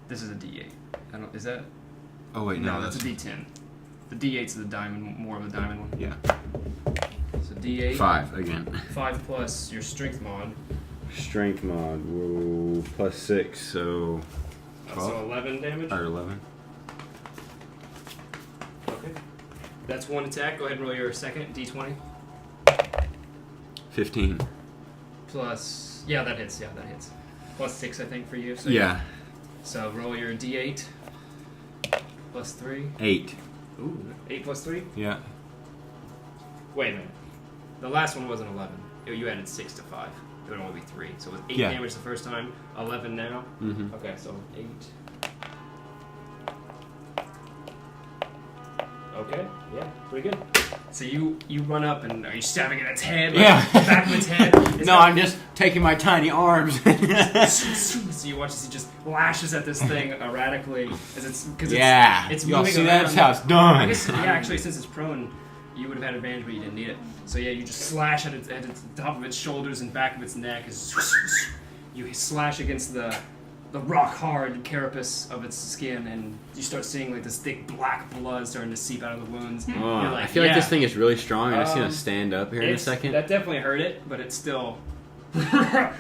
Speaker 1: This is a D8. Is that?
Speaker 3: Oh wait,
Speaker 1: No, that's a D10. The D8's the diamond, more of the diamond one.
Speaker 3: Yeah.
Speaker 1: So D8.
Speaker 3: 5 again.
Speaker 1: 5 plus your strength mod.
Speaker 3: Strength mod. Whoa, plus 6. So
Speaker 1: So
Speaker 3: 12
Speaker 1: 11 damage.
Speaker 3: or 11.
Speaker 1: Okay. That's one attack. Go ahead and roll your second D20.
Speaker 3: 15.
Speaker 1: Plus, yeah, that hits. Plus 6, I think, for you. So
Speaker 3: Yeah.
Speaker 1: So roll your D8. Plus 3.
Speaker 3: 8.
Speaker 1: Ooh, 8 plus 3.
Speaker 3: Yeah.
Speaker 1: Wait a minute. The last one wasn't 11. You added 6 to 5. It would only be 3. So it was 8
Speaker 3: Yeah.
Speaker 1: damage the first time, 11 now.
Speaker 3: Mm-hmm.
Speaker 1: Okay, so 8. Okay, yeah, pretty good. So you run up and are you stabbing at its head? Like,
Speaker 3: Yeah.
Speaker 1: the back of its head? It's
Speaker 3: No,
Speaker 1: got-
Speaker 3: I'm just taking my tiny arms.
Speaker 1: So you watch as he just lashes at this thing erratically as it's because
Speaker 3: Yeah.
Speaker 1: it's
Speaker 3: Y'all
Speaker 1: moving
Speaker 3: see
Speaker 1: around.
Speaker 3: that? That's how it's
Speaker 1: I
Speaker 3: done.
Speaker 1: guess, yeah, actually, since it's prone, you would have had advantage, but you didn't need it. So yeah, you just slash at its top of its shoulders and back of its neck. You slash against the rock hard carapace of its skin, and you start seeing like this thick black blood starting to seep out of the wounds.
Speaker 3: Oh,
Speaker 1: You're like,
Speaker 3: I feel like
Speaker 1: yeah.
Speaker 3: this thing is really strong. I'm just gonna
Speaker 1: Um,
Speaker 3: stand up here in a second.
Speaker 1: That definitely hurt it, but it's still. like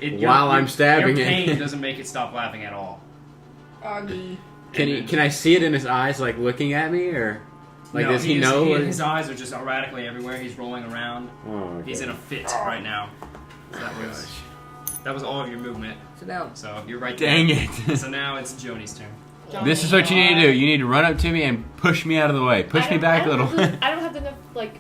Speaker 1: it,
Speaker 3: While I'm stabbing
Speaker 1: your
Speaker 3: it.
Speaker 1: pain doesn't make it stop laughing at all.
Speaker 5: Augie.
Speaker 3: Can I see it in his eyes, like looking at me, or like
Speaker 1: No,
Speaker 3: does he know?
Speaker 1: His eyes are just erratically everywhere. He's rolling around.
Speaker 3: Oh, okay.
Speaker 1: He's in a fit right now. So that was all of your movement.
Speaker 5: So now.
Speaker 1: So you're right
Speaker 3: Dang
Speaker 1: there.
Speaker 3: it!
Speaker 1: So now it's Jonie's turn.
Speaker 3: This is what you need to do. You need to run up to me and push me out of the way. Push me back a little.
Speaker 5: I don't have enough, like,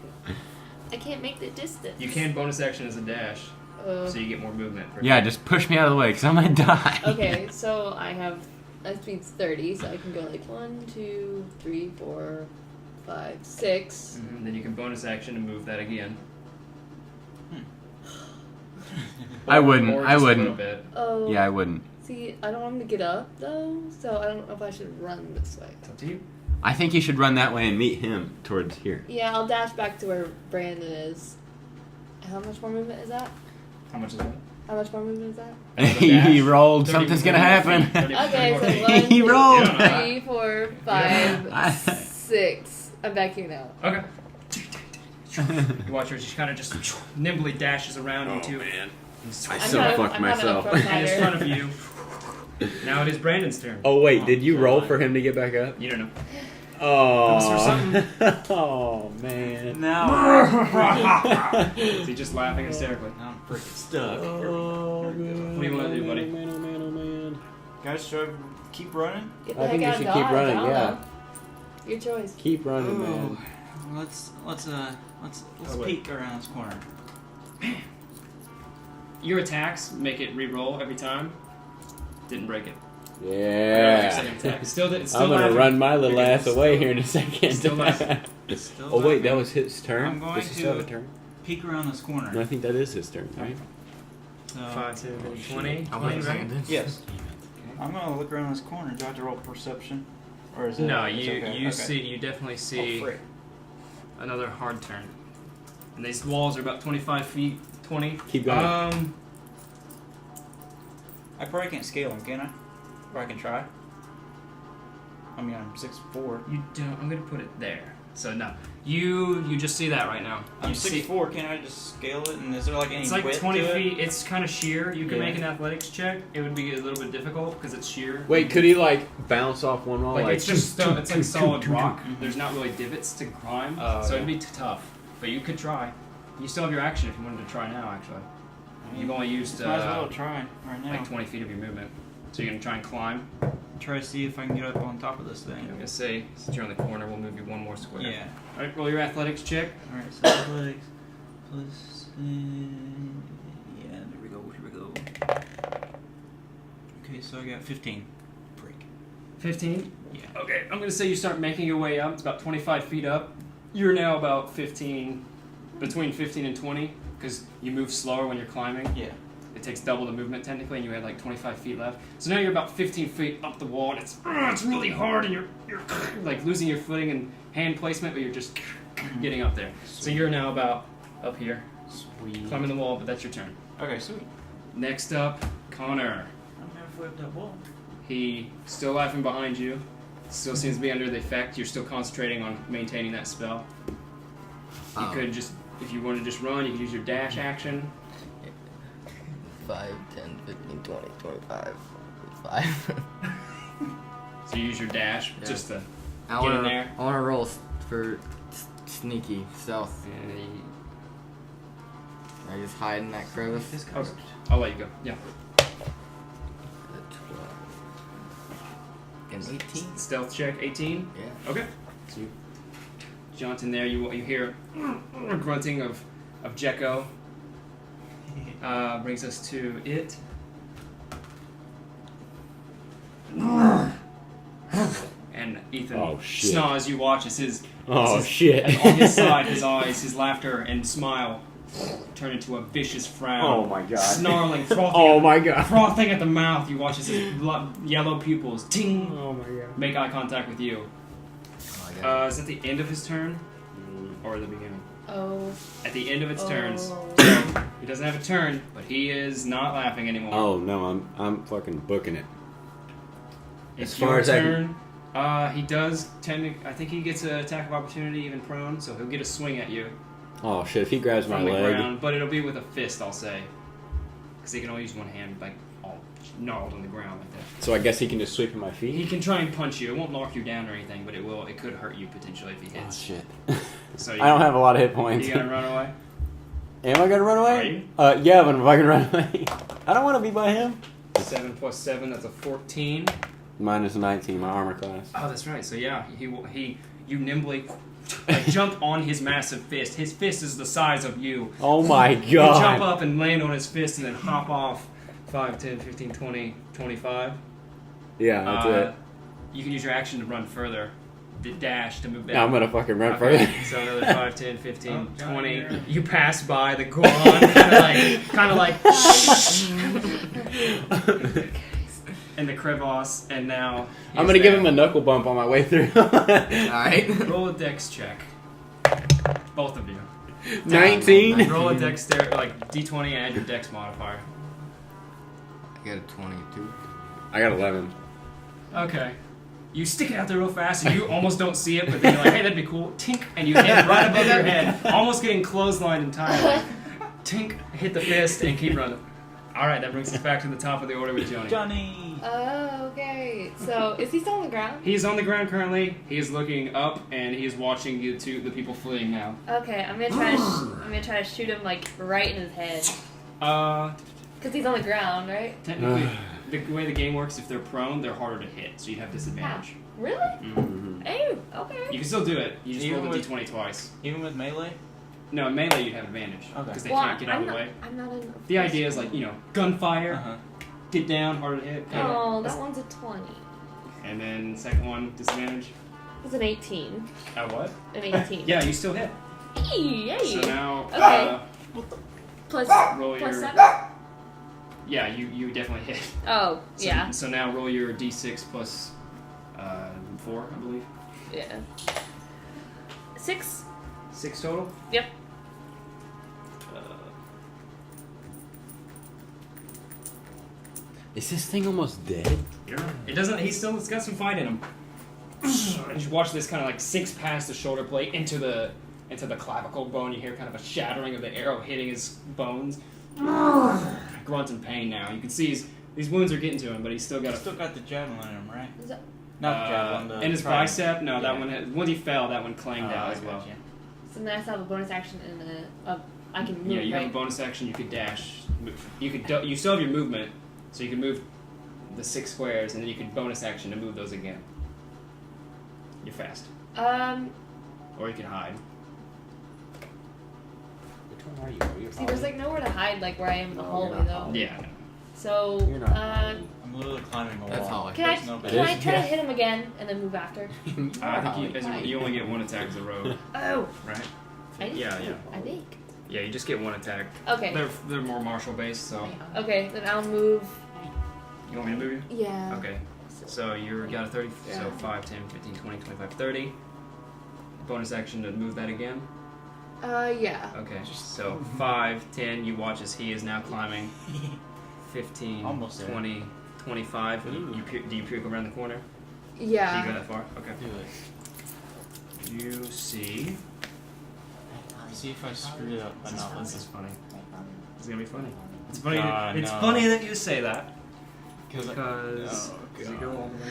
Speaker 5: I can't make the distance.
Speaker 1: You can bonus action as a dash, so you get more movement.
Speaker 3: Yeah, just push me out of the way, because I'm gonna die.
Speaker 5: Okay, so I have, my speed's 30, so I can go like 1, 2, 3, 4, 5, 6.
Speaker 1: Mhm, then you can bonus action and move that again.
Speaker 3: I wouldn't.
Speaker 1: Or
Speaker 3: I
Speaker 1: just a
Speaker 3: wouldn't.
Speaker 1: little bit.
Speaker 5: Oh.
Speaker 3: Yeah, I wouldn't.
Speaker 5: See, I don't want him to get up, though, so I don't know if I should run this way.
Speaker 1: It's up to you.
Speaker 3: I think you should run that way and meet him towards here.
Speaker 5: Yeah, I'll dash back to where Brandon is. How much more movement is that?
Speaker 1: How much is that?
Speaker 5: How much more movement is that?
Speaker 3: He rolled.
Speaker 1: 30
Speaker 3: Something's
Speaker 1: more
Speaker 3: gonna
Speaker 1: feet.
Speaker 3: happen.
Speaker 1: 30
Speaker 5: Okay,
Speaker 1: more
Speaker 5: so
Speaker 1: feet.
Speaker 5: 1,
Speaker 3: He
Speaker 5: 2,
Speaker 3: rolled.
Speaker 5: 3, 4, 5,
Speaker 3: I-
Speaker 5: 6. I'm back here now.
Speaker 1: Okay. You watch her. She kind of just nimbly dashes around you two.
Speaker 3: man.
Speaker 1: And
Speaker 3: I so fucked myself.
Speaker 5: I'm
Speaker 1: in front of you. Now it is Brandon's turn.
Speaker 3: Oh wait, did you roll for him to get back up?
Speaker 1: You don't know.
Speaker 3: Oh.
Speaker 1: Goes for something.
Speaker 3: Oh man.
Speaker 4: Now
Speaker 1: Is he just laughing hysterically?
Speaker 4: I'm freaking stuck.
Speaker 3: Oh man.
Speaker 1: What do you wanna do, buddy?
Speaker 3: Oh man, oh man, oh man.
Speaker 4: Guys, should I keep running?
Speaker 5: Get the
Speaker 3: I
Speaker 5: heck
Speaker 3: think you
Speaker 5: out
Speaker 3: should
Speaker 5: of
Speaker 3: keep
Speaker 5: Dodge,
Speaker 3: running,
Speaker 5: I don't
Speaker 3: yeah.
Speaker 5: know. Your choice.
Speaker 3: Keep running, man.
Speaker 4: Let's
Speaker 1: Oh, wait.
Speaker 4: peek around this corner.
Speaker 1: Your attacks make it re-roll every time. Didn't break it.
Speaker 3: Yeah.
Speaker 1: It's still
Speaker 3: I'm gonna
Speaker 1: laughing.
Speaker 3: run my little
Speaker 1: Okay,
Speaker 3: ass away here in a second.
Speaker 1: Still laughing.
Speaker 4: Still
Speaker 3: Oh wait,
Speaker 4: laughing.
Speaker 3: that was his turn.
Speaker 4: I'm going
Speaker 3: Does he still have a
Speaker 4: to-
Speaker 3: turn?
Speaker 4: Peek around this corner.
Speaker 3: No, I think that is his turn, right?
Speaker 4: So,
Speaker 1: 5, 10, 20.
Speaker 2: I'm
Speaker 1: 20,
Speaker 2: not
Speaker 1: right?
Speaker 2: saying this.
Speaker 4: yes. I'm gonna look around this corner. Do I have to roll perception? Or is it?
Speaker 1: No,
Speaker 4: it's
Speaker 1: you
Speaker 4: okay.
Speaker 1: you
Speaker 4: Okay.
Speaker 1: see you definitely
Speaker 4: Oh,
Speaker 1: see
Speaker 4: frick.
Speaker 1: another hard turn. And these walls are about 25 feet, 20.
Speaker 3: Keep going.
Speaker 4: I probably can't scale them, can I? Or I can try. I mean, I'm 6'4".
Speaker 1: You don't. I'm gonna put it there. So no, you just see that right now.
Speaker 4: I'm
Speaker 1: You see-
Speaker 4: 6'4". Can I just scale it? And is there like any
Speaker 1: It's like
Speaker 4: width
Speaker 1: 20
Speaker 4: to it?
Speaker 1: feet. It's kind of sheer. You can
Speaker 4: Yeah.
Speaker 1: make an athletics check. It would be a little bit difficult because it's sheer.
Speaker 3: Wait, could he like bounce off one wall?
Speaker 1: Like it's just stone. It's like solid rock.
Speaker 4: Mhm.
Speaker 1: There's not really divots to climb,
Speaker 4: Oh,
Speaker 1: so
Speaker 4: okay.
Speaker 1: it'd be tough. But you could try. You still have your action if you wanted to try now. Actually, you've only used
Speaker 4: Might as well try right now.
Speaker 1: like 20 feet of your movement. So you're gonna try and climb.
Speaker 4: Try to see if I can get up on top of this thing.
Speaker 1: I'm gonna say since you're on the corner, we'll move you one more square.
Speaker 4: Yeah.
Speaker 1: All right, roll your athletics check.
Speaker 4: Alright, so athletics plus. Yeah, there we go, here we go. Okay, so I got 15. Break.
Speaker 1: 15.
Speaker 4: Yeah.
Speaker 1: Okay, I'm gonna say you start making your way up. It's about 25 feet up. You're now about 15, between 15 and 20, because you move slower when you're climbing.
Speaker 4: Yeah.
Speaker 1: It takes double the movement technically, and you had like 25 feet left. So now you're about 15 feet up the wall, and it's really hard, and you're like losing your footing and hand placement, but you're just getting up there. So you're now about up here,
Speaker 4: Sweet.
Speaker 1: climbing the wall, but that's your turn.
Speaker 4: Okay, sweet.
Speaker 1: Next up, Connor.
Speaker 4: I'm halfway up that wall.
Speaker 1: He still laughing behind you. Still seems to be under the effect. You're still concentrating on maintaining that spell. You could just, if you want to just run, you could use your dash action.
Speaker 2: 5, 10, 15, 20, 25, 5.
Speaker 1: So you use your dash
Speaker 2: Yeah.
Speaker 1: just to
Speaker 2: I
Speaker 1: get in
Speaker 2: wanna,
Speaker 1: there.
Speaker 2: I wanna roll for sneaky stealth.
Speaker 1: And
Speaker 2: I just hide in that crevice.
Speaker 4: This
Speaker 1: okay. I'll let you go. Yeah.
Speaker 2: 12 and 18.
Speaker 1: Stealth check 18.
Speaker 2: Yeah.
Speaker 1: Okay. So you jaunt in there. You hear a grunting of Jecko. Brings us to it. And Ethan,
Speaker 3: Oh, shit.
Speaker 1: Snoz, you watch as his
Speaker 3: shit.
Speaker 1: as on his side, his eyes, his laughter and smile turn into a vicious frown.
Speaker 3: Oh my god.
Speaker 1: Snarling, frothing.
Speaker 3: Oh my god.
Speaker 1: Frothing at the mouth. You watch as his yellow pupils ting
Speaker 3: Oh my god.
Speaker 1: make eye contact with you.
Speaker 2: Oh, I got it.
Speaker 1: Is that the end of his turn or the beginning?
Speaker 5: Oh.
Speaker 1: At the end of its turns.
Speaker 5: Oh.
Speaker 1: So he doesn't have a turn, but he is not laughing anymore.
Speaker 3: Oh no, I'm fucking booking it.
Speaker 1: It's
Speaker 3: as far
Speaker 1: your
Speaker 3: as I
Speaker 1: turn. He does tend to. I think he gets an attack of opportunity even prone, so he'll get a swing at you
Speaker 3: Oh shit, if he grabs my
Speaker 1: from the
Speaker 3: leg.
Speaker 1: ground, but it'll be with a fist, I'll say, because he can only use one hand, like all gnarled on the ground like that.
Speaker 3: So I guess he can just sweep at my
Speaker 1: He
Speaker 3: feet?
Speaker 1: can try and punch you. It won't knock you down or anything, but it could hurt you potentially if he
Speaker 3: Oh
Speaker 1: hits.
Speaker 3: shit.
Speaker 1: So
Speaker 3: I don't have a lot of hit points.
Speaker 1: You gonna run away?
Speaker 3: Am I gonna run
Speaker 1: Are
Speaker 3: away?
Speaker 1: you?
Speaker 3: Yeah, but if I can run away. I don't want to be by him.
Speaker 1: 7 plus 7, that's a 14.
Speaker 3: Minus 19, my armor class.
Speaker 1: Oh, that's right. So yeah, you nimbly jump on his massive fist. His fist is the size of you.
Speaker 3: Oh my
Speaker 1: You jump
Speaker 3: god.
Speaker 1: up and land on his fist and then hop off 5, 10, 15, 20, 25.
Speaker 3: Yeah, that's it.
Speaker 1: You can use your action to run further. Dash to move back.
Speaker 3: Now I'm gonna fucking run
Speaker 1: Okay,
Speaker 3: further.
Speaker 1: so another 5, 10, 15,
Speaker 4: Oh, Johnny,
Speaker 1: 20.
Speaker 4: you're-
Speaker 1: You pass by the Goron, kind of like in the crevasse, and now
Speaker 3: I'm gonna give him a knuckle bump on my way through.
Speaker 2: Alright.
Speaker 1: roll a dex check. Both of you.
Speaker 3: 19?
Speaker 1: Roll a dexter like d20 and add your dex modifier.
Speaker 2: I got a 22.
Speaker 3: I got 11.
Speaker 1: Okay. You stick it out there real fast, and you almost don't see it, but then you're like, hey, that'd be cool. Tink, and you hit right above your head, almost getting clotheslined entirely. Tink, hit the fist, and keep running. All right, that brings us back to the top of the order with Jonie.
Speaker 4: Johnny!
Speaker 5: Oh, okay. So, is he still on the ground?
Speaker 1: He's on the ground currently. He is looking up, and he is watching you two, the people fleeing now.
Speaker 5: Okay, I'm gonna try to shoot him like right in his head.
Speaker 1: Because
Speaker 5: he's on the ground, right?
Speaker 1: Technically, the way the game works, if they're prone, they're harder to hit, so you'd have disadvantage.
Speaker 5: Really?
Speaker 1: Mm-hmm.
Speaker 5: Oh, okay.
Speaker 1: You can still do it. You just
Speaker 4: Even
Speaker 1: roll the
Speaker 4: with-
Speaker 1: d20 twice.
Speaker 4: Even with melee?
Speaker 1: No, in melee you'd have advantage
Speaker 4: Okay.
Speaker 1: because they
Speaker 5: Well,
Speaker 1: can't get out of the way.
Speaker 5: I'm not in.
Speaker 1: The idea is like gunfire,
Speaker 4: Uh-huh.
Speaker 1: get down, harder to hit.
Speaker 5: Oh, that one's a 20.
Speaker 1: And then second one disadvantage.
Speaker 5: It's an 18.
Speaker 1: At what?
Speaker 5: An 18.
Speaker 1: Yeah, you still hit.
Speaker 5: Yay!
Speaker 1: So now
Speaker 5: Okay. Plus
Speaker 1: roll
Speaker 5: plus
Speaker 1: your
Speaker 5: 7?
Speaker 1: yeah you definitely hit.
Speaker 5: Oh,
Speaker 1: So,
Speaker 5: yeah.
Speaker 1: So now roll your d6 plus 4, I believe.
Speaker 5: Yeah. 6?
Speaker 1: 6 total.
Speaker 5: Yep.
Speaker 3: Is this thing almost dead?
Speaker 1: It doesn't. It's got some fight in him. And you watch this kind of like sinks past the shoulder plate into the clavicle bone. You hear kind of a shattering of the arrow hitting his bones. Grunts in pain now. You can see these wounds are getting to him, but he's still got
Speaker 4: Still got the javelin in him, right?
Speaker 5: Is that-
Speaker 4: Not the javelin, the
Speaker 1: and his
Speaker 4: trident.
Speaker 1: bicep. No, that
Speaker 4: Yeah.
Speaker 1: one. Once he fell, that one clanged out
Speaker 4: I
Speaker 1: as well.
Speaker 4: gotcha.
Speaker 5: So now I still have a bonus action and I can move,
Speaker 1: Yeah, you
Speaker 5: right?
Speaker 1: have a bonus action. You could dash. You could. You still have your movement, so you can move the 6 squares, and then you could bonus action to move those again. You're fast, or you can hide.
Speaker 3: Which one are you? Are you
Speaker 5: See, there's like nowhere to hide, like where I am in the
Speaker 3: Oh,
Speaker 5: hallway,
Speaker 3: you're not
Speaker 5: though.
Speaker 3: hallway.
Speaker 1: Yeah. No.
Speaker 5: So,
Speaker 3: You're not hiding.
Speaker 4: I'm literally climbing a wall.
Speaker 2: That's all I
Speaker 5: can I
Speaker 4: There's no
Speaker 5: can
Speaker 4: bed.
Speaker 5: I try to
Speaker 3: Yeah.
Speaker 5: hit him again and then move after?
Speaker 1: I think you only get one attack as a rogue,
Speaker 5: Oh,
Speaker 1: right?
Speaker 5: I think.
Speaker 1: Yeah, yeah.
Speaker 5: I think.
Speaker 1: Yeah, you just get one attack.
Speaker 5: Okay.
Speaker 1: They're more martial based, so
Speaker 5: Okay, then I'll move.
Speaker 1: you want me to move you?
Speaker 5: Yeah.
Speaker 1: Okay. So you got a 30, so
Speaker 5: Yeah.
Speaker 1: 5, 10, 15, 20, 25, 30. Bonus action to move that again.
Speaker 5: Yeah.
Speaker 1: Okay. So 5, 10, you watch as he is now climbing. 15,
Speaker 4: Almost there.
Speaker 1: 20, 25. Do you puke around the corner? Do you go
Speaker 5: Yeah.
Speaker 1: that far? Okay.
Speaker 4: Do it.
Speaker 1: You see.
Speaker 4: See if I screwed it up. But no,
Speaker 1: This is
Speaker 4: let's
Speaker 1: funny. It's gonna be funny. It's funny.
Speaker 4: God,
Speaker 1: it's
Speaker 4: no.
Speaker 1: funny that you say that.
Speaker 4: Because
Speaker 1: Because
Speaker 4: oh,
Speaker 1: does it
Speaker 4: God.
Speaker 1: go all the way?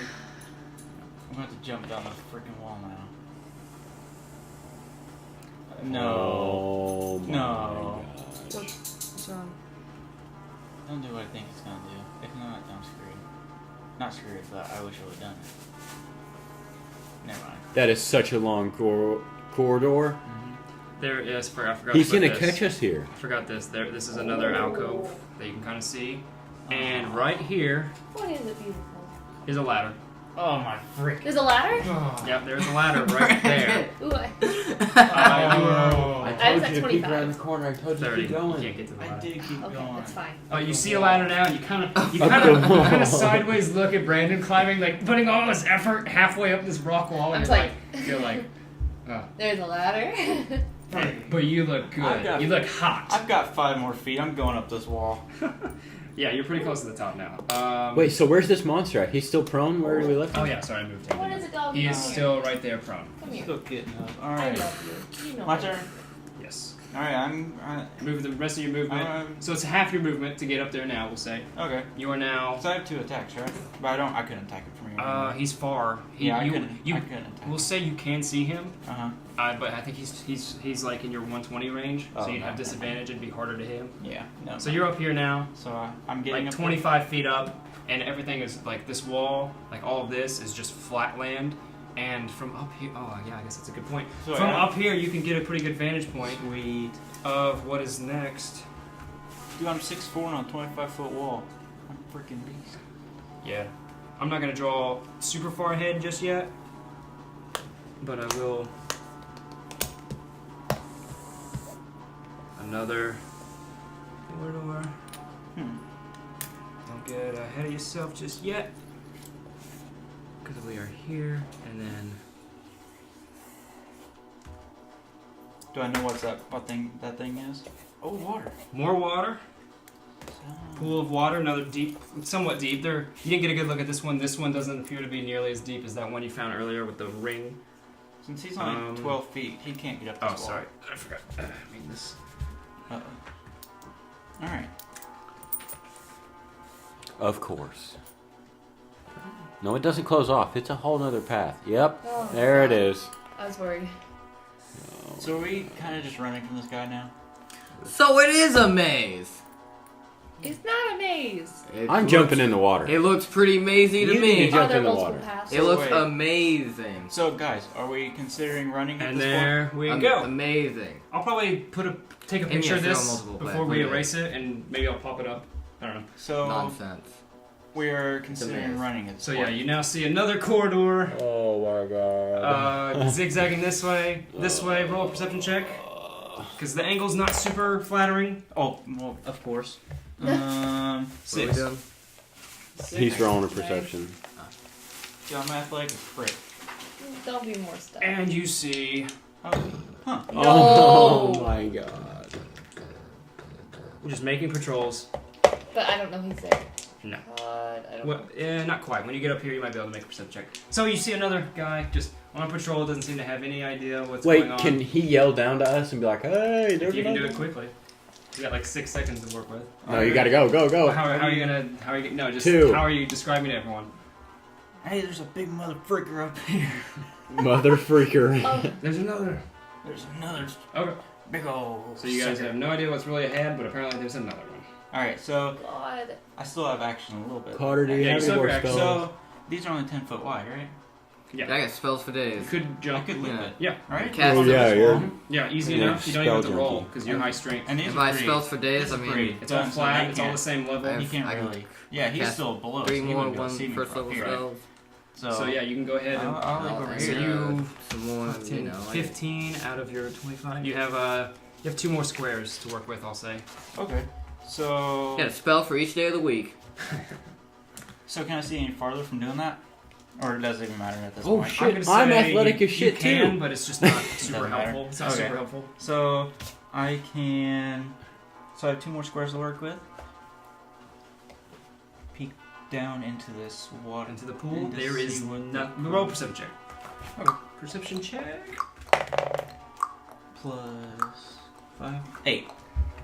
Speaker 4: I'm going to have to jump down the freaking wall now.
Speaker 3: Oh
Speaker 4: No.
Speaker 3: my
Speaker 4: No.
Speaker 3: God.
Speaker 5: What's wrong?
Speaker 4: Don't do what I think it's going to do. If not, I'm screwed. Not screwed, but I wish I would have done it. Never mind.
Speaker 3: That is such a long corridor.
Speaker 1: There is. I forgot.
Speaker 3: He's
Speaker 1: to put
Speaker 3: gonna
Speaker 1: this.
Speaker 3: catch us here.
Speaker 1: I forgot this. This is another alcove that you can kind of see, and right here
Speaker 5: What is it beautiful?
Speaker 1: is a ladder.
Speaker 4: Oh my frick.
Speaker 5: There's a ladder?
Speaker 1: Yep, there's a ladder right there.
Speaker 5: Ooh,
Speaker 3: I
Speaker 5: I was
Speaker 3: told
Speaker 5: at
Speaker 3: you to peek
Speaker 5: 25.
Speaker 3: around the corner. I told you to
Speaker 1: 30.
Speaker 3: keep
Speaker 1: You
Speaker 3: going.
Speaker 1: can't get to the
Speaker 4: I
Speaker 1: ladder.
Speaker 4: did keep
Speaker 5: okay,
Speaker 4: going.
Speaker 5: that's fine.
Speaker 1: Oh, you see a ladder now, and you kind
Speaker 3: the
Speaker 1: of
Speaker 3: wall.
Speaker 1: sideways look at Brandon climbing, like putting all his effort halfway up this rock wall, and you're like, oh.
Speaker 5: There's a ladder.
Speaker 1: But you look
Speaker 4: I've
Speaker 1: good.
Speaker 4: got-
Speaker 1: You look hot.
Speaker 4: I've got 5 more feet. I'm going up this wall.
Speaker 1: Yeah, you're pretty close to the top now.
Speaker 3: Wait, so where's this monster at? He's still prone where we left him?
Speaker 1: Oh yeah, sorry, I moved him.
Speaker 5: What is it, dog?
Speaker 1: He is
Speaker 5: Come here.
Speaker 1: still right there prone.
Speaker 5: Come here.
Speaker 4: Still getting up.
Speaker 5: I
Speaker 4: Alright.
Speaker 5: love you. You know
Speaker 4: My
Speaker 5: me.
Speaker 4: turn?
Speaker 1: Yes.
Speaker 4: Alright, I'm.
Speaker 1: Move the rest of your movement. So it's half your movement to get up there now, we'll say.
Speaker 4: Okay.
Speaker 1: You are now.
Speaker 4: So I have 2 attacks, right? But I couldn't attack it from here.
Speaker 1: He's far.
Speaker 4: I
Speaker 1: you,
Speaker 4: couldn't
Speaker 1: you,
Speaker 4: attack.
Speaker 1: We'll say you can see him,
Speaker 4: Uh-huh.
Speaker 1: but I think he's like in your 120 range, so
Speaker 4: Oh,
Speaker 1: you'd
Speaker 4: no.
Speaker 1: have disadvantage. It'd be harder to hit him.
Speaker 4: Yeah. No.
Speaker 1: So you're up here now,
Speaker 4: So I'm getting
Speaker 1: like
Speaker 4: up
Speaker 1: 25 feet up, and everything is like this wall, like all of this is just flat land. And from up here, oh yeah, I guess that's a good point.
Speaker 4: So
Speaker 1: From
Speaker 4: I-
Speaker 1: up here, you can get a pretty good vantage point
Speaker 4: Sweet.
Speaker 1: of what is next.
Speaker 4: Dude, I'm 6'4" on a 25-foot wall. I'm a freaking beast.
Speaker 1: Yeah. I'm not going to draw super far ahead just yet, but I will. Another corridor. Don't get ahead of yourself just yet, because we are here, and then
Speaker 4: Do I know what that thing is? Oh, water.
Speaker 1: more water.
Speaker 4: So-
Speaker 1: Pool of water, another deep, somewhat deep. You didn't get a good look at this one. This one doesn't appear to be nearly as deep as that one you found earlier with the ring.
Speaker 4: Since he's only 12 feet, he can't get up this
Speaker 1: Oh,
Speaker 4: wall.
Speaker 1: sorry, I forgot. I mean this.
Speaker 4: Uh-oh. Alright.
Speaker 3: Of course. No, it doesn't close off. It's a whole nother path. Yep.
Speaker 5: Oh,
Speaker 3: There it
Speaker 5: God.
Speaker 3: is.
Speaker 5: I was worried.
Speaker 4: So are we kind of just running from this guy now?
Speaker 2: So it is a maze.
Speaker 5: It's not a maze.
Speaker 3: I'm jumping in the water.
Speaker 2: It looks pretty mazy to
Speaker 3: You
Speaker 2: me.
Speaker 3: need to jump
Speaker 5: Are there
Speaker 3: in the
Speaker 5: multiple
Speaker 3: water.
Speaker 5: paths?
Speaker 2: It looks
Speaker 4: Wait.
Speaker 2: amazing.
Speaker 4: So guys, are we considering running at
Speaker 1: And
Speaker 4: this
Speaker 1: there we
Speaker 2: Am-
Speaker 1: go.
Speaker 2: Amazing.
Speaker 1: I'll probably take a
Speaker 2: And
Speaker 1: picture
Speaker 2: yes,
Speaker 1: of
Speaker 2: there are
Speaker 1: this
Speaker 2: multiple
Speaker 1: before
Speaker 2: plans.
Speaker 1: we
Speaker 2: Okay.
Speaker 1: erase it, and maybe I'll pop it up. I don't know.
Speaker 4: point? So
Speaker 2: Nonsense.
Speaker 4: we're considering
Speaker 2: maze.
Speaker 4: running at this
Speaker 1: So yeah,
Speaker 4: point.
Speaker 1: you now see another corridor,
Speaker 3: Oh my god.
Speaker 1: zigzagging this way. Roll a perception check, because the angle's not super flattering.
Speaker 4: Oh, well, of course.
Speaker 2: What are we
Speaker 1: 6.
Speaker 2: doing?
Speaker 3: He's rolling a perception.
Speaker 4: Yeah, my athletic is frick.
Speaker 5: Don't be more stuff.
Speaker 1: And you see,
Speaker 4: Oh, huh.
Speaker 3: Oh my god.
Speaker 1: we're just making patrols.
Speaker 5: But I don't know he's there.
Speaker 1: No.
Speaker 5: God, I don't
Speaker 1: Well, not quite. When you get up here, you might be able to make a perception check. So you see another guy just on patrol, doesn't seem to have any idea what's
Speaker 3: Wait,
Speaker 1: going on.
Speaker 3: can he yell down to us and be like, hey,
Speaker 1: If
Speaker 3: there's
Speaker 1: you can do
Speaker 3: another
Speaker 1: it
Speaker 3: one?"
Speaker 1: quickly. You got like 6 seconds to work with.
Speaker 3: No, you gotta go, go, go.
Speaker 1: How are you gonna? No, just
Speaker 3: 2.
Speaker 1: how are you describing to everyone?
Speaker 4: Hey, there's a big mother fricker up here.
Speaker 3: Mother freaker.
Speaker 5: Oh,
Speaker 1: There's another.
Speaker 4: There's another
Speaker 1: Okay.
Speaker 4: big old.
Speaker 1: So you guys have no idea what's really ahead, but apparently there's another one.
Speaker 4: Alright, so
Speaker 5: God.
Speaker 4: I still have action a little bit.
Speaker 3: Carter, do you
Speaker 1: Yeah, you
Speaker 3: have
Speaker 1: still
Speaker 3: any more
Speaker 1: have your
Speaker 3: spells?
Speaker 4: So these are only 10 foot wide, right?
Speaker 1: Yeah.
Speaker 2: I got spells for
Speaker 1: You
Speaker 2: days.
Speaker 1: could
Speaker 4: I
Speaker 1: jump.
Speaker 4: could leave
Speaker 2: Yeah.
Speaker 4: it.
Speaker 1: Yeah.
Speaker 4: Alright?
Speaker 2: Cast
Speaker 3: Oh, yeah,
Speaker 2: them.
Speaker 3: you're-
Speaker 1: Yeah, easy
Speaker 3: Yeah,
Speaker 1: enough. You don't even have to
Speaker 3: spell
Speaker 1: roll
Speaker 3: junkie.
Speaker 1: because you're high strength.
Speaker 4: And these
Speaker 2: If
Speaker 4: are
Speaker 2: I have
Speaker 4: pretty-
Speaker 2: spells for days,
Speaker 4: this
Speaker 2: I
Speaker 4: is
Speaker 2: mean,
Speaker 4: pretty
Speaker 1: It's all
Speaker 4: done, so
Speaker 1: flat.
Speaker 4: they
Speaker 1: It's all the
Speaker 4: can't-
Speaker 1: same level.
Speaker 2: I
Speaker 4: He can't
Speaker 2: I can
Speaker 4: really. Yeah, he's
Speaker 2: cast
Speaker 4: still below.
Speaker 2: 3
Speaker 4: so he
Speaker 2: more
Speaker 4: wouldn't be able to see me
Speaker 2: first
Speaker 4: from
Speaker 2: level
Speaker 4: here.
Speaker 2: spells.
Speaker 1: So yeah, you can go ahead and
Speaker 4: I'll leave
Speaker 2: Oh,
Speaker 4: over
Speaker 2: and,
Speaker 1: so
Speaker 4: here.
Speaker 1: you-
Speaker 2: some more,
Speaker 1: 10,
Speaker 2: you know.
Speaker 1: 15 out of your 25. You have 2 more squares to work with. I'll say.
Speaker 4: Okay. So.
Speaker 2: I got a spell for each day of the week.
Speaker 4: So can I see any farther from doing that? Or does it even matter at this
Speaker 3: Oh,
Speaker 4: point?
Speaker 3: shit.
Speaker 1: I'm, gonna
Speaker 3: I'm
Speaker 1: say
Speaker 3: athletic
Speaker 1: you,
Speaker 3: as shit,
Speaker 1: you can,
Speaker 3: too.
Speaker 1: but it's just not super
Speaker 4: Doesn't matter.
Speaker 1: helpful. It's not
Speaker 4: Okay.
Speaker 1: super helpful.
Speaker 4: So I can. So I have 2 more squares to work with. Peek down into this water.
Speaker 1: Into the pool,
Speaker 4: And to
Speaker 1: there is
Speaker 4: see what
Speaker 1: no.
Speaker 4: the-
Speaker 1: Roll perception check. Perception check.
Speaker 4: Plus 5. 8.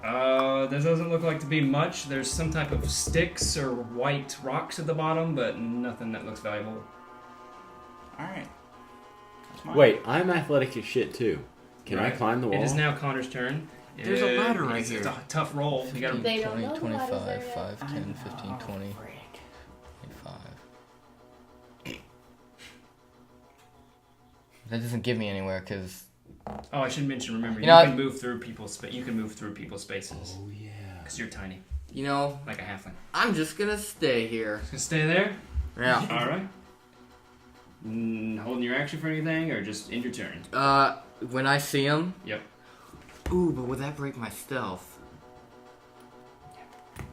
Speaker 1: There doesn't look like to be much. There's some type of sticks or white rocks at the bottom, but nothing that looks valuable.
Speaker 4: Alright. That's mine.
Speaker 3: Wait, I'm athletic as shit too. Can I
Speaker 1: Right.
Speaker 3: climb the wall?
Speaker 1: It is now Connor's turn.
Speaker 4: There's a ladder right
Speaker 1: It's
Speaker 4: here.
Speaker 1: a tough roll. You gotta.
Speaker 5: They don't know the
Speaker 2: 25,
Speaker 5: ladder's there yet.
Speaker 2: 5, 10, 15,
Speaker 4: Oh,
Speaker 2: 20,
Speaker 4: frick.
Speaker 2: 25. That doesn't get me anywhere because
Speaker 1: Oh, I should mention. Remember, you
Speaker 2: know,
Speaker 1: can move through people's spaces.
Speaker 3: Oh yeah.
Speaker 1: Because you're tiny,
Speaker 2: You know,
Speaker 1: like a halfling.
Speaker 2: I'm just gonna stay here.
Speaker 1: Just stay there.
Speaker 2: Yeah.
Speaker 1: All right. Holding your action for anything, or just end your turn.
Speaker 2: When I see him.
Speaker 1: Yep.
Speaker 2: Ooh, but would that break my stealth?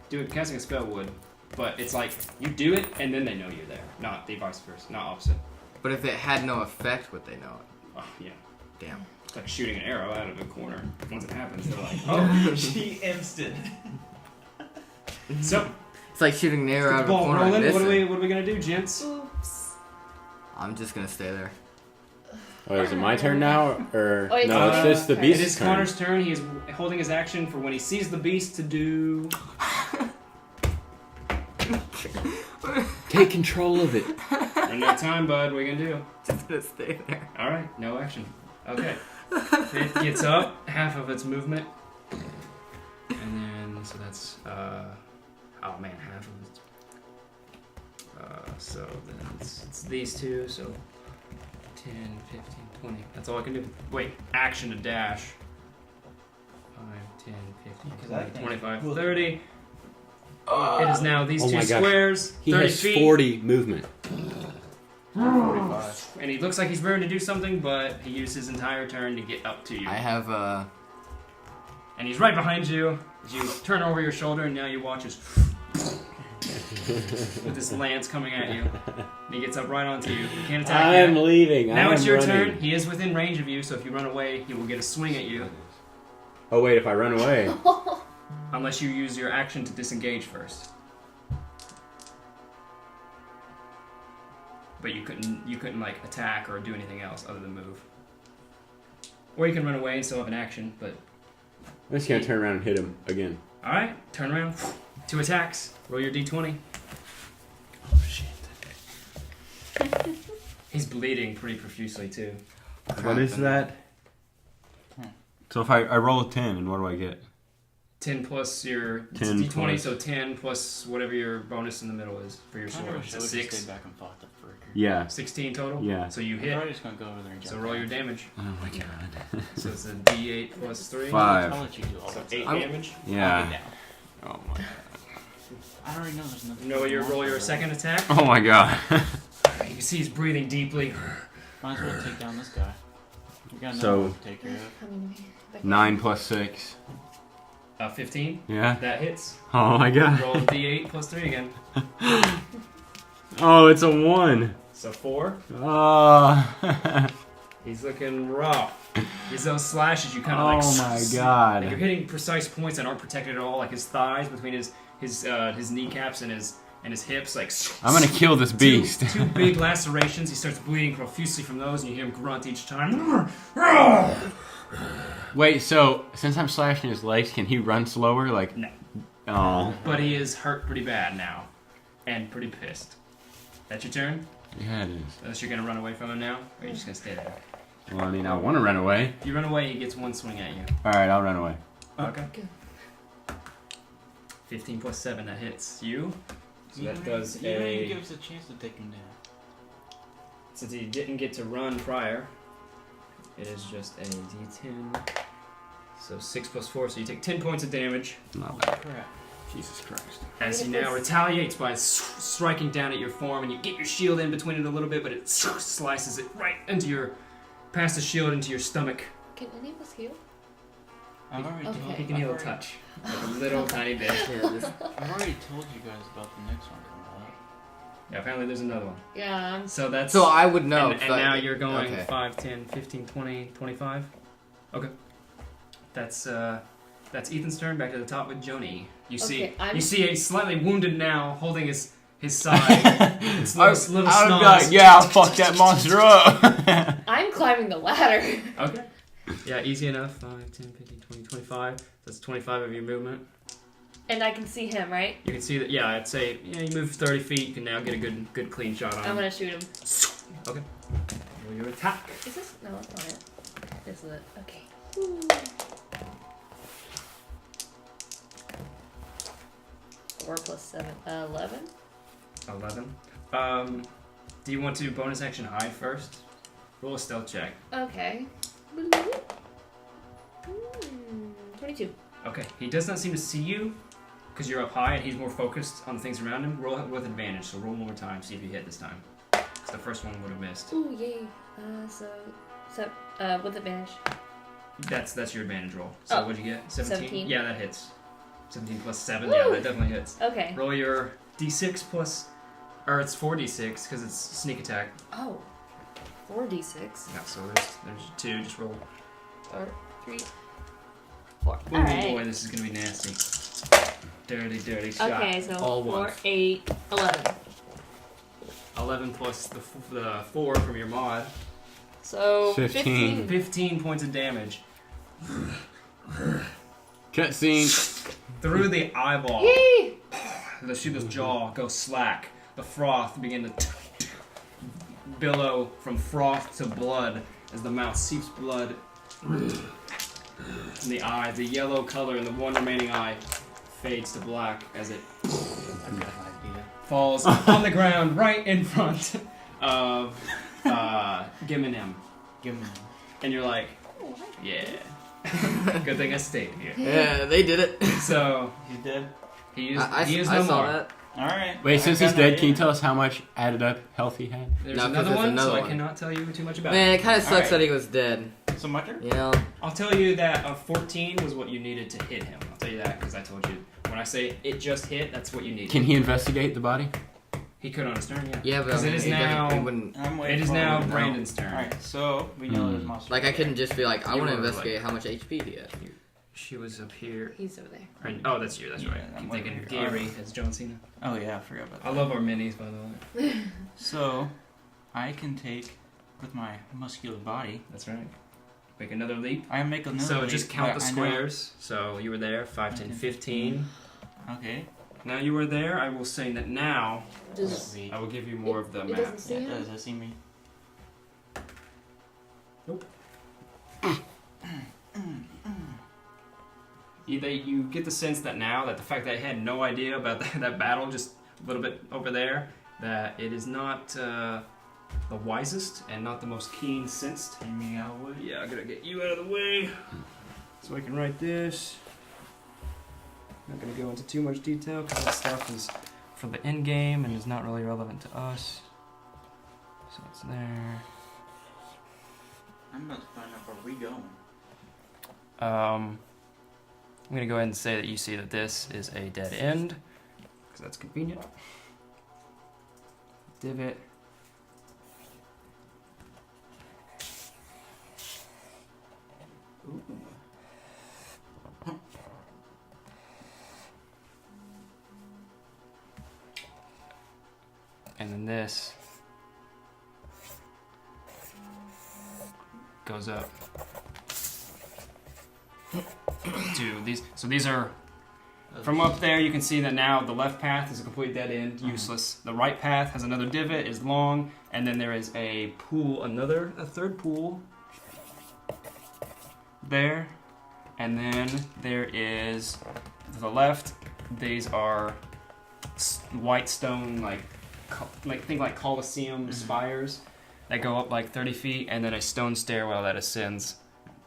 Speaker 1: Do it. Casting a spell would, but it's like you do it and then they know you're there, not the vice versa, not opposite.
Speaker 2: But if it had no effect, would they know it?
Speaker 1: Oh yeah.
Speaker 2: Damn.
Speaker 1: It's like shooting an arrow out of a corner. Once it happens, they're like, oh.
Speaker 4: She instant.
Speaker 1: So,
Speaker 2: It's like shooting an arrow
Speaker 1: get
Speaker 2: out
Speaker 1: the
Speaker 2: of a
Speaker 1: ball
Speaker 2: corner.
Speaker 1: rolling.
Speaker 2: And
Speaker 1: What are
Speaker 2: missing.
Speaker 1: we gonna do, gents?
Speaker 5: Oops.
Speaker 2: I'm just gonna stay there.
Speaker 3: Oh, is it my turn now, or
Speaker 5: Oh, it's
Speaker 3: no? It's just the
Speaker 5: Connor's turn.
Speaker 1: It
Speaker 3: beast's
Speaker 1: is
Speaker 3: turn.
Speaker 1: Connor's turn. He is holding his action for when he sees the beast to do.
Speaker 3: Take control of it.
Speaker 1: Run out of time, bud. What are you gonna do?
Speaker 2: Just gonna stay there.
Speaker 1: All right, no action. Okay. It gets up half of its movement, and then so that's oh man, half of its. So then it's these two. So 10, 15, 20. That's all I can do. Wait, action to dash. 5, 10, 15,
Speaker 4: Because
Speaker 1: 20,
Speaker 4: I think-
Speaker 1: 25, 30. It is now these
Speaker 3: Oh
Speaker 1: two
Speaker 3: my gosh.
Speaker 1: squares.
Speaker 3: He
Speaker 1: 30
Speaker 3: has
Speaker 1: feet.
Speaker 3: 40 movement.
Speaker 4: 45.
Speaker 1: And he looks like he's ready to do something, but he used his entire turn to get up to you.
Speaker 2: I have
Speaker 1: And he's right behind you as you turn over your shoulder, and now you watch his with this lance coming at you. And he gets up right onto you. You can't attack
Speaker 3: I am
Speaker 1: yet.
Speaker 3: leaving.
Speaker 1: Now
Speaker 3: I
Speaker 1: it's
Speaker 3: am
Speaker 1: your
Speaker 3: running.
Speaker 1: turn. He is within range of you, so if you run away, he will get a swing at you.
Speaker 3: Oh wait, if I run away.
Speaker 1: Unless you use your action to disengage first. But you couldn't like attack or do anything else other than move. Or you can run away and still have an action, but
Speaker 3: I'm just gonna turn around and hit him again.
Speaker 1: alright, turn around. 2 attacks. Roll your D20.
Speaker 3: Oh shit.
Speaker 1: He's bleeding pretty profusely too.
Speaker 3: What is that? So if I roll a 10, and what do I get?
Speaker 1: 10 plus your
Speaker 3: 10
Speaker 1: D20,
Speaker 3: plus-
Speaker 1: so 10 plus whatever your bonus in the middle is for your
Speaker 4: I
Speaker 1: sword.
Speaker 4: wish I
Speaker 1: So
Speaker 4: would just
Speaker 1: 6.
Speaker 4: stay back and fought the freaker.
Speaker 3: Yeah.
Speaker 1: 16 total?
Speaker 3: Yeah.
Speaker 1: So you
Speaker 4: I'm
Speaker 1: hit.
Speaker 4: probably just gonna go over there and
Speaker 1: So
Speaker 4: jump
Speaker 1: roll
Speaker 4: down.
Speaker 1: your damage.
Speaker 3: Oh my god.
Speaker 1: So it's a D8 plus 3.
Speaker 3: 5.
Speaker 4: I'll let you do all
Speaker 1: So
Speaker 4: that
Speaker 1: 8
Speaker 4: stuff.
Speaker 1: damage.
Speaker 4: I'll
Speaker 3: Yeah.
Speaker 4: get down.
Speaker 3: Oh my god.
Speaker 4: I already know there's nothing.
Speaker 1: You know your roll your second attack.
Speaker 3: Oh my god.
Speaker 1: You can see he's breathing deeply.
Speaker 4: Might as well take down this guy. We got
Speaker 3: So-
Speaker 4: nothing to take care of.
Speaker 5: Coming to me.
Speaker 3: 9 plus 6.
Speaker 1: 15.
Speaker 3: Yeah.
Speaker 1: That hits.
Speaker 3: Oh my god.
Speaker 1: Roll D8 plus 3 again.
Speaker 3: Oh, it's a 1.
Speaker 1: So 4.
Speaker 3: Oh.
Speaker 1: He's looking rough. He's those slashes you kind of
Speaker 3: Oh
Speaker 1: like.
Speaker 3: my
Speaker 1: Like
Speaker 3: god.
Speaker 1: you're hitting precise points that aren't protected at all, like his thighs between his kneecaps and his hips. Like
Speaker 3: I'm gonna kill this beast.
Speaker 1: Two big lacerations. He starts bleeding profusely from those, and you hear him grunt each time.
Speaker 3: Wait, so since I'm slashing his legs, can he run slower? Like,
Speaker 1: No.
Speaker 3: oh,
Speaker 1: But he is hurt pretty bad now, and pretty pissed. That's your turn.
Speaker 3: yeah, it is.
Speaker 1: Unless you're gonna run away from him now, or are you just gonna stay there?
Speaker 3: Well, I mean, I want to run away.
Speaker 1: If you run away, he gets 1 swing at you.
Speaker 3: All right, I'll run away.
Speaker 1: Okay. 15 plus 7, that hits you. So that does
Speaker 4: You didn't even give
Speaker 1: a.
Speaker 4: us a chance to take him down.
Speaker 1: Since he didn't get to run prior, it is just a D10. So 6 plus 4, so you take 10 points of damage
Speaker 3: Not
Speaker 4: Oh
Speaker 3: bad.
Speaker 4: crap.
Speaker 3: Jesus Christ.
Speaker 1: as he now retaliates by striking down at your form, and you get your shield in between it a little bit, but it slices it right into your, past the shield into your stomach.
Speaker 5: Can any of us heal?
Speaker 4: I've already
Speaker 5: Okay.
Speaker 4: told
Speaker 1: He can heal a touch, like a little tiny bit.
Speaker 4: I've already told you guys about the next one coming up.
Speaker 1: Yeah, apparently there's another one.
Speaker 5: Yeah.
Speaker 1: So that's.
Speaker 2: So I would know.
Speaker 1: And now you're going
Speaker 2: Okay.
Speaker 1: 5, 10, 15, 20, 25. Okay. That's Ethan's turn. Back to the top with Jonie. You see,
Speaker 5: Okay, I'm-
Speaker 1: you see a slightly wounded now, holding his side. It's little
Speaker 3: I would be
Speaker 1: Snoz.
Speaker 3: like, yeah, I'll fuck that monster up.
Speaker 5: I'm climbing the ladder.
Speaker 1: Okay. Yeah, easy enough. 5, 10, 15, 20, 25. That's 25 of your movement.
Speaker 5: And I can see him, right?
Speaker 1: You can see that. Yeah, I'd say you move 30 feet. You can now get a good clean shot on
Speaker 5: I'm
Speaker 1: him.
Speaker 5: gonna shoot him.
Speaker 1: Okay. Roll your attack.
Speaker 5: Is this? No, that's not it. This is it. Okay. Ooh. 4 plus 7. 11?
Speaker 1: 11. Do you want to bonus action hide first? Roll a stealth check.
Speaker 5: Okay. 22.
Speaker 1: Okay, he does not seem to see you because you're up high and he's more focused on the things around him. Roll with advantage, so roll one more time, see if you hit this time. Because the first one would have missed.
Speaker 5: Ooh, yay. So, with advantage.
Speaker 1: That's your advantage roll. So what'd you get?
Speaker 5: 17.
Speaker 1: Yeah, that hits. 17 plus 7,
Speaker 5: Woo!
Speaker 1: yeah, that definitely hits.
Speaker 5: Okay.
Speaker 1: Roll your d6 plus, or it's 4d6 because it's sneak attack.
Speaker 5: Oh. 4d6.
Speaker 1: Yeah, so there's 2, just roll.
Speaker 5: Or 3, 4.
Speaker 1: Oh
Speaker 5: Alright.
Speaker 1: boy, this is gonna be nasty. Dirty shot.
Speaker 5: Okay, so
Speaker 2: All
Speaker 5: 4,
Speaker 2: ones.
Speaker 5: 8, 11.
Speaker 1: 11 plus the 4 from your mod.
Speaker 5: So
Speaker 3: 15.
Speaker 1: 15 points of damage.
Speaker 3: Cutscene.
Speaker 1: Through the eyeball.
Speaker 5: Yay!
Speaker 1: The Sheikah's jaw goes slack. The froth begin to billow from froth to blood as the mouth seeps blood in the eye. The yellow color in the one remaining eye fades to black as it falls on the ground right in front of Geminem. And you're like, yeah. Good thing I stayed here.
Speaker 2: Yeah, they did it.
Speaker 1: So
Speaker 4: He's dead.
Speaker 1: he is
Speaker 2: I
Speaker 1: no
Speaker 2: saw
Speaker 1: more.
Speaker 2: that.
Speaker 4: Alright.
Speaker 3: Wait, since he's
Speaker 4: I've got an
Speaker 3: dead, can you
Speaker 4: idea.
Speaker 3: tell us how much added up health he had?
Speaker 1: There's
Speaker 2: No, 'cause
Speaker 1: another
Speaker 2: there's
Speaker 1: one,
Speaker 2: another
Speaker 1: so I
Speaker 2: one.
Speaker 1: cannot tell you too much about
Speaker 2: Man,
Speaker 1: it.
Speaker 2: it kind of sucks
Speaker 4: Alright.
Speaker 2: that he was dead.
Speaker 4: So my turn?
Speaker 2: You know?
Speaker 1: I'll tell you that 14 was what you needed to hit him. I'll tell you that because I told you. When I say it just hit, that's what you needed.
Speaker 3: Can he investigate the body?
Speaker 1: He could on his turn, yeah.
Speaker 2: Yeah, but I
Speaker 1: Because
Speaker 2: mean,
Speaker 1: it is
Speaker 2: he doesn't-
Speaker 1: now.
Speaker 2: he wouldn't-
Speaker 4: I'm waiting
Speaker 1: It is
Speaker 4: for
Speaker 1: now
Speaker 4: him.
Speaker 1: Brandon's turn.
Speaker 4: Alright, so we know there's monsters.
Speaker 2: Like, I couldn't just be like, I
Speaker 1: You
Speaker 2: want to
Speaker 1: were
Speaker 2: investigate how much HP he had.
Speaker 1: She was up here.
Speaker 5: He's over there.
Speaker 1: Oh, that's you. That's
Speaker 4: Yeah,
Speaker 1: right.
Speaker 4: I'm
Speaker 1: Keep
Speaker 4: over
Speaker 1: thinking
Speaker 4: here.
Speaker 1: Gary as John Cena.
Speaker 4: Oh yeah, I forgot about that.
Speaker 1: I love our minis, by the way.
Speaker 4: So, I can take, with my muscular body,
Speaker 1: That's right. Make another leap.
Speaker 4: I make another
Speaker 1: So
Speaker 4: leap,
Speaker 1: just count
Speaker 4: but
Speaker 1: the
Speaker 4: I know-
Speaker 1: squares. So you were there, 5, 10, 15.
Speaker 4: Okay.
Speaker 1: Now you were there. I will say that now
Speaker 5: Does,
Speaker 1: I will give you more of the
Speaker 5: it
Speaker 1: map.
Speaker 5: doesn't see
Speaker 4: Yeah,
Speaker 5: him?
Speaker 4: does that see me?
Speaker 1: You get the sense that now that the fact that I had no idea about that battle just a little bit over there, that it is not the wisest and not the most keen sensed.
Speaker 4: Take me out of the way.
Speaker 1: Yeah, I gotta get you out of the way so I can write this. Not gonna go into too much detail because that stuff is for the end game and is not really relevant to us. So it's there.
Speaker 4: I'm about to find out where we going.
Speaker 1: I'm gonna go ahead and say that you see that this is a dead end because that's convenient. Divot. Ooh. And then this goes up to these. So these are from up there. You can see that now the left path is a complete dead end, useless. The right path has another divot, is long, and then there is a pool, a third pool there, and then there is to the left. These are white stone, like think like Colosseum spires that go up like 30 feet, and then a stone stairwell that ascends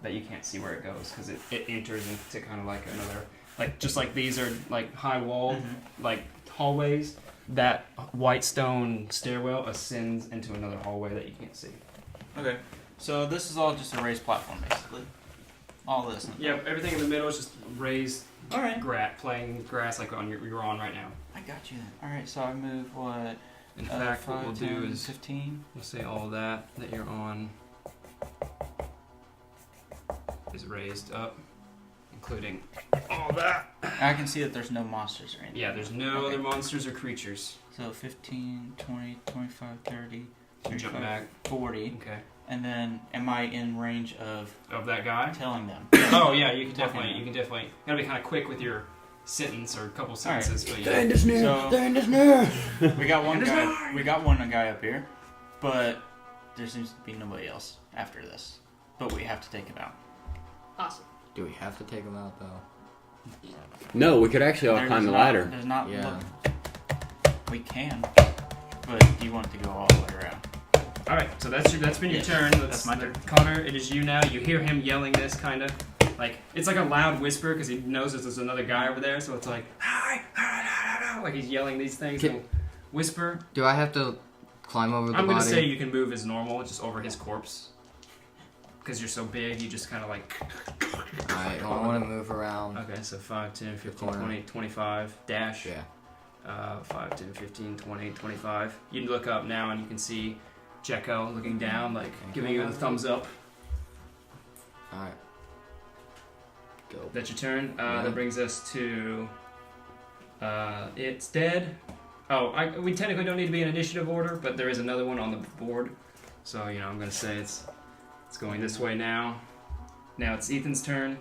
Speaker 1: that you can't see where it goes because it enters into kind of like another, like just like these are like high wall like hallways. That white stone stairwell ascends into another hallway that you can't see.
Speaker 4: Okay. So this is all just a raised platform, basically. All this.
Speaker 1: Yeah, everything in the middle is just raised
Speaker 4: All right.
Speaker 1: playing grass like you're on right now.
Speaker 4: I got you then. All right. So I move what?
Speaker 1: In fact, what we'll
Speaker 4: 5,
Speaker 1: do
Speaker 4: 10,
Speaker 1: is
Speaker 4: 15.
Speaker 1: we'll say all that you're on is raised up, including all that.
Speaker 4: I can see that there's no monsters or anything.
Speaker 1: Yeah, there's no
Speaker 4: Okay.
Speaker 1: other monsters or creatures.
Speaker 4: So 15, 20, 25, 30,
Speaker 1: So jump
Speaker 4: 35,
Speaker 1: back.
Speaker 4: 40.
Speaker 1: Okay.
Speaker 4: And then, am I in range of
Speaker 1: Of that guy?
Speaker 4: telling them?
Speaker 1: Oh yeah, you can
Speaker 4: Talking
Speaker 1: definitely.
Speaker 4: to
Speaker 1: You can definitely. Gotta be kind of quick with your sentence or a couple sentences. But
Speaker 3: The
Speaker 1: yeah.
Speaker 3: end is near.
Speaker 4: So-
Speaker 3: The end is near.
Speaker 4: We got one
Speaker 1: And it's
Speaker 4: guy.
Speaker 1: mine!
Speaker 4: We got one guy up here, but there seems to be nobody else after this. But we have to take him out.
Speaker 5: Awesome.
Speaker 2: Do we have to take him out, though?
Speaker 3: No, we could actually all
Speaker 4: There's
Speaker 3: climb the
Speaker 4: not-
Speaker 3: ladder.
Speaker 4: There's not.
Speaker 2: Yeah.
Speaker 4: Look, we can, but you want to go all the way around.
Speaker 1: All right. So that's been your
Speaker 4: Yeah,
Speaker 1: turn.
Speaker 4: that's my turn.
Speaker 1: Connor, it is you now. You hear him yelling this kind of. Like it's like a loud whisper because he knows that there's another guy over there. So it's like hi, like he's yelling these things. He'll whisper.
Speaker 2: Do I have to climb over the body?
Speaker 1: I'm gonna say you can move as normal, just over his corpse. Because you're so big, you just kind of like.
Speaker 2: Alright, well, I want to move around.
Speaker 1: Okay, so 5, 10, 15, 20, 25, dash.
Speaker 2: Yeah.
Speaker 1: 5, 10, 15, 20, 25. You look up now and you can see Jecko looking down, like giving you the thumbs up.
Speaker 2: Alright. Go.
Speaker 1: That's your turn. That brings us to. It's dead. Oh, we technically don't need to be in initiative order, but there is another one on the board. So, I'm going to say it's going this way now. Now it's Ethan's turn.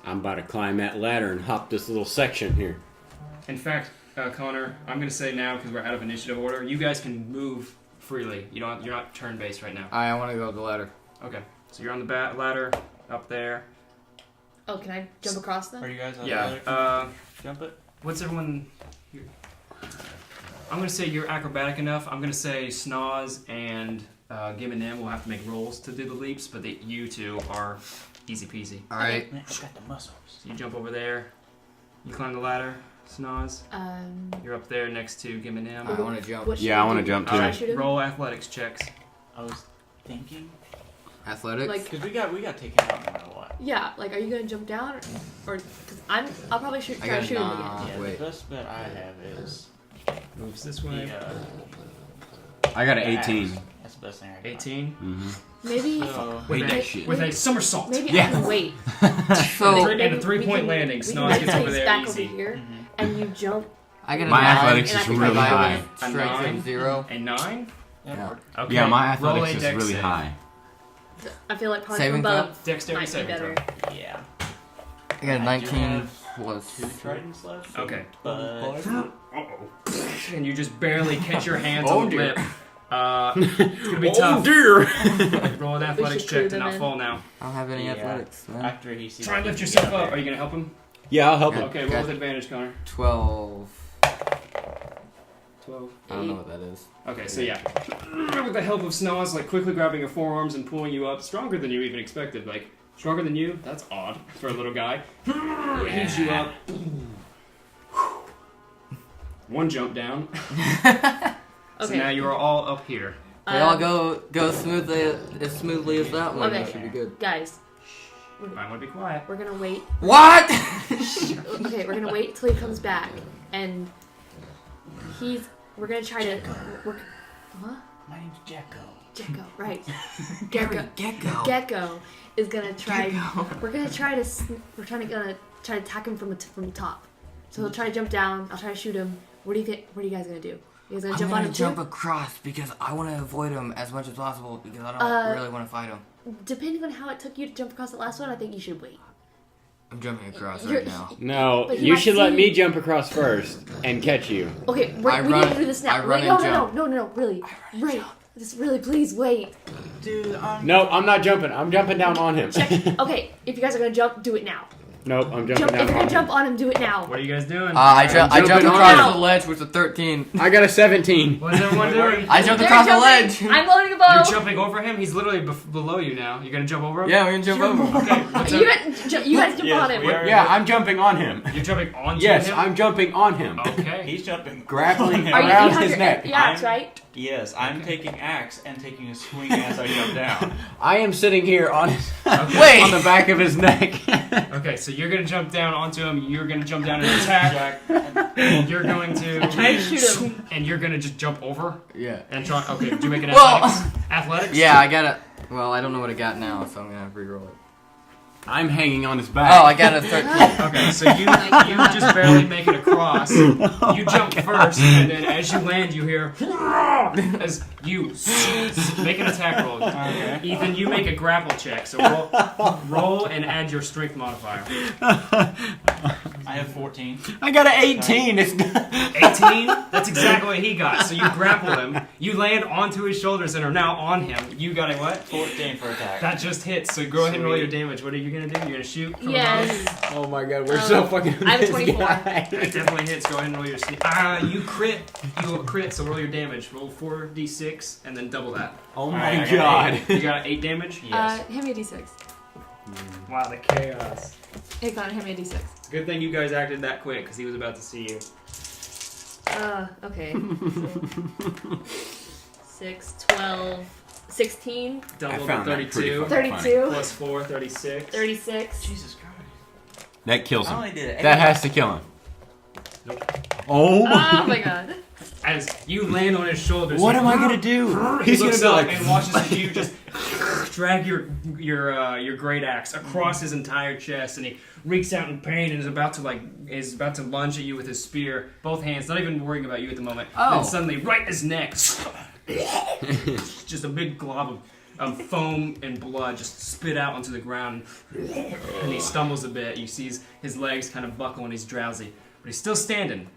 Speaker 3: I'm about to climb that ladder and hop this little section here.
Speaker 1: In fact, Connor, I'm going to say now, because we're out of initiative order, you guys can move freely. You're not turn-based right now.
Speaker 2: I want to go up the ladder.
Speaker 1: Okay. So you're on the ladder, up there.
Speaker 5: Oh, can I jump across then?
Speaker 4: Are you guys?
Speaker 1: Yeah.
Speaker 4: Jump it.
Speaker 1: What's everyone? Here? I'm gonna say you're acrobatic enough. I'm gonna say Snoz and Geminem will have to make rolls to do the leaps, but you two are easy peasy.
Speaker 2: All right.
Speaker 4: Man, I got the muscles.
Speaker 1: So you jump over there. You climb the ladder, Snoz. You're up there next to Geminem.
Speaker 2: I want to jump.
Speaker 3: Yeah, I want to jump too.
Speaker 5: shoot him?
Speaker 1: Roll athletics checks.
Speaker 4: I was thinking
Speaker 2: Athletics?
Speaker 5: Like-
Speaker 4: because we got taken out no matter what.
Speaker 5: Yeah, like, are you gonna jump down, or because I'll probably try
Speaker 2: got
Speaker 5: to shoot him
Speaker 2: a
Speaker 5: again.
Speaker 4: Yeah,
Speaker 2: wait.
Speaker 4: the best bet I have is
Speaker 1: Moves this way.
Speaker 3: I got an
Speaker 4: the
Speaker 3: 18.
Speaker 4: axe. That's the best thing I got.
Speaker 1: 18.
Speaker 3: Mm-hmm.
Speaker 5: Maybe
Speaker 4: So,
Speaker 1: With a somersault.
Speaker 5: maybe
Speaker 3: Yeah.
Speaker 5: I can wait.
Speaker 2: So
Speaker 1: And a 3-point landing. Snoz gets over there
Speaker 5: back
Speaker 1: easy.
Speaker 5: over here, and you jump.
Speaker 2: I got a
Speaker 3: My
Speaker 2: 9,
Speaker 3: athletics
Speaker 5: and I
Speaker 3: is
Speaker 5: think
Speaker 3: really
Speaker 5: I
Speaker 3: high.
Speaker 1: A
Speaker 2: Strength
Speaker 1: 9.
Speaker 2: of 0.
Speaker 1: A 9?
Speaker 2: Yeah.
Speaker 1: Okay.
Speaker 3: Yeah, my
Speaker 1: roll a
Speaker 3: athletics is
Speaker 1: dex
Speaker 3: really
Speaker 1: save.
Speaker 3: high.
Speaker 5: I feel like probably
Speaker 2: Saving
Speaker 5: from above
Speaker 1: Dexterity
Speaker 5: might be
Speaker 1: saving
Speaker 5: better.
Speaker 1: throw.
Speaker 4: yeah.
Speaker 2: I got a
Speaker 4: I do
Speaker 2: 19
Speaker 4: have
Speaker 2: plus.
Speaker 4: 2 tridents left.
Speaker 1: Okay.
Speaker 4: But
Speaker 1: Uh-oh. And you just barely catch your hands
Speaker 3: Oh,
Speaker 1: on the
Speaker 3: dear.
Speaker 1: lip. It's gonna be tough.
Speaker 3: dear!
Speaker 1: Roll an athletics
Speaker 5: should
Speaker 1: check
Speaker 5: clue
Speaker 1: to
Speaker 5: them
Speaker 1: not
Speaker 5: in.
Speaker 1: fall now.
Speaker 2: I don't have any
Speaker 4: Yeah.
Speaker 2: athletics, man.
Speaker 4: after he sees
Speaker 1: Try and
Speaker 4: me
Speaker 1: lift
Speaker 4: get
Speaker 1: yourself
Speaker 4: there.
Speaker 1: up. Are you gonna help him?
Speaker 3: Yeah, I'll help
Speaker 2: Yeah.
Speaker 3: him.
Speaker 1: Okay, roll with advantage, Connor.
Speaker 2: 12.
Speaker 1: 12.
Speaker 2: I don't know what that is.
Speaker 1: Okay, so yeah. With the help of Snoz, like quickly grabbing your forearms and pulling you up, stronger than you even expected. Like, stronger than you? That's odd for a little guy. Heaves you up. One jump down. So
Speaker 5: Okay.
Speaker 1: now you are all up here.
Speaker 2: They all go smoothly as that one.
Speaker 5: Okay.
Speaker 2: That should be good.
Speaker 5: Guys,
Speaker 1: I want to be quiet.
Speaker 5: we're gonna wait.
Speaker 2: What?
Speaker 5: Okay, we're gonna wait till he comes back, and we're gonna try to. What?
Speaker 4: My name's Jecko.
Speaker 5: Jecko, right? Gecko. Gecko is gonna try. We're gonna try to. We're gonna try to attack him from the top. So he'll try to jump down. I'll try to shoot him. What do you think? What are you guys gonna do? You guys gonna
Speaker 2: I'm
Speaker 5: jump on
Speaker 2: gonna
Speaker 5: him
Speaker 2: jump
Speaker 5: too?
Speaker 2: across because I want to avoid him as much as possible because I don't really want to fight him.
Speaker 5: Depending on how it took you to jump across the last one, I think you should wait.
Speaker 2: I'm jumping across
Speaker 5: You're-
Speaker 2: right now.
Speaker 3: No,
Speaker 5: But he
Speaker 3: you
Speaker 5: might
Speaker 3: should
Speaker 5: see
Speaker 3: let
Speaker 5: you.
Speaker 3: me jump across first and catch you.
Speaker 5: Okay, we
Speaker 2: I
Speaker 5: need
Speaker 2: run-
Speaker 5: to do this now.
Speaker 2: I run
Speaker 5: Wait,
Speaker 2: and
Speaker 5: no, really. Right. Just really, please wait.
Speaker 4: Dude,
Speaker 3: No, I'm not jumping. I'm jumping down on him.
Speaker 5: Check. Okay, if you guys are gonna jump, do it now.
Speaker 3: Nope, I'm jumping
Speaker 5: Jump. If
Speaker 3: down
Speaker 5: you're
Speaker 3: on
Speaker 5: gonna
Speaker 3: him.
Speaker 5: jump on him, do it now.
Speaker 1: What are you guys doing?
Speaker 2: I jumped
Speaker 3: jumping
Speaker 2: across
Speaker 5: on.
Speaker 2: the ledge with a 13.
Speaker 3: I got a 17.
Speaker 1: What's everyone doing?
Speaker 2: I jumped
Speaker 5: They're
Speaker 2: across the
Speaker 5: jumping.
Speaker 2: ledge.
Speaker 5: I'm loading a
Speaker 1: You're
Speaker 5: bow.
Speaker 1: jumping over him? He's literally below you now. You're gonna jump over him?
Speaker 2: Yeah, we're gonna jump over.
Speaker 1: Okay, what's
Speaker 5: You guys jump
Speaker 4: Yes,
Speaker 5: on him.
Speaker 4: we are.
Speaker 3: Yeah, I'm jumping on him.
Speaker 1: You're jumping onto
Speaker 3: Yes,
Speaker 1: him?
Speaker 3: I'm jumping on him.
Speaker 1: Okay.
Speaker 4: He's jumping.
Speaker 3: Grappling
Speaker 5: Are you
Speaker 3: around
Speaker 5: have
Speaker 3: his
Speaker 5: your
Speaker 3: neck.
Speaker 5: axe, right?
Speaker 4: Yes, I'm taking axe and taking a swing as I jump down.
Speaker 3: I am sitting here on his
Speaker 2: Wait.
Speaker 3: on the back of his neck.
Speaker 1: Okay, so you're gonna jump down onto him, you're gonna jump down and attack, you're going to
Speaker 5: Try to shoot him.
Speaker 1: and you're gonna just jump over
Speaker 2: Yeah.
Speaker 1: and try. Okay, do you make an
Speaker 2: Well-
Speaker 1: athletics? Athletics?
Speaker 2: Yeah, I got it. Well, I don't know what I got now, so I'm gonna have to reroll it.
Speaker 3: I'm hanging on his back.
Speaker 2: Oh, I got a 13.
Speaker 1: Okay, so you just barely make it across. You jump first, and then as you land, you hear as you make an attack roll.
Speaker 4: Okay.
Speaker 1: Ethan, you make a grapple check. So roll and add your strength modifier.
Speaker 4: I have 14.
Speaker 3: I got an 18. It's
Speaker 1: 18? That's exactly what he got. So you grapple him, you land onto his shoulders and are now on him. You got a what?
Speaker 4: 14 for attack.
Speaker 1: That just hits. So go ahead and roll your damage. What are you gonna do? You're gonna shoot from
Speaker 5: Yes.
Speaker 3: Oh my god, we're so fucking.
Speaker 5: I have a
Speaker 3: this
Speaker 5: 24.
Speaker 3: guy.
Speaker 1: above? It definitely hits. Go ahead and roll your sneak. You crit. You crit. So roll your damage. Roll 4d6 and then double that.
Speaker 3: Oh
Speaker 4: Alright,
Speaker 3: my
Speaker 4: I got
Speaker 3: god.
Speaker 1: You got 8 damage.
Speaker 4: Yes.
Speaker 5: Hand me a d6.
Speaker 1: Wow, the chaos.
Speaker 5: Hey, Connor, hand me a d6.
Speaker 1: It's a good thing you guys acted that quick because he was about to see you.
Speaker 5: Okay. 6, 12, 16,
Speaker 1: Double
Speaker 3: found
Speaker 1: the
Speaker 3: that pretty
Speaker 1: 32.
Speaker 3: funny.
Speaker 5: 32,
Speaker 1: Plus 4, 36.
Speaker 5: 36.
Speaker 4: Jesus Christ.
Speaker 3: That kills
Speaker 4: I
Speaker 3: him.
Speaker 4: only did it.
Speaker 3: That has to kill him.
Speaker 1: Nope.
Speaker 3: Oh.
Speaker 5: Oh my god.
Speaker 1: As you land on his shoulders,
Speaker 3: What
Speaker 1: he-
Speaker 3: am I gonna do?
Speaker 1: He
Speaker 3: He's gonna
Speaker 1: looks
Speaker 3: be
Speaker 1: up
Speaker 3: like
Speaker 1: and watches you just drag your great axe across his entire chest, and he reeks out in pain and is about to lunge at you with his spear, both hands, not even worrying about you at the moment.
Speaker 2: Oh.
Speaker 1: Then suddenly, right in his neck, just a big glob of foam and blood just spit out onto the ground, and he stumbles a bit. You see his legs kind of buckle and he's drowsy, but he's still standing.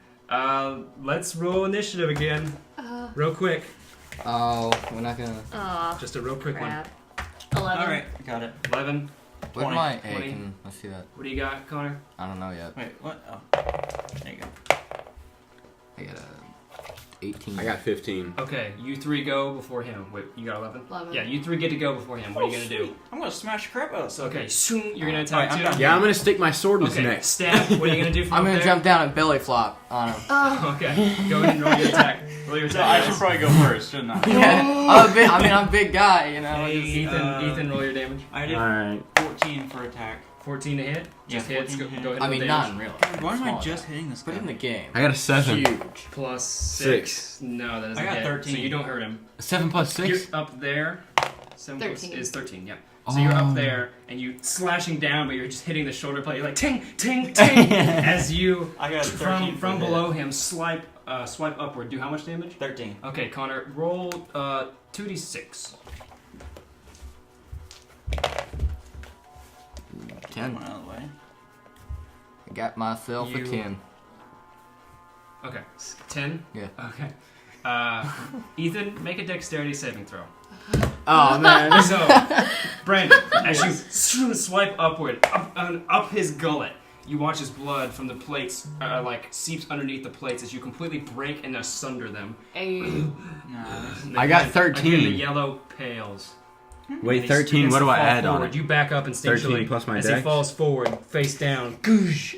Speaker 1: Let's roll initiative again, real quick.
Speaker 2: Oh, we're not gonna.
Speaker 5: Aw,
Speaker 1: Just a real quick
Speaker 5: crap. 11.
Speaker 4: Alright, got it.
Speaker 1: one. 11.
Speaker 2: What
Speaker 4: 20,
Speaker 2: am I?
Speaker 1: 20.
Speaker 2: Let's see that.
Speaker 1: What do you got, Connor?
Speaker 2: I don't know yet.
Speaker 4: Wait, what? Oh. There you go.
Speaker 2: I got a 18.
Speaker 3: I got 15.
Speaker 1: Okay, you three go before him. Wait, you got 11?
Speaker 5: 11.
Speaker 1: Yeah, you three get to go before him. What are you gonna do?
Speaker 4: I'm gonna smash the crap out of
Speaker 1: So, okay, soon you're gonna attack
Speaker 4: Alright, I'm
Speaker 1: too.
Speaker 4: done.
Speaker 3: Yeah, I'm gonna stick my sword in his
Speaker 1: Okay,
Speaker 3: neck.
Speaker 1: stab. What are you gonna do from
Speaker 2: I'm
Speaker 1: up
Speaker 2: gonna
Speaker 1: there?
Speaker 2: jump down and belly flop on him.
Speaker 5: Oh,
Speaker 1: Okay, go ahead and roll your attack. Roll your
Speaker 4: So I
Speaker 1: attack.
Speaker 4: should probably go first, shouldn't I?
Speaker 2: Yeah, I'm a big guy, you know.
Speaker 1: Hey,
Speaker 2: just-
Speaker 1: Ethan, roll your damage.
Speaker 4: I did
Speaker 3: Alright.
Speaker 4: 14 for attack.
Speaker 1: 14 to hit.
Speaker 4: Yeah,
Speaker 1: Just hits.
Speaker 4: 14
Speaker 1: Go,
Speaker 4: to hit.
Speaker 1: go ahead
Speaker 2: I
Speaker 1: and
Speaker 2: mean,
Speaker 1: roll
Speaker 2: not
Speaker 1: damage.
Speaker 2: in real.
Speaker 4: Why am I
Speaker 2: Small
Speaker 4: just
Speaker 2: guy.
Speaker 4: hitting this
Speaker 2: Put
Speaker 4: guy?
Speaker 2: it in the game.
Speaker 3: I got a 7.
Speaker 2: Huge.
Speaker 1: Plus
Speaker 3: 6.
Speaker 1: 6. No, that doesn't
Speaker 4: I got
Speaker 1: hit.
Speaker 4: 13.
Speaker 1: So you don't hurt him.
Speaker 3: 7 plus 6?
Speaker 1: You're up there. 7 plus
Speaker 5: 13.
Speaker 1: is 13, yeah. So you're
Speaker 3: Oh.
Speaker 1: up there, and you slashing down, but you're just hitting the shoulder plate. You're like, ting, ting, ting, as you,
Speaker 4: I got 13
Speaker 1: from
Speaker 4: for
Speaker 1: below him, swipe upward. Do how much damage?
Speaker 4: 13.
Speaker 1: Okay, Connor, roll 2d6.
Speaker 2: 10.
Speaker 4: One out of the way.
Speaker 2: I got myself a
Speaker 1: You-
Speaker 2: 10.
Speaker 1: Okay, 10?
Speaker 2: Yeah.
Speaker 1: Okay. Ethan, make a dexterity saving throw.
Speaker 2: Oh man.
Speaker 1: So, Brandon, as you swipe upward, up his gullet, you watch his blood from the plates, seeps underneath the plates as you completely break and asunder them.
Speaker 5: Hey.
Speaker 4: Nah.
Speaker 3: I got
Speaker 1: Again,
Speaker 3: 13.
Speaker 1: the yellow pales.
Speaker 3: Wait,
Speaker 1: And he
Speaker 3: 13,
Speaker 1: begins
Speaker 3: what
Speaker 1: to
Speaker 3: do I
Speaker 1: fall
Speaker 3: add on
Speaker 1: forward.
Speaker 3: it?
Speaker 1: You back up instinctually
Speaker 3: 13 plus my
Speaker 1: as he
Speaker 3: dex?
Speaker 1: falls forward, face down. Goosh.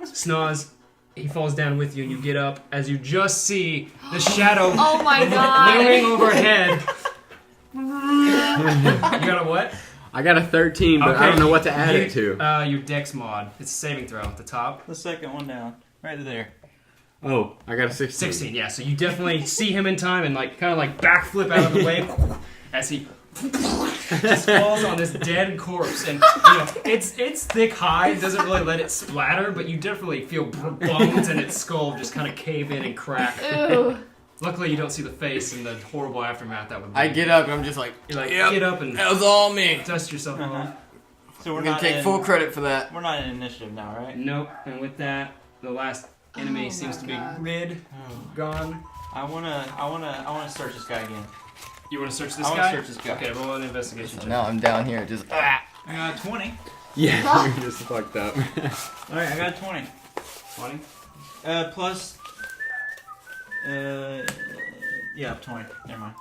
Speaker 1: Snoz, he falls down with you, and you get up as you just see the shadow
Speaker 5: Oh my god.
Speaker 1: looming overhead. You got a what?
Speaker 3: I got a 13, but I don't know what to add it to.
Speaker 1: Your dex mod. It's a saving throw at the top.
Speaker 4: The second one down. Right there.
Speaker 3: Oh, I got a 16.
Speaker 1: 16, yeah. So you definitely see him in time and kind of backflip out of the way as he just falls on this dead corpse. And it's thick hide, doesn't really let it splatter, but you definitely feel bones and its skull just kind of cave in and crack.
Speaker 5: Ew.
Speaker 1: Luckily, you don't see the face and the horrible aftermath that would be.
Speaker 2: I get up and I'm just like,
Speaker 1: You're like,
Speaker 2: yep,
Speaker 1: get up and
Speaker 2: that was all me.
Speaker 1: dust yourself off.
Speaker 4: So we're
Speaker 2: I'm gonna
Speaker 4: not
Speaker 2: take
Speaker 4: in,
Speaker 2: full credit for that.
Speaker 4: We're not in initiative now, right?
Speaker 1: Nope. And with that, the last enemy
Speaker 5: Oh
Speaker 1: seems
Speaker 5: my
Speaker 1: to be
Speaker 5: God.
Speaker 1: gone.
Speaker 4: I wanna search this guy again.
Speaker 1: You want to search this
Speaker 4: I
Speaker 1: guy?
Speaker 4: wanna search this guy.
Speaker 1: Okay, roll an investigation
Speaker 2: So
Speaker 1: check.
Speaker 2: now I'm down here just.
Speaker 4: I got a 20.
Speaker 3: Yeah, you're just fucked up.
Speaker 4: Alright, I got a 20.
Speaker 1: 20?
Speaker 4: Plus. Yeah, 20. Never mind.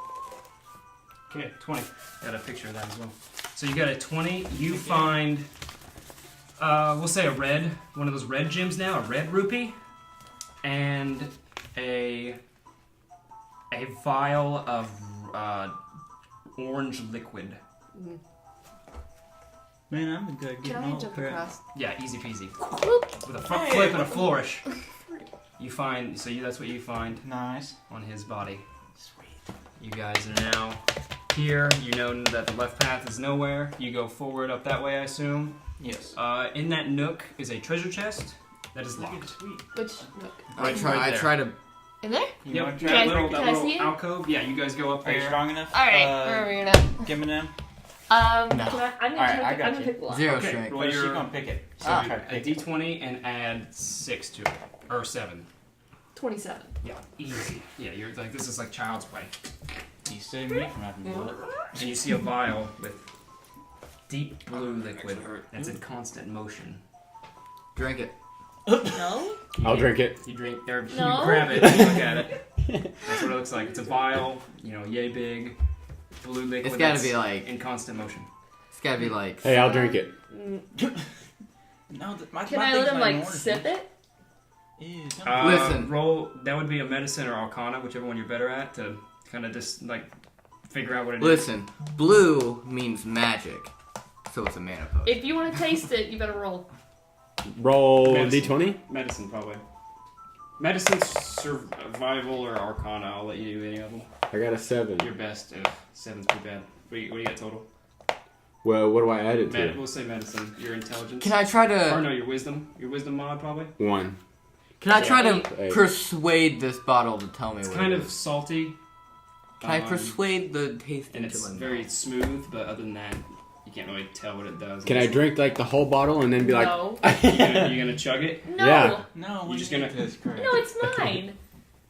Speaker 1: Okay, 20. Got a picture of that as well. So you got a 20. You find, we'll say one of those red gems now, a red rupee, and a vial of orange liquid.
Speaker 4: Man, I'm good
Speaker 5: Can
Speaker 4: getting
Speaker 5: I
Speaker 4: all
Speaker 5: jump
Speaker 4: crap.
Speaker 5: across?
Speaker 1: Yeah, easy peasy.
Speaker 5: Whoop.
Speaker 1: With a front flip and a flourish, you find. So that's what you find
Speaker 4: Nice.
Speaker 1: on his body.
Speaker 4: Sweet.
Speaker 1: You guys are now here. You know that the left path is nowhere. You go forward up that way, I assume.
Speaker 4: Yes.
Speaker 1: In that nook is a treasure chest that is locked.
Speaker 4: Sweet.
Speaker 5: Which nook?
Speaker 2: I
Speaker 1: Right there.
Speaker 2: try to.
Speaker 5: In there?
Speaker 4: You wanna
Speaker 1: Yep,
Speaker 4: try
Speaker 5: Can I-
Speaker 4: a little?
Speaker 1: that
Speaker 5: can I
Speaker 1: little
Speaker 5: see it?
Speaker 1: alcove. Yeah, you guys go up
Speaker 4: Are you
Speaker 1: there.
Speaker 4: strong enough?
Speaker 5: Alright, where are we gonna?
Speaker 4: Geminem.
Speaker 2: No.
Speaker 5: Can I, I'm gonna,
Speaker 4: Alright,
Speaker 5: try to
Speaker 4: I
Speaker 5: pick,
Speaker 4: got
Speaker 5: I'm gonna
Speaker 4: you.
Speaker 5: pick one.
Speaker 2: 0
Speaker 1: Okay,
Speaker 2: strength.
Speaker 1: roll
Speaker 4: Where's she
Speaker 1: your
Speaker 4: gonna pick it? So
Speaker 2: Ah.
Speaker 4: try to
Speaker 1: a
Speaker 4: pick it.
Speaker 1: d20 and add 6 to it, or 7.
Speaker 5: 27.
Speaker 1: Yeah, easy. Yeah, you're like this is like child's play.
Speaker 4: You saved me from having to do it.
Speaker 1: And you see a vial with deep blue liquid that's in constant motion.
Speaker 2: Drink it.
Speaker 5: No?
Speaker 3: I'll drink it.
Speaker 1: You drink, or you
Speaker 5: No.
Speaker 1: grab it, and you look at it. That's what it looks like. It's a vial, yay big, blue liquid.
Speaker 2: It's gotta
Speaker 1: that's
Speaker 2: be like.
Speaker 1: in constant motion.
Speaker 2: It's gotta be like.
Speaker 3: Hey, I'll drink it.
Speaker 4: No, my
Speaker 5: Can I let him like sip it?
Speaker 4: Ew,
Speaker 2: Listen.
Speaker 1: Roll. That would be a medicine or arcana, whichever one you're better at, to kind of just like figure out what it is.
Speaker 2: Listen, blue means magic, so it's a mana potion.
Speaker 5: If you want to taste it, you better roll.
Speaker 3: Roll
Speaker 1: Medicine.
Speaker 3: D20.
Speaker 1: Medicine, probably. Medicine, survival, or arcana. I'll let you do any of them.
Speaker 3: I got a 7.
Speaker 1: Your best. 7's pretty bad. What do you got total?
Speaker 3: Well, what do I add it to?
Speaker 1: We'll say medicine. Your intelligence.
Speaker 2: Can I try
Speaker 1: Or no,
Speaker 2: to?
Speaker 1: your wisdom. Your wisdom mod, probably.
Speaker 3: 1.
Speaker 2: Can I try
Speaker 3: Hey.
Speaker 2: to persuade this bottle to tell me
Speaker 1: It's
Speaker 2: what
Speaker 1: kind
Speaker 2: it
Speaker 1: of
Speaker 2: is?
Speaker 1: salty.
Speaker 2: Can I persuade the taste
Speaker 1: And
Speaker 2: into
Speaker 1: it's
Speaker 2: my mouth?
Speaker 1: very smooth, but other than that, you can't really tell what it does.
Speaker 3: Can I drink like the whole bottle and then be like,
Speaker 5: No.
Speaker 1: You gonna chug it?
Speaker 5: No.
Speaker 3: Yeah.
Speaker 4: No,
Speaker 1: You
Speaker 4: we
Speaker 1: just
Speaker 4: need
Speaker 1: gonna-
Speaker 4: this crap.
Speaker 5: No, it's mine.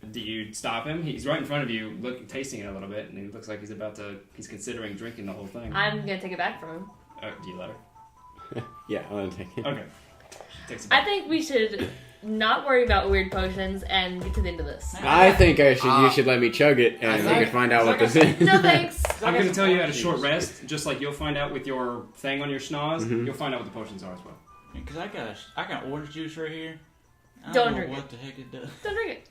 Speaker 1: Do you stop him? He's right in front of you, tasting it a little bit, and he looks like he's considering drinking the whole thing.
Speaker 5: I'm gonna take it back from him.
Speaker 1: Do you let her?
Speaker 3: yeah, I'll take it.
Speaker 1: Okay. Takes it
Speaker 5: I
Speaker 1: back.
Speaker 5: think we should not worry about weird potions and get to the end of this.
Speaker 3: I think you should let me chug it and we
Speaker 2: think-
Speaker 3: can find out what this is.
Speaker 5: No thanks.
Speaker 1: I'm going to tell you at a short rest, just like you'll find out with your thing on your Snoz,
Speaker 3: Mhm.
Speaker 1: you'll find out what the potions are as well.
Speaker 4: Because I got orange juice right here. I
Speaker 5: Don't
Speaker 4: know
Speaker 5: drink
Speaker 4: what the heck it does.
Speaker 5: Don't drink it.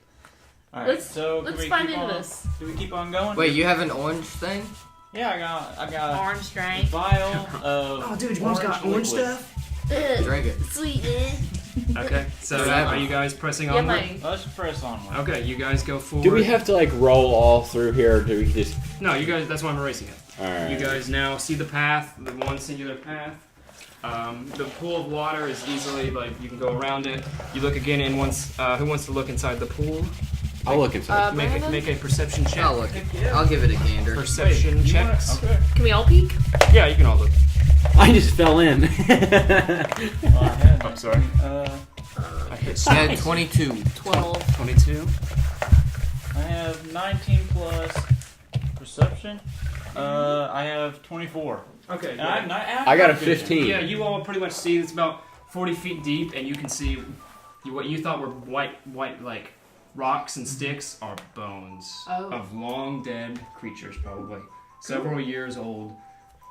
Speaker 4: Alright,
Speaker 5: Let's-
Speaker 4: so can
Speaker 5: Let's
Speaker 4: we
Speaker 5: find
Speaker 4: keep
Speaker 5: into
Speaker 4: on,
Speaker 5: this.
Speaker 4: Do we keep on going?
Speaker 2: Wait, you have an orange thing?
Speaker 4: Yeah, I got
Speaker 5: Orange
Speaker 4: a
Speaker 5: strength.
Speaker 4: vial of
Speaker 6: Oh, dude, your mom's got orange
Speaker 4: liquid.
Speaker 6: stuff?
Speaker 5: Ugh,
Speaker 2: Drink it.
Speaker 5: sweet, man.
Speaker 1: Okay, so
Speaker 2: Whatever.
Speaker 1: are you guys pressing
Speaker 5: Yeah,
Speaker 1: onward?
Speaker 5: my.
Speaker 4: Let's press onward.
Speaker 1: Okay, you guys go forward.
Speaker 3: Do we have to like roll all through here or do we just...
Speaker 1: No, you guys, that's why I'm erasing it.
Speaker 3: Alright.
Speaker 1: You guys now see the path, the one singular path. The pool of water is easily, you can go around it. You look again in once, who wants to look inside the pool?
Speaker 3: I'll look inside.
Speaker 5: Brandon?
Speaker 1: Make a perception check.
Speaker 2: I'll look. I'll give it a gander.
Speaker 1: Perception
Speaker 4: You wanna-
Speaker 1: checks.
Speaker 4: Okay.
Speaker 5: Can we all peek?
Speaker 1: Yeah, you can all look.
Speaker 3: I just fell in.
Speaker 4: Well, I had
Speaker 1: I'm sorry. I hit
Speaker 2: I had 22.
Speaker 5: 12.
Speaker 1: 22.
Speaker 4: I have 19 plus perception. I have 24.
Speaker 1: Okay,
Speaker 4: And
Speaker 1: yeah.
Speaker 3: I got a
Speaker 4: vision.
Speaker 3: 15.
Speaker 1: Yeah, you all pretty much see it's about 40 feet deep, and you can see what you thought were white like rocks and sticks are bones
Speaker 5: Oh.
Speaker 1: of long dead creatures, probably several years old,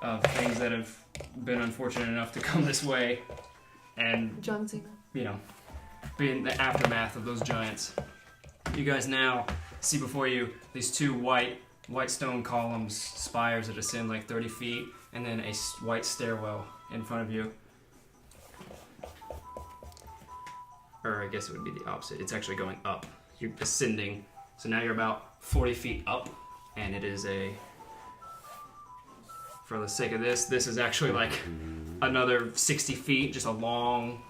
Speaker 1: of things that have been unfortunate enough to come this way, and
Speaker 5: John Cena.
Speaker 1: be in the aftermath of those giants. You guys now see before you these two white stone columns, spires that ascend like 30 feet, and then a white stairwell in front of you. Or I guess it would be the opposite. It's actually going up. You're ascending. So now you're about 40 feet up, and it is for the sake of this is actually like another 60 feet, just a long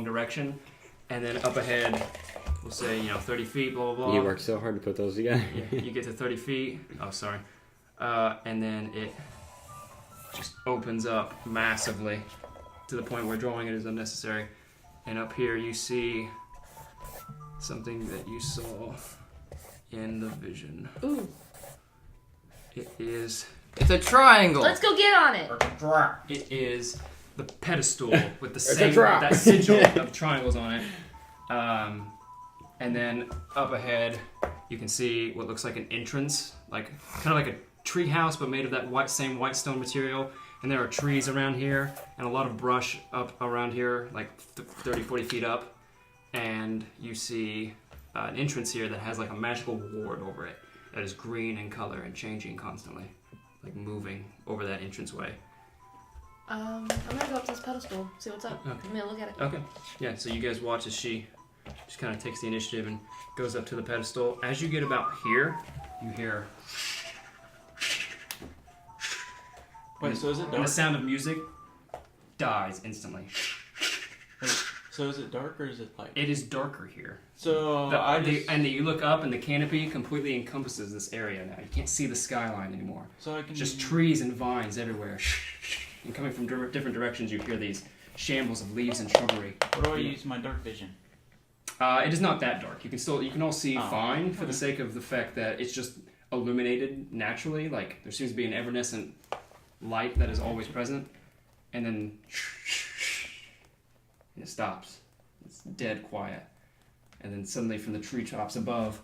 Speaker 1: direction. And then up ahead, we'll say, 30 feet, blah, blah, blah.
Speaker 3: You worked so hard to put those together.
Speaker 1: Yeah, you get to 30 feet. Oh, sorry. And then it just opens up massively to the point where drawing it is unnecessary. And up here you see something that you saw in the vision.
Speaker 5: Ooh.
Speaker 1: It is
Speaker 2: It's a triangle.
Speaker 5: Let's go get on it.
Speaker 1: It is the pedestal with the
Speaker 3: It's a
Speaker 1: same
Speaker 3: drop.
Speaker 1: that sigil of triangles on it. And then up ahead, you can see what looks like an entrance, kind of like a tree house, but made of that same white stone material. And there are trees around here, and a lot of brush up around here, like 30, 40 feet up. And you see an entrance here that has like a magical ward over it that is green in color and changing constantly, like moving over that entranceway.
Speaker 5: I'm gonna go up to this pedestal, see what's up.
Speaker 1: Okay.
Speaker 5: I'm gonna look at it.
Speaker 1: Okay. Yeah, so you guys watch as she just kind of takes the initiative and goes up to the pedestal. As you get about here, you hear...
Speaker 4: Wait, so is it
Speaker 1: And the
Speaker 4: dark?
Speaker 1: sound of music dies instantly.
Speaker 4: So is it dark or is it light?
Speaker 1: It is darker here.
Speaker 4: So
Speaker 1: You look up and the canopy completely encompasses this area now. You can't see the skyline anymore.
Speaker 4: so I can
Speaker 1: Just trees and vines everywhere. And coming from different directions, you hear these shambles of leaves and shrubbery.
Speaker 4: What do I use my dark vision?
Speaker 1: It is not that dark. You can all see
Speaker 4: Oh,
Speaker 1: fine for the
Speaker 4: okay.
Speaker 1: sake of the fact that it's just illuminated naturally. Like there seems to be an evanescent light that is always present, and then it stops. It's dead quiet, and then suddenly from the treetops above,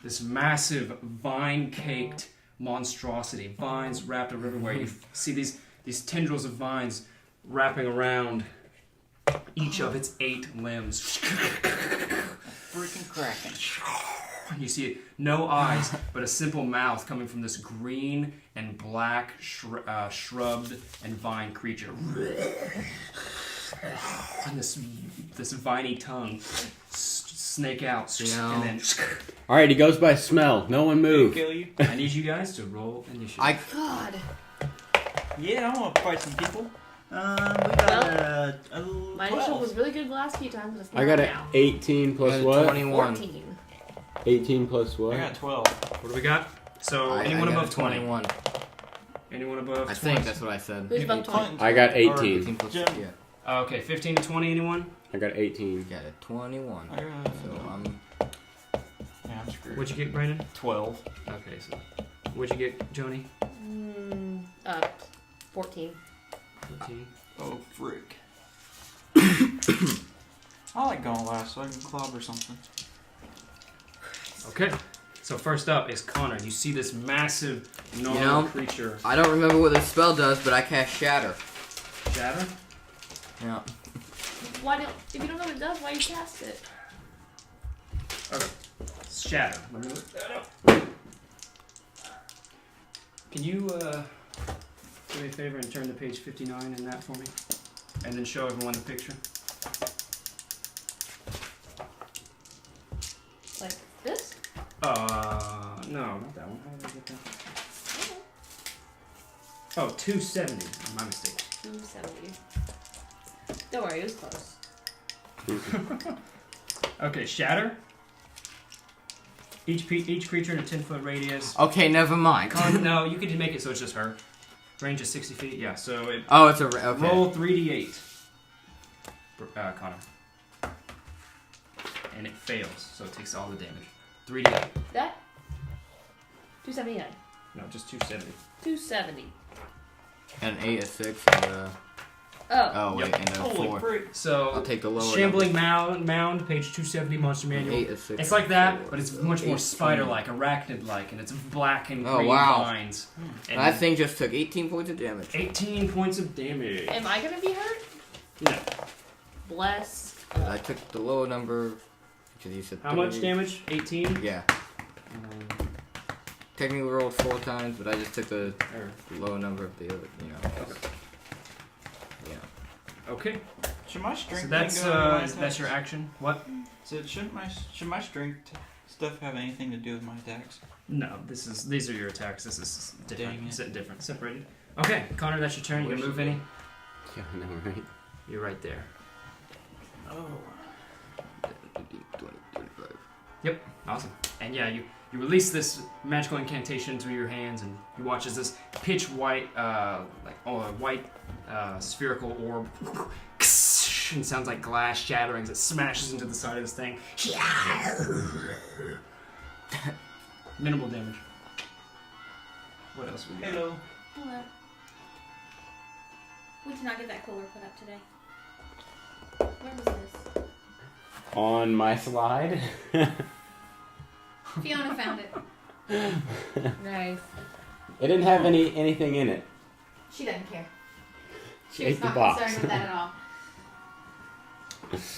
Speaker 1: this massive vine-caked monstrosity, vines wrapped everywhere. You see these these tendrils of vines wrapping around each of its 8 limbs.
Speaker 4: Freaking cracking.
Speaker 1: You see no eyes, but a simple mouth coming from this green and black shrubbed and vine creature. And this viney tongue snake out, and then.
Speaker 3: All right, he goes by smell. No one move.
Speaker 4: Kill you?
Speaker 1: I need you guys to roll initiative.
Speaker 5: God.
Speaker 4: Yeah, I want to fight some people. We got
Speaker 5: My initiative was really good the last few times, but it's not
Speaker 3: I got an
Speaker 5: now.
Speaker 3: 18 plus what?
Speaker 2: 21.
Speaker 5: 14.
Speaker 3: 18 plus what?
Speaker 4: I got 12.
Speaker 1: What do we got? So anyone
Speaker 2: I got
Speaker 1: above 20?
Speaker 2: 21.
Speaker 1: Anyone above 20?
Speaker 2: I think that's what I said.
Speaker 5: Who's above 20?
Speaker 3: I got 18.
Speaker 2: 18 plus,
Speaker 4: Jim.
Speaker 2: yeah.
Speaker 1: Okay, 15 to 20, anyone?
Speaker 3: I got 18.
Speaker 2: Got a 21.
Speaker 4: I got,
Speaker 2: So I'm
Speaker 4: yeah, I'm screwed.
Speaker 1: What'd you get, Brandon?
Speaker 4: 12.
Speaker 1: Okay, so what'd you get, Jonie?
Speaker 5: 14.
Speaker 1: 14.
Speaker 4: Oh, frick. I like going last so I can clobber something.
Speaker 1: Okay, so first up is Connor. You see this massive gnarled creature.
Speaker 2: I don't remember what this spell does, but I cast Shatter.
Speaker 1: Shatter?
Speaker 2: Yeah.
Speaker 5: If you don't know what it does, why you cast it?
Speaker 1: Okay. Shatter. Let me look that up. Can you do me a favor and turn to page 59 in that for me? And then show everyone the picture.
Speaker 5: Like this?
Speaker 1: No, not that one. How did I get that? Oh, 270. My mistake.
Speaker 5: 270. Don't worry, it was close.
Speaker 1: Okay, Shatter. Each creature in a 10-foot radius.
Speaker 2: Okay, never mind.
Speaker 1: No, you can make it so it's just her. Range is 60 feet. Yeah, so it.
Speaker 2: Oh, it's a okay.
Speaker 1: Roll 3d8. Connor. And it fails, so it takes all the damage. 3d8.
Speaker 5: That? 279.
Speaker 1: No, just 270.
Speaker 5: 270.
Speaker 2: And 8 is 6 and
Speaker 5: Oh.
Speaker 2: wait,
Speaker 1: Yep.
Speaker 2: and a
Speaker 4: Holy
Speaker 2: 4.
Speaker 4: frick.
Speaker 1: So
Speaker 2: I'll take the lower
Speaker 1: Shambling mound, page 270, Monster Manual.
Speaker 2: 8 is 6.
Speaker 1: It's like that,
Speaker 2: 4.
Speaker 1: but it's much more
Speaker 2: 18.
Speaker 1: spider-like, arachnid-like, and it's black and
Speaker 2: Oh,
Speaker 1: green
Speaker 2: wow.
Speaker 1: vines. And
Speaker 2: That thing just took 18 points of damage.
Speaker 1: 18 points of damage.
Speaker 5: Am I gonna be hurt?
Speaker 1: No.
Speaker 5: Bless.
Speaker 2: I took the lower number because you said
Speaker 1: How much
Speaker 2: 30.
Speaker 1: damage? 18?
Speaker 2: Yeah. Technically rolled 4 times, but I just took the lower number of the other,
Speaker 1: Okay.
Speaker 2: Yeah.
Speaker 1: Okay.
Speaker 4: Should my strength
Speaker 1: So that's
Speaker 4: thing go into my
Speaker 1: that's your
Speaker 4: attacks?
Speaker 1: action. What?
Speaker 4: So should my strength stuff have anything to do with my attacks?
Speaker 1: No, these are your attacks. This is different.
Speaker 4: Dang it.
Speaker 1: Different, separated. Okay, Connor, that's your turn. You gonna move any?
Speaker 3: Yeah, I know, right?
Speaker 1: You're right there.
Speaker 4: Oh.
Speaker 2: 20, 25.
Speaker 1: Yep, awesome. And yeah, you release this magical incantation through your hands, and you watch as this pitch white, white spherical orb, and sounds like glass shattering as it smashes into the side of this thing. Minimal damage. What else we got?
Speaker 4: Hello.
Speaker 7: Hello. We did not get that cooler put up today. Where was this?
Speaker 3: On my slide.
Speaker 7: Fiona found it.
Speaker 5: Nice.
Speaker 3: It didn't have anything in it.
Speaker 7: She doesn't care.
Speaker 3: She
Speaker 7: She was
Speaker 3: ate the
Speaker 7: not
Speaker 3: box.
Speaker 7: concerned with that at all.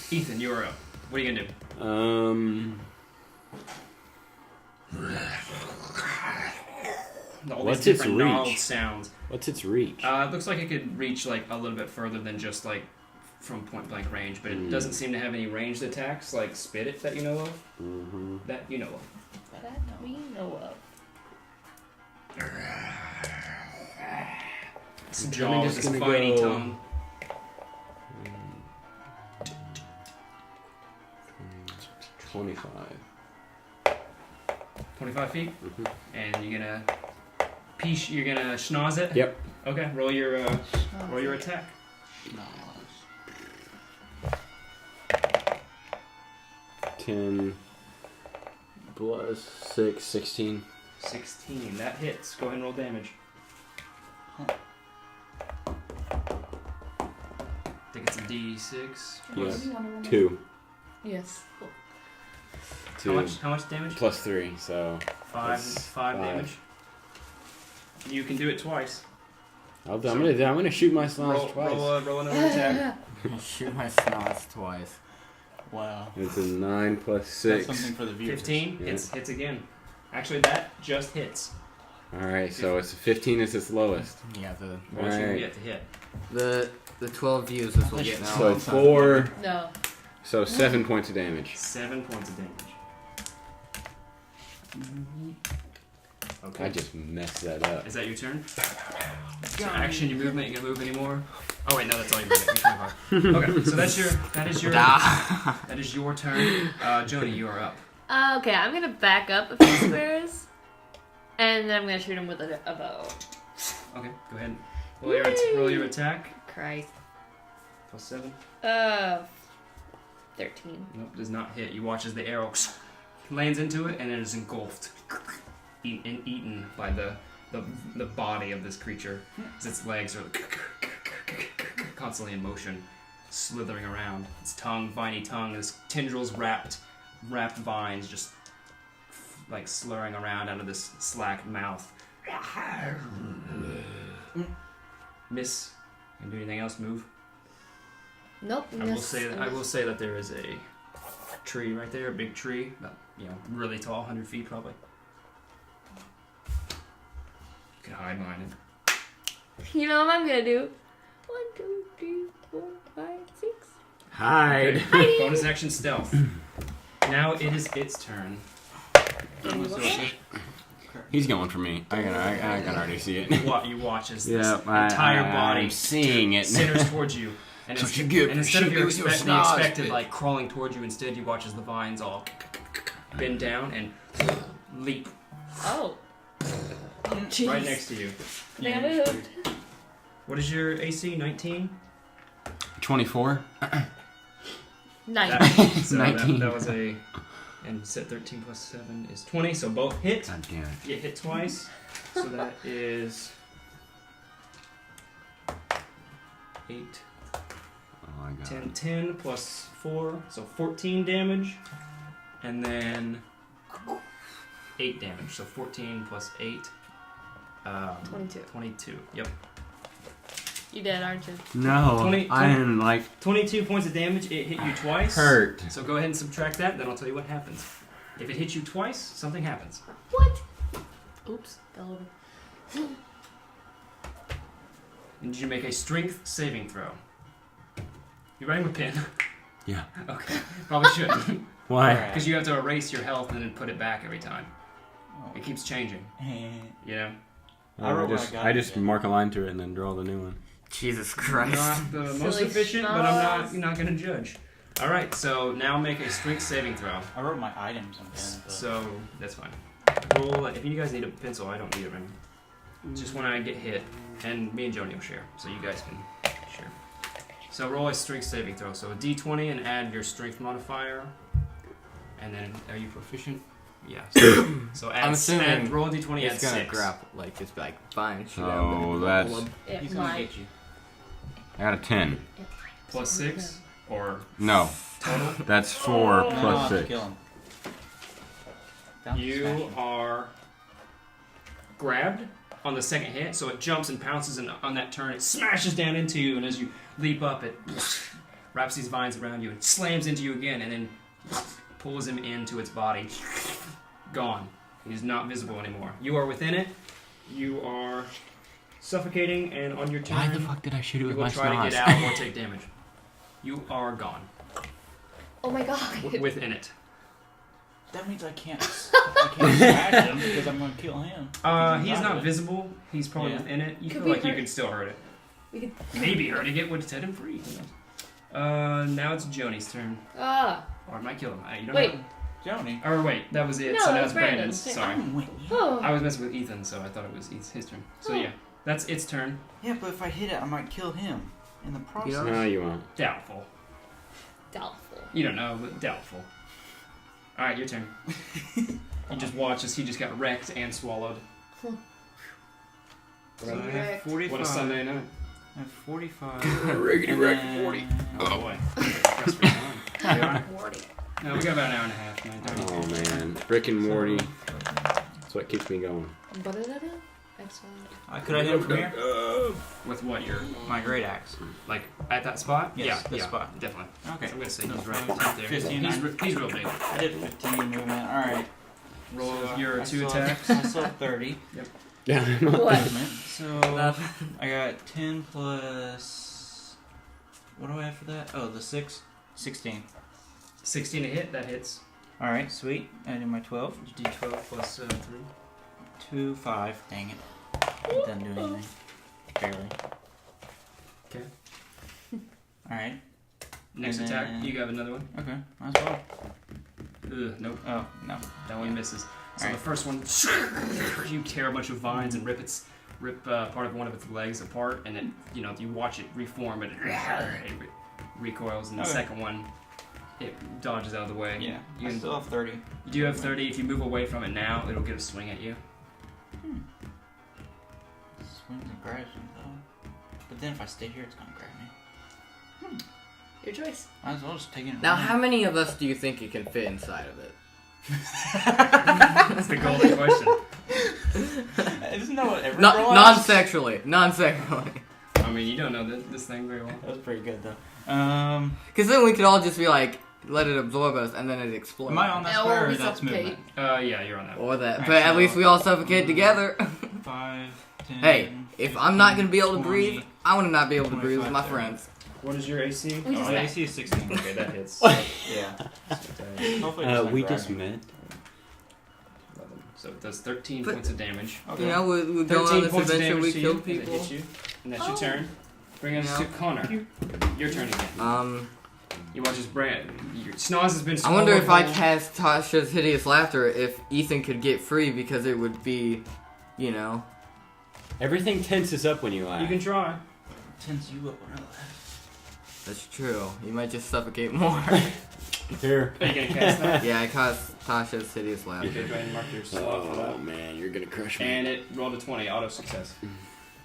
Speaker 1: Ethan, you're up. What are you gonna do? All
Speaker 3: What's
Speaker 1: these
Speaker 3: its
Speaker 1: different gnarled
Speaker 3: reach?
Speaker 1: sounds.
Speaker 3: What's its reach?
Speaker 1: It looks like it could reach like a little bit further than just like from point blank range, but it doesn't seem to have any ranged attacks like spit it that you know of.
Speaker 3: Mm-hmm.
Speaker 1: That you know of.
Speaker 5: That we know of.
Speaker 1: Its
Speaker 3: I'm
Speaker 1: jaws,
Speaker 3: just
Speaker 1: its
Speaker 3: gonna
Speaker 1: viney
Speaker 3: go-
Speaker 1: tongue.
Speaker 3: 25.
Speaker 1: 25 feet,
Speaker 3: Mhm.
Speaker 1: and you're gonna schnoz it.
Speaker 3: Yep.
Speaker 1: Okay, roll your attack.
Speaker 3: 10 plus 6, 16.
Speaker 1: 16. That hits. Go ahead and roll damage. I think it's a D6.
Speaker 3: Yes.
Speaker 7: You want a woman?
Speaker 3: 2.
Speaker 5: Yes. Cool.
Speaker 3: 2.
Speaker 1: How much damage?
Speaker 3: Plus 3, so.
Speaker 1: Five
Speaker 3: That's
Speaker 1: damage. You can do it twice.
Speaker 3: I'm gonna shoot my Snoz twice.
Speaker 1: Roll another attack.
Speaker 2: Shoot my Snoz twice.
Speaker 4: Wow.
Speaker 3: It's a 9 plus
Speaker 4: That's
Speaker 3: 6.
Speaker 4: something for the viewers.
Speaker 1: 15
Speaker 3: Yeah.
Speaker 1: hits again. Actually, that just hits.
Speaker 3: All right, so it's 15 is its lowest.
Speaker 2: Yeah,
Speaker 1: Once you
Speaker 3: Alright.
Speaker 1: get to hit.
Speaker 2: the 12 views this will get now.
Speaker 3: So it's 4.
Speaker 5: No.
Speaker 3: So 7 points of damage.
Speaker 1: 7 points of damage. Okay.
Speaker 3: I just messed that up.
Speaker 1: Is that your turn? So action, your movement. You gonna move anymore? Oh wait, no, that's all your movement. Okay, so that is your turn. Jonie, you are up.
Speaker 5: Okay, I'm gonna back up a few squares, and then I'm gonna shoot him with a bow.
Speaker 1: Okay, go ahead. Roll your attack.
Speaker 5: Christ.
Speaker 1: Plus 7.
Speaker 5: 13.
Speaker 1: Nope, does not hit. You watch as the arrow lands into it and it is engulfed, eaten by the body of this creature. As its legs are constantly in motion, slithering around. Its tongue, viney tongue, its tendrils wrapped vines just like slurring around out of this slack mouth. Miss. Can do anything else? Move.
Speaker 5: Nope.
Speaker 1: I will say that there is a tree right there, a big tree, about, really tall, 100 feet probably. You can hide behind it.
Speaker 5: You know what I'm gonna do? 1, 2, 3, 4, 5, 6.
Speaker 3: Hide.
Speaker 1: Okay. Bonus action stealth. Now it is its turn.
Speaker 3: He's going for me. I can already see it.
Speaker 1: You watch as this
Speaker 3: Yeah,
Speaker 1: entire body
Speaker 3: I'm seeing it.
Speaker 1: centers towards you. And,
Speaker 3: So you
Speaker 1: instead of
Speaker 3: shoot me
Speaker 1: your
Speaker 3: with your
Speaker 1: the
Speaker 3: Snoz,
Speaker 1: expected
Speaker 3: bitch.
Speaker 1: like crawling towards you, instead you watch as the vines all bend down and leap
Speaker 5: Oh.
Speaker 1: right next to you.
Speaker 5: They moved.
Speaker 1: What is your AC? 19?
Speaker 3: 24.
Speaker 5: 9.
Speaker 1: So
Speaker 3: 19.
Speaker 1: that was a... And set 13 plus 7 is 20, so both hit.
Speaker 3: God damn it.
Speaker 1: Get hit twice. So that is 8,
Speaker 3: Oh my god.
Speaker 1: 10, 10 plus 4, so 14 damage. And then 8 damage, so 14 plus 8.
Speaker 5: 22.
Speaker 1: 22, yep.
Speaker 5: You dead, aren't you?
Speaker 3: No,
Speaker 1: 20
Speaker 3: I didn't like
Speaker 1: 22 points of damage, it hit you twice.
Speaker 3: hurt.
Speaker 1: So go ahead and subtract that, then I'll tell you what happens. If it hits you twice, something happens.
Speaker 5: What? Oops. Fell over.
Speaker 1: And did you make a strength saving throw? You writing with pen?
Speaker 3: Yeah.
Speaker 1: Okay. Probably shouldn't.
Speaker 3: Why?
Speaker 1: Because you have to erase your health and then put it back every time.
Speaker 4: Oh.
Speaker 1: It keeps changing. You know?
Speaker 4: I wrote what I got
Speaker 3: I just
Speaker 4: again.
Speaker 3: mark a line to it and then draw the new one.
Speaker 2: Jesus Christ.
Speaker 1: Not the most
Speaker 5: Silly
Speaker 1: efficient, but
Speaker 5: Snoz.
Speaker 1: I'm not going to judge. Alright, so now make a strength saving throw.
Speaker 4: I wrote my items on pen. But
Speaker 1: So, that's fine. Roll, if you guys need a pencil, I don't need it right now. Just when I get hit, and me and Jonie will share, so you guys can share. So roll a strength saving throw. So a d20 and add your strength modifier. And then, are you proficient? Yeah. So add,
Speaker 2: I'm assuming
Speaker 1: roll a d20, add
Speaker 2: It's gonna
Speaker 1: 6.
Speaker 2: grapple, like, just be like, fine, shoot
Speaker 3: So
Speaker 2: out.
Speaker 3: that's-
Speaker 5: It
Speaker 4: he's gonna
Speaker 5: might.
Speaker 4: get you.
Speaker 3: I got a 10.
Speaker 1: Plus 6? Or
Speaker 3: No,
Speaker 1: total?
Speaker 3: that's 4
Speaker 4: No,
Speaker 3: plus
Speaker 4: I'll
Speaker 3: 6.
Speaker 4: kill him. Down to
Speaker 1: You
Speaker 4: smashing.
Speaker 1: are grabbed on the second hit, so it jumps and pounces, and on that turn it smashes down into you, and as you leap up it wraps these vines around you and slams into you again, and then pulls him into its body. Gone. He's not visible anymore. You are within it. You are suffocating, and on your turn
Speaker 3: Why the fuck did I shoot it
Speaker 1: you
Speaker 3: with
Speaker 1: will
Speaker 3: my
Speaker 1: try to
Speaker 3: Snoz?
Speaker 1: get out or take damage. You are gone.
Speaker 5: Oh my god.
Speaker 1: Within it.
Speaker 4: That means I can't smash him because I'm gonna kill him.
Speaker 1: He's not visible. He's probably
Speaker 4: Yeah.
Speaker 1: within it. You
Speaker 5: Could
Speaker 1: feel
Speaker 5: we
Speaker 1: like you
Speaker 5: hurt-
Speaker 1: could still hurt it.
Speaker 5: We could.
Speaker 1: Maybe hurting it would set him free. Who knows? Now it's Jonie's turn.
Speaker 5: Ah.
Speaker 1: Or it might kill him. You don't
Speaker 5: Wait.
Speaker 1: know.
Speaker 4: Johnny.
Speaker 1: Or wait, that was it.
Speaker 5: No,
Speaker 1: so
Speaker 5: that
Speaker 1: now
Speaker 5: was
Speaker 1: it's Brandon's.
Speaker 5: Brandon's.
Speaker 1: Sorry.
Speaker 4: I'm winning.
Speaker 5: Oh.
Speaker 1: I was messing with Ethan, so I thought it was his turn. So
Speaker 5: Oh.
Speaker 1: yeah, that's its turn.
Speaker 4: Yeah, but if I hit it, I might kill him in the process.
Speaker 3: No, you won't.
Speaker 1: Doubtful.
Speaker 5: Doubtful.
Speaker 1: You don't know, but doubtful. Alright, your turn. You just watch as he just got wrecked and swallowed.
Speaker 4: So I have
Speaker 5: Wrecked.
Speaker 4: 45.
Speaker 1: What a Sunday night.
Speaker 4: I have 45.
Speaker 3: Riggedy
Speaker 4: and
Speaker 3: wreck
Speaker 4: then-
Speaker 3: 40.
Speaker 1: Oh boy. Press for time. We are.
Speaker 5: 40.
Speaker 1: No, we got about an hour and a half, 9:30.
Speaker 3: Oh man, Rick and Morty. That's what keeps me going.
Speaker 5: Ba-da-da-da. Excellent.
Speaker 4: Could I hit him from here?
Speaker 1: With what?
Speaker 4: My great axe.
Speaker 1: Like at that spot?
Speaker 4: Yes,
Speaker 1: yeah,
Speaker 4: this spot.
Speaker 1: Definitely.
Speaker 4: Okay.
Speaker 1: So I'm gonna say
Speaker 4: No,
Speaker 1: he's right
Speaker 4: 5,
Speaker 1: there.
Speaker 4: 15,
Speaker 1: He's real big.
Speaker 4: I did 15 movement. Alright.
Speaker 1: Roll
Speaker 4: So
Speaker 1: your
Speaker 4: I
Speaker 1: 2
Speaker 4: still
Speaker 1: attacks.
Speaker 4: I still have 30
Speaker 3: Yeah.
Speaker 5: What?
Speaker 4: movement. So I got 10 plus. What do I have for that? Oh, the 6? 16.
Speaker 1: 16 to hit. That hits.
Speaker 4: Alright, sweet. Adding my 12.
Speaker 1: D12 plus 3.
Speaker 4: 2, 5. Dang it. Doesn't do anything. Barely.
Speaker 1: Okay.
Speaker 4: Alright.
Speaker 1: Next
Speaker 4: And
Speaker 1: attack.
Speaker 4: then-
Speaker 1: You have another one.
Speaker 4: Okay, might as well.
Speaker 1: Nope.
Speaker 4: Oh, no.
Speaker 1: That one misses. So
Speaker 4: Alright.
Speaker 1: the first one, you tear a bunch of vines and rip part of one of its legs apart, and then you watch it reform, but it recoils. And the
Speaker 4: Okay.
Speaker 1: second one, it dodges out of the way.
Speaker 4: Yeah,
Speaker 1: You
Speaker 4: I
Speaker 1: can-
Speaker 4: still have 30.
Speaker 1: You do have 30. If you move away from it now, it'll get a swing at you.
Speaker 4: Swings and grabs me though. But then if I stay here, it's gonna grab me.
Speaker 5: Your choice.
Speaker 4: Might as well just take it.
Speaker 2: Now, how many of us do you think you can fit inside of it?
Speaker 1: That's the golden question.
Speaker 4: Isn't that what every
Speaker 2: No,
Speaker 4: girl asks?
Speaker 2: non-sexually. Non-sexually.
Speaker 1: I mean, you don't know this thing very well.
Speaker 4: That was pretty good though.
Speaker 2: Because then we could all just be like, let it absorb us, and then it explodes.
Speaker 4: Am I on that
Speaker 5: Or
Speaker 4: square or
Speaker 5: we
Speaker 4: that's
Speaker 5: suffocate.
Speaker 4: movement?
Speaker 1: Yeah, you're on that one.
Speaker 2: Or that.
Speaker 4: Alright,
Speaker 2: But at
Speaker 4: so-
Speaker 2: least we all suffocate together.
Speaker 4: 5, 10.
Speaker 2: Hey, if I'm not going to be able to
Speaker 4: 20,
Speaker 2: breathe, I want to not be able to breathe with
Speaker 4: 25,
Speaker 2: my
Speaker 4: 30.
Speaker 2: friends.
Speaker 1: What is your AC?
Speaker 5: We just
Speaker 4: My
Speaker 5: met.
Speaker 4: AC is 16.
Speaker 1: Okay, that hits.
Speaker 4: Yeah. Hopefully it doesn't
Speaker 3: We
Speaker 4: grab
Speaker 3: just
Speaker 4: me.
Speaker 3: met.
Speaker 1: 11. So it does 13
Speaker 2: But-
Speaker 1: points of damage.
Speaker 4: Okay.
Speaker 2: You know, we go on
Speaker 1: 13
Speaker 2: this
Speaker 1: points of
Speaker 2: adventure, we
Speaker 1: damage to
Speaker 2: kill
Speaker 1: you. And it
Speaker 2: people.
Speaker 1: hits you. And that's your turn. Bring us
Speaker 2: Yeah.
Speaker 1: to Connor. Your turn again. You watch his brand. Snoz has been.
Speaker 2: I wonder if I
Speaker 1: swallowed
Speaker 2: cast Tasha's Hideous Laughter, if Ethan could get free, because it would be,
Speaker 3: Everything tenses up when you
Speaker 1: whole.
Speaker 3: laugh.
Speaker 1: You can try.
Speaker 4: Tense you up when I laugh.
Speaker 2: That's true. You might just suffocate more.
Speaker 3: Here.
Speaker 1: Are you gonna cast that?
Speaker 2: Yeah, I cast Tasha's Hideous Laughter.
Speaker 1: Okay, go ahead and mark your slot for
Speaker 3: Oh
Speaker 1: that.
Speaker 3: man, you're gonna crush me.
Speaker 1: And it rolled a 20, auto success.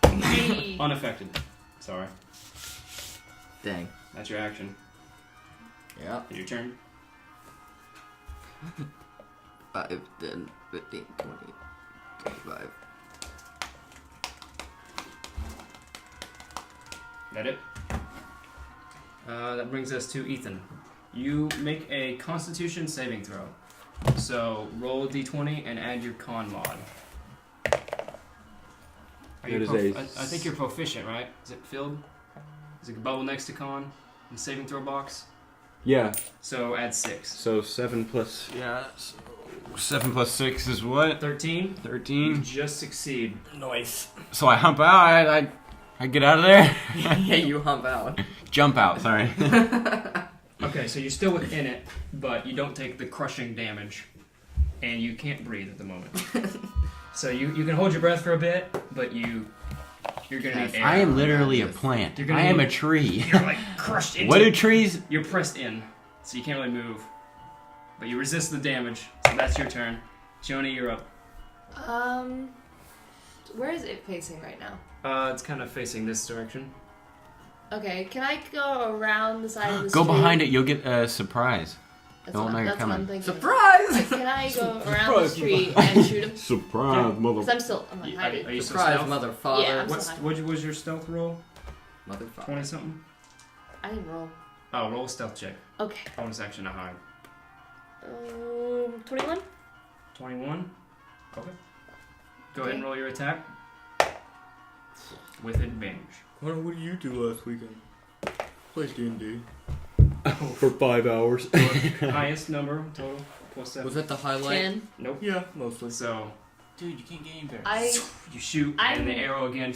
Speaker 5: Hey.
Speaker 1: Unaffected. Sorry.
Speaker 2: Dang.
Speaker 1: That's your action.
Speaker 2: Yeah.
Speaker 1: Your turn.
Speaker 2: 5, 10, 15, 20, 25.
Speaker 1: That it? That brings us to Ethan. You make a Constitution saving throw. So roll a d20 and add your con mod.
Speaker 3: That is a-
Speaker 1: I think you're proficient, right? Is it filled? Is it a bubble next to con in the saving throw box?
Speaker 3: Yeah.
Speaker 1: So add 6.
Speaker 3: So 7 plus. Yeah. So 7 plus 6 is what?
Speaker 1: 13. You
Speaker 3: 13.
Speaker 1: just succeed.
Speaker 2: Nice.
Speaker 3: So I hump out. I get out of there.
Speaker 2: Yeah, you hump out.
Speaker 3: Jump out. Sorry.
Speaker 1: Okay, so you're still within it, but you don't take the crushing damage, and you can't breathe at the moment. So you can hold your breath for a bit, but you're gonna need air.
Speaker 3: I am literally a plant.
Speaker 1: You're gonna
Speaker 3: I am
Speaker 1: need-
Speaker 3: a tree.
Speaker 1: You're like crushed into.
Speaker 3: What do trees?
Speaker 1: You're pressed in, so you can't really move, but you resist the damage. So that's your turn. Jonie, you're up.
Speaker 5: Where is it facing right now?
Speaker 1: It's kind of facing this direction.
Speaker 5: Okay, can I go around the side of the
Speaker 3: Go
Speaker 5: street?
Speaker 3: behind it. You'll get a surprise.
Speaker 5: That's
Speaker 3: Don't
Speaker 5: what,
Speaker 3: know you're
Speaker 5: that's what I'm
Speaker 3: coming.
Speaker 5: thinking.
Speaker 2: Surprise!
Speaker 5: Can I go around the street and shoot him?
Speaker 3: Surprise,
Speaker 5: Because I'm still, I'm like
Speaker 1: Are
Speaker 5: hiding.
Speaker 1: you still
Speaker 2: Surprise,
Speaker 1: stealth?
Speaker 2: mother father.
Speaker 5: Yeah, I'm
Speaker 1: What was your stealth roll?
Speaker 2: Mother father.
Speaker 1: 20 something.
Speaker 5: I didn't roll.
Speaker 1: Oh, roll a stealth check.
Speaker 5: Okay.
Speaker 1: Bonus action to hide.
Speaker 5: 21?
Speaker 1: 21. Okay. Go ahead and roll your attack. With advantage.
Speaker 2: What did you do last weekend? Played D&D.
Speaker 3: For 5 hours.
Speaker 1: Highest number total. Plus 7.
Speaker 2: Was that the highlight?
Speaker 5: 10.
Speaker 1: Nope.
Speaker 2: Yeah, mostly.
Speaker 1: So
Speaker 4: Dude, you can't get any better.
Speaker 1: you shoot, and the arrow again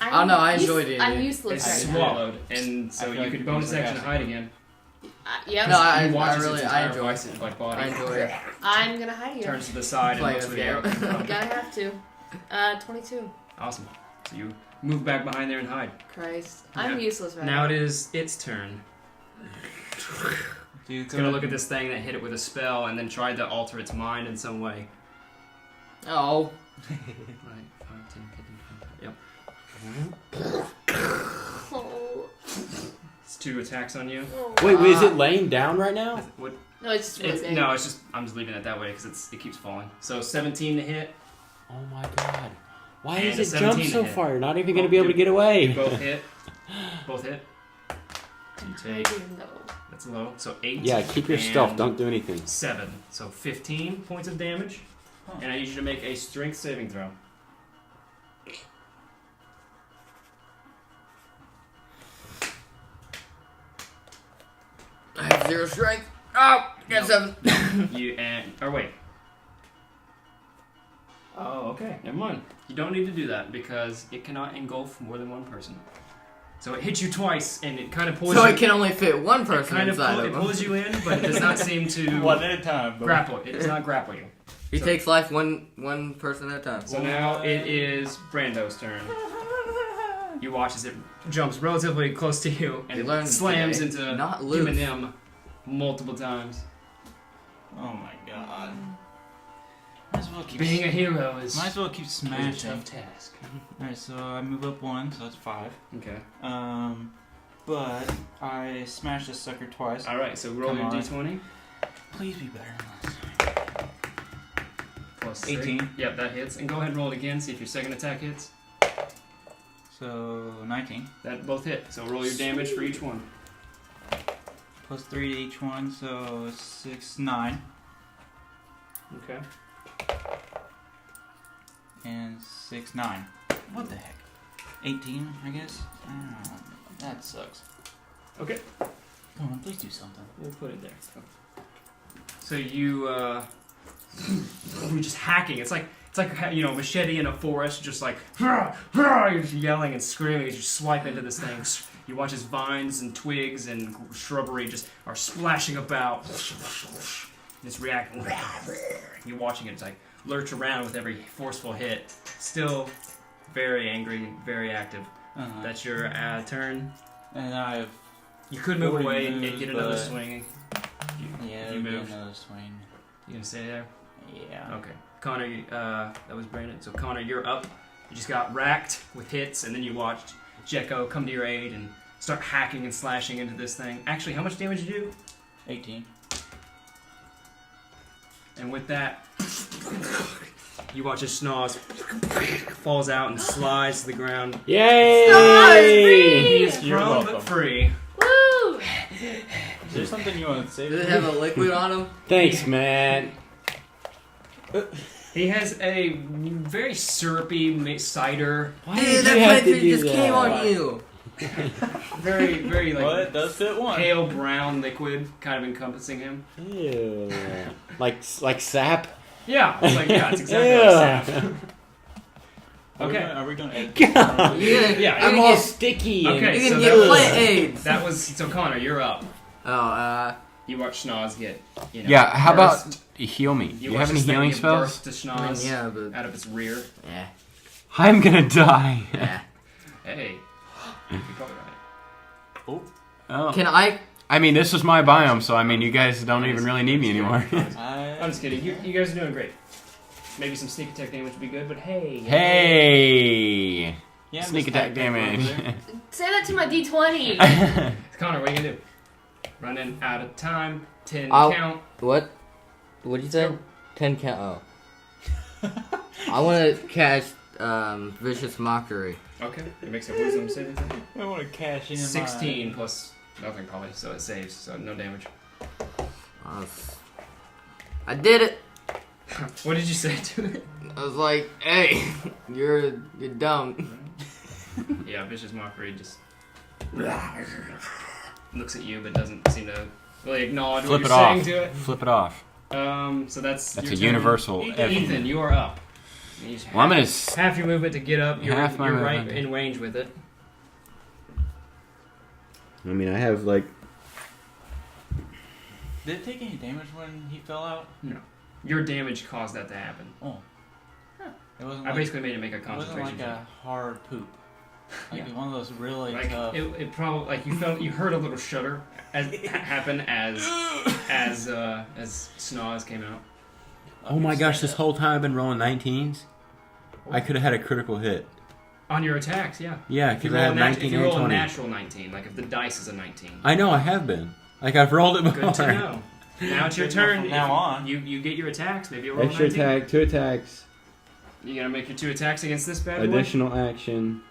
Speaker 2: Oh, no, I enjoyed it.
Speaker 5: I'm
Speaker 1: is
Speaker 5: useless right now.
Speaker 1: swallowed, and
Speaker 4: I
Speaker 1: so
Speaker 4: feel
Speaker 1: you
Speaker 4: like
Speaker 1: could
Speaker 4: you're
Speaker 1: bonus
Speaker 4: being
Speaker 1: action to hide again.
Speaker 5: Yep.
Speaker 2: No, I
Speaker 1: You watch as
Speaker 2: really-
Speaker 1: its
Speaker 2: I
Speaker 1: entire
Speaker 2: enjoy
Speaker 1: vice-
Speaker 2: it.
Speaker 1: like body
Speaker 2: I enjoy it.
Speaker 5: I'm gonna hide here.
Speaker 1: turns to the side and
Speaker 2: Play
Speaker 1: looks
Speaker 2: this
Speaker 1: where the arrow
Speaker 2: game.
Speaker 1: came from.
Speaker 5: Gonna have to. 22.
Speaker 1: Awesome. So you move back behind there and hide.
Speaker 5: Christ. I'm
Speaker 1: Yeah.
Speaker 5: useless right
Speaker 1: Now
Speaker 5: now.
Speaker 1: it is its turn.
Speaker 4: Dude,
Speaker 1: It's gonna look at this thing that hit it with a spell and then tried to alter its mind in some way.
Speaker 2: Oh.
Speaker 1: Right, 5, 10, 15, 20. Yep.
Speaker 5: Oh.
Speaker 1: It's 2 attacks on you.
Speaker 3: Wait, is it laying down right now?
Speaker 1: What?
Speaker 5: No, it's just really big.
Speaker 1: No, it's just I'm just leaving it that way because it keeps falling. So 17 to hit.
Speaker 3: Oh my god. Why
Speaker 1: And
Speaker 3: does
Speaker 1: a
Speaker 3: it jump
Speaker 1: 17
Speaker 3: so
Speaker 1: to hit.
Speaker 3: far? You're not even going to be able to get away.
Speaker 1: Both hit. Both hit. You take.
Speaker 5: No.
Speaker 1: That's low. So 8.
Speaker 3: Yeah, keep your stealth.
Speaker 1: and
Speaker 3: Don't do anything.
Speaker 1: 7. So 15 points of damage. And I need you to make a strength saving throw.
Speaker 2: I have 0 strength. Oh, got 7.
Speaker 1: Or wait. Oh, okay. Never mind. You don't need to do that because it cannot engulf more than one person. So it hits you twice, and it kind of pulls
Speaker 2: So
Speaker 1: you.
Speaker 2: it can only fit one person
Speaker 1: It
Speaker 2: inside of him.
Speaker 1: pulls you in, but it does not seem to
Speaker 4: One at a time.
Speaker 1: grapple. It does not grapple you.
Speaker 2: He
Speaker 1: So-
Speaker 2: takes life one person at a time.
Speaker 1: So now it is Brando's turn. You watch as it jumps relatively close to you and
Speaker 2: You learned
Speaker 1: slams
Speaker 2: today,
Speaker 1: into
Speaker 2: not loose.
Speaker 1: Geminem multiple times.
Speaker 4: Oh my god. Might as well keep.
Speaker 1: Being a hero is
Speaker 4: Might as well keep
Speaker 1: a
Speaker 4: smashing.
Speaker 1: tough task.
Speaker 4: Alright, so I move up 1, so that's 5.
Speaker 1: Okay.
Speaker 4: But I smashed this sucker twice.
Speaker 1: Alright, so roll
Speaker 4: Come
Speaker 1: your
Speaker 4: on.
Speaker 1: d20.
Speaker 4: Please be better than this.
Speaker 1: Plus 3.
Speaker 4: 18.
Speaker 1: Yep, that hits. And go ahead and roll it again, see if your second attack hits.
Speaker 4: So 19.
Speaker 1: That both hit. So roll your damage for each one.
Speaker 4: Plus 3 to each one, so 6, 9.
Speaker 1: Okay.
Speaker 4: And 6, 9. What the heck? 18, I guess? Oh, that sucks.
Speaker 1: Okay.
Speaker 4: Come on, please do something.
Speaker 1: We'll put it there. So you're just hacking. It's like machete in a forest, just like you're just yelling and screaming as you swipe into this thing. You watch as vines and twigs and shrubbery just are splashing about. It's reacting. You're watching it like lurch around with every forceful hit. Still very angry, very active. That's your turn.
Speaker 4: And I've...
Speaker 1: You could move
Speaker 4: 40
Speaker 1: away and
Speaker 4: moves,
Speaker 1: get another
Speaker 4: but-
Speaker 1: swing.
Speaker 4: Yeah,
Speaker 1: you
Speaker 4: do
Speaker 1: move.
Speaker 4: another swing.
Speaker 1: You gonna stay there?
Speaker 4: Yeah.
Speaker 1: Okay. Connor, that was Brandon. So Connor, you're up. You just got racked with hits, and then you watched Jecko come to your aid and start hacking and slashing into this thing. Actually, how much damage did you do?
Speaker 4: 18.
Speaker 1: And with that, you watch as Snoz falls out and slides to the ground.
Speaker 3: Yay!
Speaker 1: He is
Speaker 4: You're
Speaker 1: prone but
Speaker 4: welcome.
Speaker 1: free.
Speaker 5: Woo!
Speaker 4: Is there something you want to say?
Speaker 2: Does it have a liquid on him?
Speaker 3: Thanks, man.
Speaker 1: He has a very syrupy cider.
Speaker 3: Why
Speaker 2: Dude,
Speaker 3: did
Speaker 2: that
Speaker 3: you have to
Speaker 2: plant
Speaker 3: do
Speaker 2: just
Speaker 3: that?
Speaker 2: came on you.
Speaker 1: Very, very
Speaker 4: Well,
Speaker 1: like
Speaker 4: it does fit one.
Speaker 1: pale brown liquid kind of encompassing him.
Speaker 3: Ew. Like sap?
Speaker 1: Yeah, it's it's exactly like sap. Okay.
Speaker 4: Are we going to edit
Speaker 3: God.
Speaker 4: this?
Speaker 1: Yeah,
Speaker 3: I'm
Speaker 2: You
Speaker 3: all
Speaker 2: get-
Speaker 3: sticky.
Speaker 1: Okay,
Speaker 2: You
Speaker 1: so
Speaker 2: can
Speaker 1: that
Speaker 2: get
Speaker 1: was-
Speaker 2: plant AIDS.
Speaker 1: That was so Connor, you're up.
Speaker 2: Oh,
Speaker 1: You watch Snoz get,
Speaker 3: Yeah, how
Speaker 1: burst.
Speaker 3: about heal me? You
Speaker 1: watch
Speaker 3: have any
Speaker 1: this thing
Speaker 3: healing
Speaker 1: get
Speaker 3: spells?
Speaker 1: burst to Snoz
Speaker 2: yeah, but
Speaker 1: out of its rear.
Speaker 2: yeah,
Speaker 3: I'm gonna die.
Speaker 2: yeah.
Speaker 1: Hey, you probably right.
Speaker 3: Oh.
Speaker 2: Can I?
Speaker 3: I mean, this is my biome, so I mean, you guys don't even really need me anymore.
Speaker 1: I'm just kidding. You guys are doing great. Maybe some sneak attack damage would be good, but hey.
Speaker 3: Hey!
Speaker 4: Yeah,
Speaker 3: Sneak
Speaker 4: Miss
Speaker 3: attack
Speaker 4: Tactic over
Speaker 3: damage.
Speaker 4: there.
Speaker 5: Say that to my D20.
Speaker 1: Connor, what are you gonna do? Running out of time. 10
Speaker 2: I'll-
Speaker 1: count.
Speaker 2: What? What'd you say? 10 count. Oh. I want to cast vicious mockery.
Speaker 1: Okay. It makes a wisdom saving throw.
Speaker 4: I want to cash in
Speaker 1: 16 plus nothing probably, so it saves, so no damage.
Speaker 2: I did it.
Speaker 1: What did you say to it?
Speaker 2: I was like, hey, you're dumb.
Speaker 1: Yeah, vicious mockery just looks at you but doesn't seem to really acknowledge
Speaker 3: Flip
Speaker 1: what
Speaker 3: it
Speaker 1: you're saying
Speaker 3: off.
Speaker 1: to it.
Speaker 3: Flip it off.
Speaker 1: So that's
Speaker 3: That's
Speaker 1: your
Speaker 3: a
Speaker 1: turn.
Speaker 3: universal
Speaker 1: Ethan, you are up. You just
Speaker 3: Well, I'm gonna.
Speaker 1: half your movement to get up. You're,
Speaker 3: Half my
Speaker 1: you're right
Speaker 3: movement.
Speaker 1: in range with it.
Speaker 3: I mean, I have like.
Speaker 4: Did it take any damage when he fell out?
Speaker 1: Your damage caused that to happen.
Speaker 4: Oh. It wasn't
Speaker 1: I
Speaker 4: like,
Speaker 1: basically made it make a
Speaker 4: it wasn't
Speaker 1: concentration
Speaker 4: like
Speaker 1: check.
Speaker 4: a hard poop. Like
Speaker 1: Yeah.
Speaker 4: one of those really
Speaker 1: Like
Speaker 4: tough.
Speaker 1: it probably like you heard a little shudder happen as Snoz came out.
Speaker 3: Oh my gosh! This whole time I've been rolling 19s. I could have had a critical hit.
Speaker 1: On your attacks, yeah.
Speaker 3: Yeah,
Speaker 1: If you
Speaker 3: because I
Speaker 1: roll,
Speaker 3: had
Speaker 1: if
Speaker 3: 19
Speaker 1: you
Speaker 3: and
Speaker 1: roll a
Speaker 3: 20.
Speaker 1: natural 19, like if the dice is a 19.
Speaker 3: I know I have been. Like I've rolled it before.
Speaker 1: Good to know. Now it's your
Speaker 4: Good to know
Speaker 1: turn.
Speaker 4: from now
Speaker 1: If
Speaker 4: on.
Speaker 1: You get your attacks. Maybe you'll roll
Speaker 3: Extra
Speaker 1: 19.
Speaker 3: attack, 2 attacks.
Speaker 1: You gonna make your 2 attacks against this bad boy?
Speaker 3: Additional action.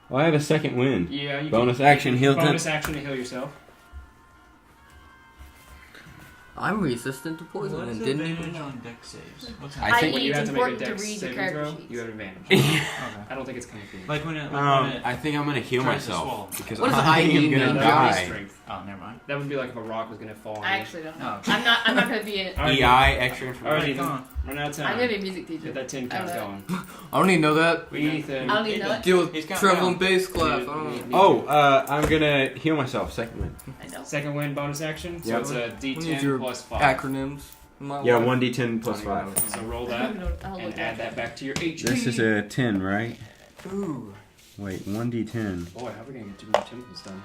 Speaker 3: Well, I have a second wind.
Speaker 1: Yeah, you
Speaker 3: Bonus
Speaker 1: can,
Speaker 3: action, heal
Speaker 1: Bonus action to heal yourself.
Speaker 2: I'm resistant to poison
Speaker 4: What's
Speaker 2: and
Speaker 4: the
Speaker 2: didn't
Speaker 4: advantage
Speaker 2: even know.
Speaker 4: on deck saves? What's
Speaker 3: I
Speaker 4: that?
Speaker 3: think
Speaker 1: when you
Speaker 5: it's
Speaker 1: have to make a
Speaker 5: important to
Speaker 1: dex
Speaker 5: read the
Speaker 1: saving
Speaker 5: character
Speaker 1: throw,
Speaker 5: sheets.
Speaker 1: you have advantage.
Speaker 4: Okay.
Speaker 1: I don't think it's gonna be.
Speaker 4: Like when it.
Speaker 3: I think I'm gonna heal
Speaker 4: Tries to
Speaker 3: myself
Speaker 4: swallow.
Speaker 3: because
Speaker 2: What does
Speaker 3: I am
Speaker 2: ID
Speaker 3: gonna
Speaker 2: mean?
Speaker 3: die.
Speaker 1: Strength.
Speaker 4: Oh, never mind.
Speaker 1: That would be like if a rock was gonna fall on
Speaker 5: I
Speaker 1: you.
Speaker 5: actually don't know.
Speaker 4: Oh.
Speaker 5: I'm not gonna be in it.
Speaker 1: Alright,
Speaker 3: EI extra information.
Speaker 1: Alright,
Speaker 4: Come
Speaker 1: Ethan.
Speaker 4: on.
Speaker 1: Run out of time.
Speaker 5: I'm gonna be a music teacher.
Speaker 1: Get that 10 count
Speaker 5: I
Speaker 1: going.
Speaker 2: I don't even know that.
Speaker 1: Ethan.
Speaker 5: I don't even know it.
Speaker 2: Deal with
Speaker 4: He's counting
Speaker 2: treble
Speaker 4: down.
Speaker 2: and bass class. I
Speaker 1: Need-
Speaker 2: don't know.
Speaker 1: need-
Speaker 3: Oh, I'm gonna heal myself. Second wind.
Speaker 5: I know.
Speaker 1: Second wind bonus action. So
Speaker 3: Yep.
Speaker 1: it's a
Speaker 2: What is
Speaker 1: D10
Speaker 2: your
Speaker 1: plus 5.
Speaker 2: Acronyms. in my
Speaker 3: Yeah,
Speaker 2: life?
Speaker 3: 1d10 plus 5.
Speaker 1: So roll
Speaker 5: I don't
Speaker 1: that
Speaker 5: even know. I'll
Speaker 1: and
Speaker 5: look
Speaker 1: add
Speaker 5: at
Speaker 1: that back to your HP.
Speaker 3: This is a 10, right?
Speaker 4: Ooh.
Speaker 3: Wait, 1d10.
Speaker 1: Boy, how are we gonna get 2 more temples done?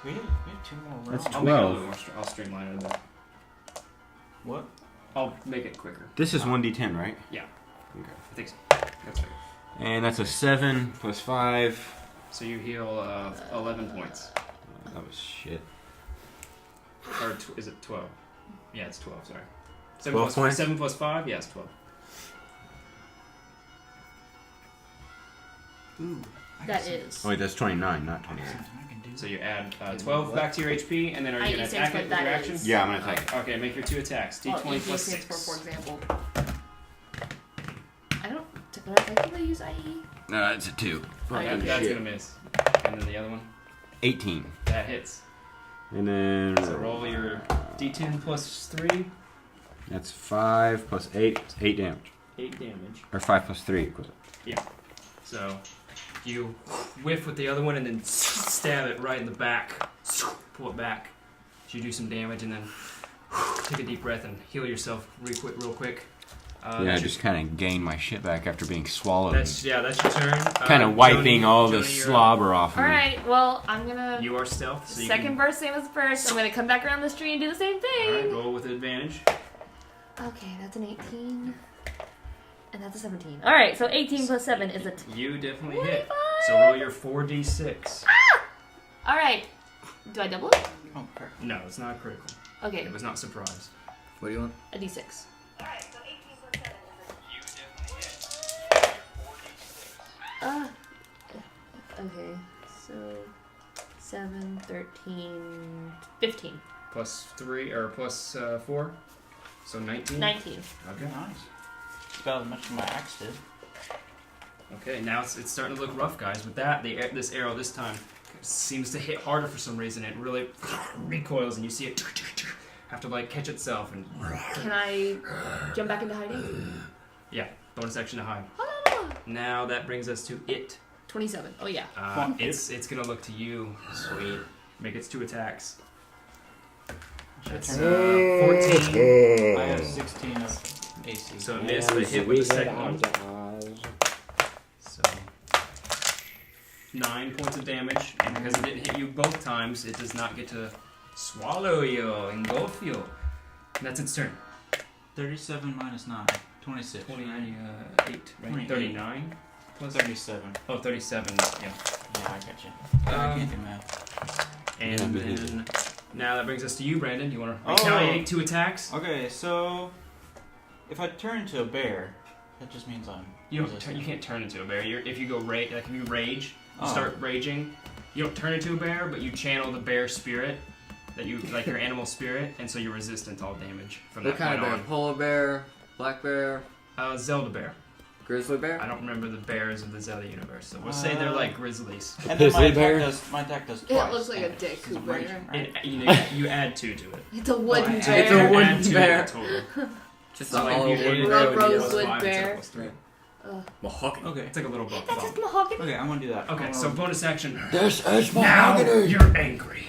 Speaker 4: We have 2 more rounds.
Speaker 3: That's
Speaker 1: I'll make it a
Speaker 3: 12.
Speaker 1: little more. I'll streamline it a bit.
Speaker 4: What?
Speaker 1: I'll make it quicker.
Speaker 3: This is 1d10, right?
Speaker 1: Yeah.
Speaker 3: Okay.
Speaker 1: I think so. That's right.
Speaker 3: And that's a 7 plus 5.
Speaker 1: So you heal 11 points.
Speaker 3: That was shit.
Speaker 1: Or is it 12? Yeah, it's 12, sorry.
Speaker 3: 12 points?
Speaker 1: 7 plus 5? Yeah, it's 12.
Speaker 4: Ooh.
Speaker 5: That is.
Speaker 3: Oh, wait, that's 29, not 28.
Speaker 4: I can do
Speaker 1: So you add 12 back to your HP, and then are you
Speaker 5: I
Speaker 1: going to
Speaker 5: use
Speaker 1: attack
Speaker 5: what
Speaker 1: it with your
Speaker 5: that
Speaker 1: action?
Speaker 5: is.
Speaker 3: Yeah, I'm gonna attack it.
Speaker 1: Okay, make your 2 attacks. D20
Speaker 5: Well,
Speaker 1: plus
Speaker 5: EG stands
Speaker 1: 6.
Speaker 5: for example. I don't. I think they use IE.
Speaker 3: No, it's a 2.
Speaker 1: That's going to miss. And then the other one?
Speaker 3: 18.
Speaker 1: That hits.
Speaker 3: And then
Speaker 1: So roll your D10 plus 3.
Speaker 3: that's 5 plus 8. 8 damage.
Speaker 1: 8 damage.
Speaker 3: Or 5 plus 3 equals
Speaker 1: So you whiff with the other one and then stab it right in the back. Pull it back. So you do some damage and then take a deep breath and heal yourself real quick.
Speaker 3: yeah, I just kind of gained my shit back after being swallowed.
Speaker 1: That's your turn.
Speaker 3: Kind of wiping all the
Speaker 1: Jonie, you're
Speaker 3: slobber off of
Speaker 5: All
Speaker 3: me.
Speaker 5: right. Well, I'm gonna.
Speaker 1: up. You are stealth. So you
Speaker 5: Second
Speaker 1: can,
Speaker 5: burst, same as first. I'm gonna come back around this tree and do the same
Speaker 1: Alright,
Speaker 5: thing.
Speaker 1: roll with advantage.
Speaker 5: Okay, that's an 18. And that's a 17. Alright, so 18 plus 7 is a
Speaker 1: You definitely hit.
Speaker 5: 25.
Speaker 1: So roll your 4d6.
Speaker 5: Alright. Do I double it?
Speaker 4: Oh, crap.
Speaker 1: No, it's not critical.
Speaker 5: Okay,
Speaker 1: It was not surprised.
Speaker 2: What do you want?
Speaker 5: a d6.
Speaker 7: Alright, so 18 plus 7
Speaker 1: You definitely hit.
Speaker 5: Okay, so 7, 13, 15.
Speaker 1: Plus 3 or plus 4. So 19.
Speaker 5: 19.
Speaker 1: Okay.
Speaker 4: Nice. It's about as much as my axe did.
Speaker 1: Okay, now it's starting to look rough, guys. With that, this arrow this time seems to hit harder for some reason. It really recoils, and you see it have to like catch itself. And
Speaker 5: Can I jump back into hiding?
Speaker 1: yeah, bonus action to hide.
Speaker 5: Ah,
Speaker 1: Now that brings us to it.
Speaker 5: 27. Oh, yeah.
Speaker 1: It's gonna look to you. Sweet. Make its 2 attacks. That's 14.
Speaker 4: I have 16 of AC.
Speaker 1: So it missed, but hit with the second one. So 9 points of damage, and because it didn't hit you both times, it does not get to swallow you, engulf you. And that's its turn.
Speaker 4: 37 minus 9. 26.
Speaker 1: 28, right?
Speaker 4: 28.
Speaker 1: 39 plus
Speaker 4: 37.
Speaker 1: Oh, 37. Yeah.
Speaker 4: Yeah, I got you. I can't do math.
Speaker 1: And
Speaker 3: Yeah, me
Speaker 1: then now that brings us to you, Brandon. You want to
Speaker 4: Oh.
Speaker 1: retaliate 2 attacks?
Speaker 4: Okay, so if I turn into a bear, that just means I'm.
Speaker 1: You can't turn into a bear. If you go like if you rage, you
Speaker 4: Oh.
Speaker 1: start raging. You don't turn into a bear, but you channel the bear spirit that you like your animal spirit, and so you're resistant to all damage from
Speaker 2: What
Speaker 1: that
Speaker 2: kind of
Speaker 1: point
Speaker 2: bear? Polar bear, black bear,
Speaker 1: on. Zelda bear.
Speaker 2: grizzly bear?
Speaker 1: I don't remember the bears of the Zelda universe, so we'll say they're like grizzlies.
Speaker 4: And then
Speaker 3: Grizzly bear?
Speaker 4: my attack does
Speaker 5: It
Speaker 4: twice.
Speaker 5: looks like a
Speaker 4: damage,
Speaker 5: Deku
Speaker 4: 'cause I'm
Speaker 5: bear.
Speaker 4: raging, right?
Speaker 1: And you add 2 to it.
Speaker 5: It's a wooden
Speaker 1: It's
Speaker 5: bear.
Speaker 2: It's a wooden
Speaker 1: add 2
Speaker 2: bear.
Speaker 1: total.
Speaker 2: Just
Speaker 1: So
Speaker 2: a
Speaker 1: like
Speaker 2: hollow
Speaker 1: if you
Speaker 2: wooden
Speaker 1: added
Speaker 2: bear.
Speaker 1: it, it would be plus
Speaker 5: Rosewood
Speaker 1: 5 instead of
Speaker 5: bear.
Speaker 1: plus 3.
Speaker 2: Mahogany.
Speaker 4: Okay.
Speaker 1: It's like a little book.
Speaker 5: That's just mahogany.
Speaker 4: Okay, I'm gonna do that.
Speaker 1: Okay,
Speaker 4: I'm
Speaker 1: so
Speaker 4: gonna-
Speaker 1: bonus action.
Speaker 3: This is
Speaker 1: Now you're angry.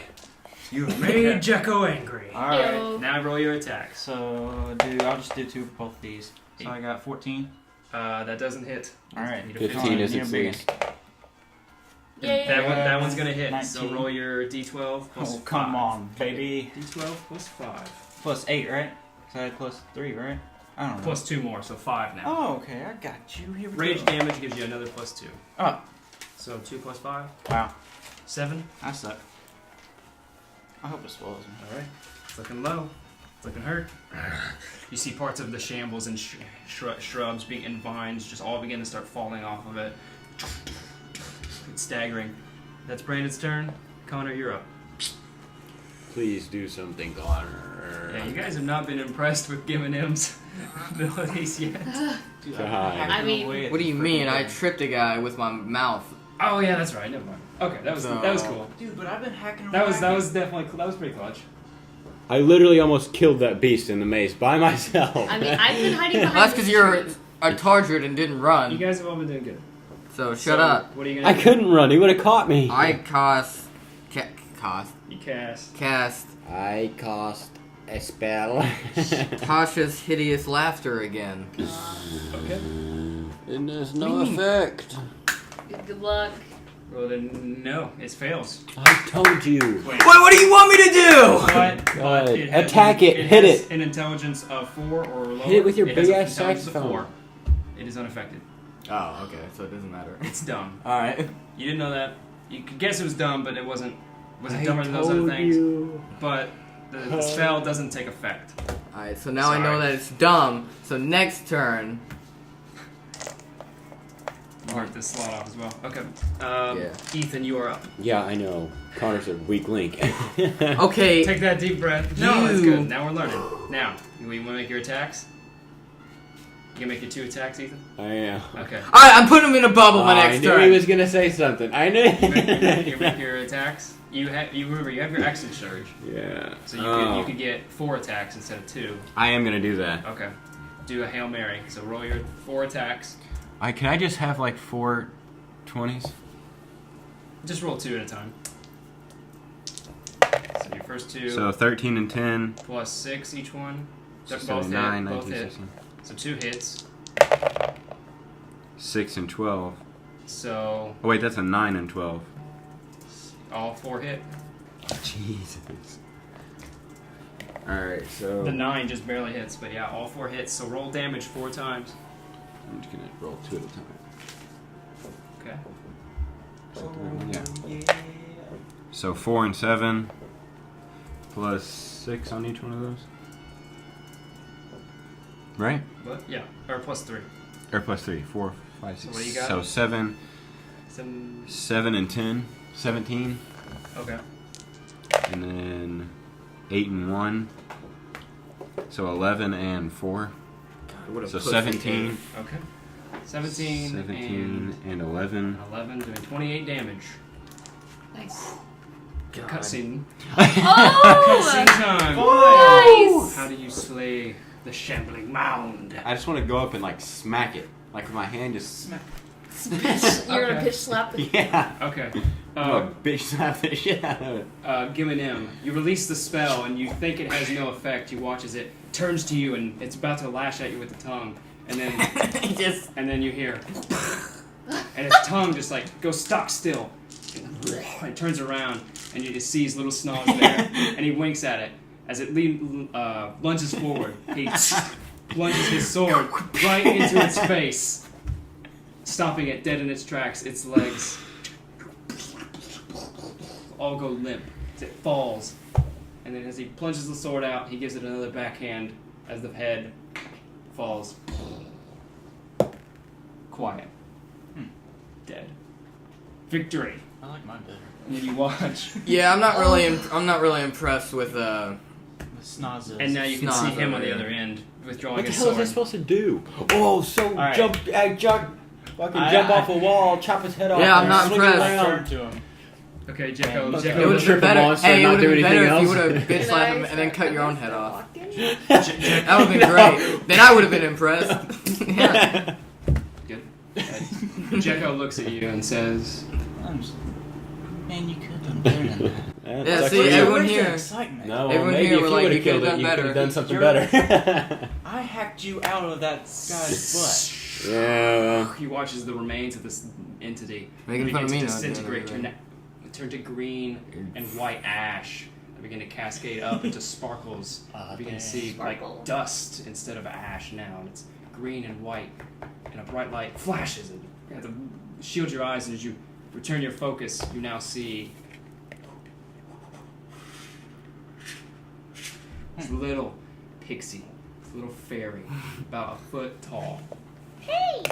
Speaker 1: You've made Jecko angry.
Speaker 4: Alright.
Speaker 5: Ew.
Speaker 1: Now roll your attacks.
Speaker 4: So I'll just do 2 for both these. So I got 14.
Speaker 1: That doesn't hit.
Speaker 4: Alright.
Speaker 1: Need a
Speaker 3: 15 is
Speaker 4: Need a
Speaker 3: its
Speaker 4: big
Speaker 3: biggest.
Speaker 5: Yay.
Speaker 1: That one's gonna hit.
Speaker 4: 19.
Speaker 1: So roll your d12 plus
Speaker 4: Oh, come
Speaker 1: 5.
Speaker 4: on, baby.
Speaker 1: D12 plus 5.
Speaker 4: Plus 8, right? So I had plus 3, right? I don't know.
Speaker 1: Plus 2 more, so 5 now.
Speaker 4: Oh, okay, I got you. Here we
Speaker 1: Rage
Speaker 4: go.
Speaker 1: damage gives you another plus 2.
Speaker 4: Oh,
Speaker 1: So 2 plus 5.
Speaker 4: wow.
Speaker 1: 7.
Speaker 4: I suck. I hope it swallows me.
Speaker 1: Alright. It's looking low. It's looking hurt. You see parts of the shambles and shrubs and vines just all begin to start falling off of it. It's staggering. That's Brandon's turn. Connor, you're up.
Speaker 3: Please do something, Connor.
Speaker 1: Yeah, you guys have not been impressed with Geminem's abilities yet.
Speaker 4: Dude,
Speaker 3: God.
Speaker 5: I mean,
Speaker 2: What do you mean? I tripped a guy with my mouth.
Speaker 1: Oh yeah, that's right. Never mind. Okay, that was cool.
Speaker 4: Dude, but I've been hacking
Speaker 1: That was pretty clutch.
Speaker 3: I literally almost killed that beast in the maze by myself.
Speaker 5: I mean, I've been hiding behind.
Speaker 2: That's because you're a target and didn't
Speaker 1: You
Speaker 2: run.
Speaker 1: guys have all been doing good.
Speaker 2: So shut up.
Speaker 1: What are you gonna
Speaker 3: I
Speaker 1: do?
Speaker 3: couldn't run. He would have caught me.
Speaker 2: I
Speaker 1: You cast.
Speaker 2: cast
Speaker 3: I cast a spell.
Speaker 2: Tasha's hideous laughter again.
Speaker 1: Okay.
Speaker 3: And there's no effect.
Speaker 5: Good luck.
Speaker 1: Well then, no, it fails.
Speaker 3: I told you.
Speaker 1: Wait.
Speaker 2: What do you want me to do?
Speaker 1: But
Speaker 3: Attack it, hit
Speaker 1: has
Speaker 3: it.
Speaker 1: An intelligence of 4 or lower.
Speaker 3: Hit it with your
Speaker 1: has
Speaker 3: big
Speaker 1: an
Speaker 3: ass
Speaker 1: intelligence of
Speaker 3: saxophone.
Speaker 1: 4. It is unaffected.
Speaker 2: Oh, okay, so it doesn't matter.
Speaker 1: It's dumb.
Speaker 2: Alright.
Speaker 1: You didn't know that. You could guess it was dumb, but it wasn't. Was it
Speaker 3: I
Speaker 1: dumber than those other
Speaker 3: told
Speaker 1: things?
Speaker 3: you.
Speaker 1: But the spell doesn't take effect.
Speaker 2: Alright, so now I know
Speaker 1: Sorry.
Speaker 2: that it's dumb. So next turn.
Speaker 1: Mark this slot off as well. Okay.
Speaker 2: Yeah.
Speaker 1: Ethan, you are up.
Speaker 3: Yeah, I know. Connor's a weak link.
Speaker 2: Okay.
Speaker 1: Take that deep breath. No, that's
Speaker 2: You-
Speaker 1: good. Now we're learning. Now, you want to make your attacks? You gonna make your 2 attacks, Ethan?
Speaker 3: I am.
Speaker 1: Okay.
Speaker 2: Alright, I'm putting him in a bubble my
Speaker 3: I
Speaker 2: next
Speaker 3: knew
Speaker 2: turn.
Speaker 3: he was gonna say something. I knew.
Speaker 1: You make your attacks. You remember you have your exit surge,
Speaker 3: Yeah.
Speaker 1: so you could get 4 attacks instead of 2.
Speaker 3: I am gonna do that.
Speaker 1: Okay. Do a Hail Mary. So roll your 4 attacks.
Speaker 3: Can I just have like 4 20s?
Speaker 1: Just roll 2 at a time. So your first 2
Speaker 3: So 13 and 10.
Speaker 1: plus 6 each one.
Speaker 3: So
Speaker 1: Both
Speaker 3: 79,
Speaker 1: hit. Both
Speaker 3: 19,
Speaker 1: hit.
Speaker 3: 16.
Speaker 1: So 2 hits.
Speaker 3: 6 and 12.
Speaker 1: So
Speaker 3: Oh wait, that's a 9 and 12.
Speaker 1: all 4 hit.
Speaker 3: Jesus. Alright, so
Speaker 1: The 9 just barely hits, but yeah, all 4 hits. So roll damage 4 times.
Speaker 3: I'm just gonna roll 2 at a time.
Speaker 1: Okay.
Speaker 3: Yeah. So 4 and 7 plus 6 on each one of those. Right?
Speaker 1: But yeah, or plus 3.
Speaker 3: Or plus 3. 4, 5, 6.
Speaker 1: So what do you got?
Speaker 3: So 7 and 10. 17.
Speaker 1: Okay.
Speaker 3: And then 8 and 1. So 11 and 4.
Speaker 2: What a
Speaker 3: So
Speaker 2: pussy.
Speaker 3: 17.
Speaker 1: Okay. 17
Speaker 3: and 11.
Speaker 1: 11 doing 28 damage.
Speaker 5: Nice.
Speaker 2: God.
Speaker 1: Cutscene.
Speaker 5: Oh!
Speaker 1: Cutscene time.
Speaker 5: Nice.
Speaker 1: How do you slay the shambling mound?
Speaker 3: I just want to go up and like smack it. Like with my hand just smack.
Speaker 5: You're gonna
Speaker 1: Okay.
Speaker 5: pitch slap it.
Speaker 3: Yeah.
Speaker 1: Okay.
Speaker 3: I'm gonna bitch slap the shit out of it.
Speaker 1: Geminem, you release the spell and you think it has no effect. You watch as it turns to you and it's about to lash at you with the tongue, and then and then you hear, and its tongue just like goes stock still. And it turns around and you just sees little Snoz there, and he winks at it as it lunges forward. He plunges his sword right into its face, stopping it dead in its tracks. Its legs all go limp as it falls, and then as he plunges the sword out, he gives it another backhand as the head falls. Quiet. Dead. Victory.
Speaker 4: I like mine better.
Speaker 1: And then you watch,
Speaker 2: Yeah, I'm not really impressed with
Speaker 4: The Snoz is.
Speaker 1: and now you can
Speaker 2: Snoz
Speaker 1: see him on
Speaker 2: over
Speaker 1: the
Speaker 2: here.
Speaker 1: other end withdrawing
Speaker 3: What the
Speaker 1: his
Speaker 3: hell is
Speaker 1: sword.
Speaker 3: I supposed to do? Oh, so
Speaker 4: Alright.
Speaker 3: jump off a wall, chop his head off.
Speaker 2: Yeah, I'm
Speaker 3: and
Speaker 2: not
Speaker 3: swing
Speaker 2: impressed.
Speaker 3: around.
Speaker 4: Turn to him.
Speaker 1: Okay, Jecko.
Speaker 3: Let's
Speaker 2: It
Speaker 1: Jecko.
Speaker 3: go.
Speaker 2: would have
Speaker 3: Triple
Speaker 2: been better.
Speaker 3: monster,
Speaker 2: Hey, it
Speaker 3: not
Speaker 2: would have
Speaker 3: do
Speaker 2: been better
Speaker 3: anything
Speaker 2: if you
Speaker 3: else.
Speaker 2: would have bitch
Speaker 5: Can
Speaker 2: slapped
Speaker 5: I
Speaker 2: him and then
Speaker 5: start
Speaker 2: cut your own
Speaker 5: this
Speaker 2: head off.
Speaker 5: walking?
Speaker 2: That would have been great. Then I would have been impressed. Yeah.
Speaker 1: Good. Jecko looks at you and says,
Speaker 4: Man, you could have done better than that.
Speaker 2: Yeah,
Speaker 3: Sucks
Speaker 2: see,
Speaker 3: for you.
Speaker 2: everyone
Speaker 4: Where's the
Speaker 2: here-
Speaker 4: excitement?
Speaker 3: No, well,
Speaker 2: everyone
Speaker 3: maybe
Speaker 2: here
Speaker 3: if
Speaker 2: were
Speaker 3: you
Speaker 2: like,
Speaker 3: would
Speaker 2: you
Speaker 3: have killed
Speaker 2: could've
Speaker 3: it, you
Speaker 2: done
Speaker 3: could have
Speaker 2: better.
Speaker 3: done something
Speaker 4: You're-
Speaker 3: better.
Speaker 4: I hacked you out of that guy's
Speaker 3: Yeah.
Speaker 1: he watches the remains of this entity
Speaker 2: Making
Speaker 1: begin
Speaker 2: fun of
Speaker 1: to
Speaker 2: me now,
Speaker 1: disintegrate,
Speaker 2: doing
Speaker 1: turn to green and white ash. They begin to cascade up into sparkles. You begin to see
Speaker 5: Sparkle.
Speaker 1: like dust instead of ash now, and it's green and white, and a bright light flashes, and you have to shield your eyes. And as you return your focus, you now see this little pixie, a little fairy, about a foot tall.
Speaker 5: Hey!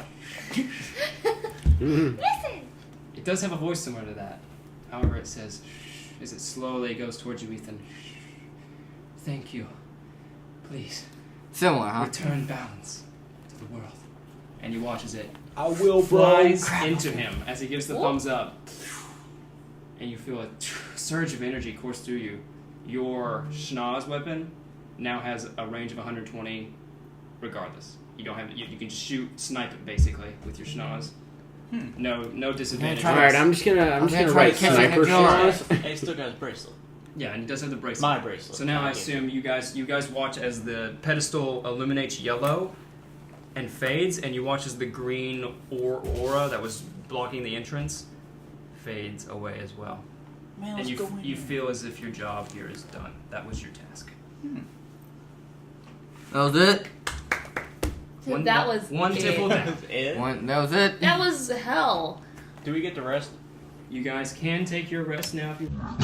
Speaker 5: Listen!
Speaker 1: It does have a voice similar to that. However, it says, shh, as it slowly goes towards you, Ethan. Shh. Thank you. Please,
Speaker 2: Similar, huh?
Speaker 1: return balance to the world. And you watch as it
Speaker 3: I will,
Speaker 1: flies into him as he gives the
Speaker 5: Whoop.
Speaker 1: thumbs up. And you feel a surge of energy course through you. Your Snoz weapon now has a range of 120 regardless. You don't have you can shoot, snipe it basically with your Snoz. No disadvantage.
Speaker 3: All right, I'm just gonna
Speaker 2: try
Speaker 3: write
Speaker 2: to catch
Speaker 3: sniper
Speaker 2: a controller.
Speaker 3: shots.
Speaker 4: He still got his bracelet.
Speaker 1: Yeah, and it does have the bracelet.
Speaker 4: My bracelet.
Speaker 1: So now I
Speaker 4: Okay.
Speaker 1: assume you guys watch as the pedestal illuminates yellow and fades, and you watch as the green aura that was blocking the entrance fades away as well.
Speaker 4: Man,
Speaker 1: And
Speaker 4: let's
Speaker 1: you
Speaker 4: go in
Speaker 1: you
Speaker 4: here.
Speaker 1: feel as if your job here is done. That was your task.
Speaker 2: That was it.
Speaker 5: That was
Speaker 1: one
Speaker 5: it.
Speaker 1: tipple down.
Speaker 2: That was it.
Speaker 5: That was hell.
Speaker 4: Do we get to rest?
Speaker 1: You guys can take your rest now if you want.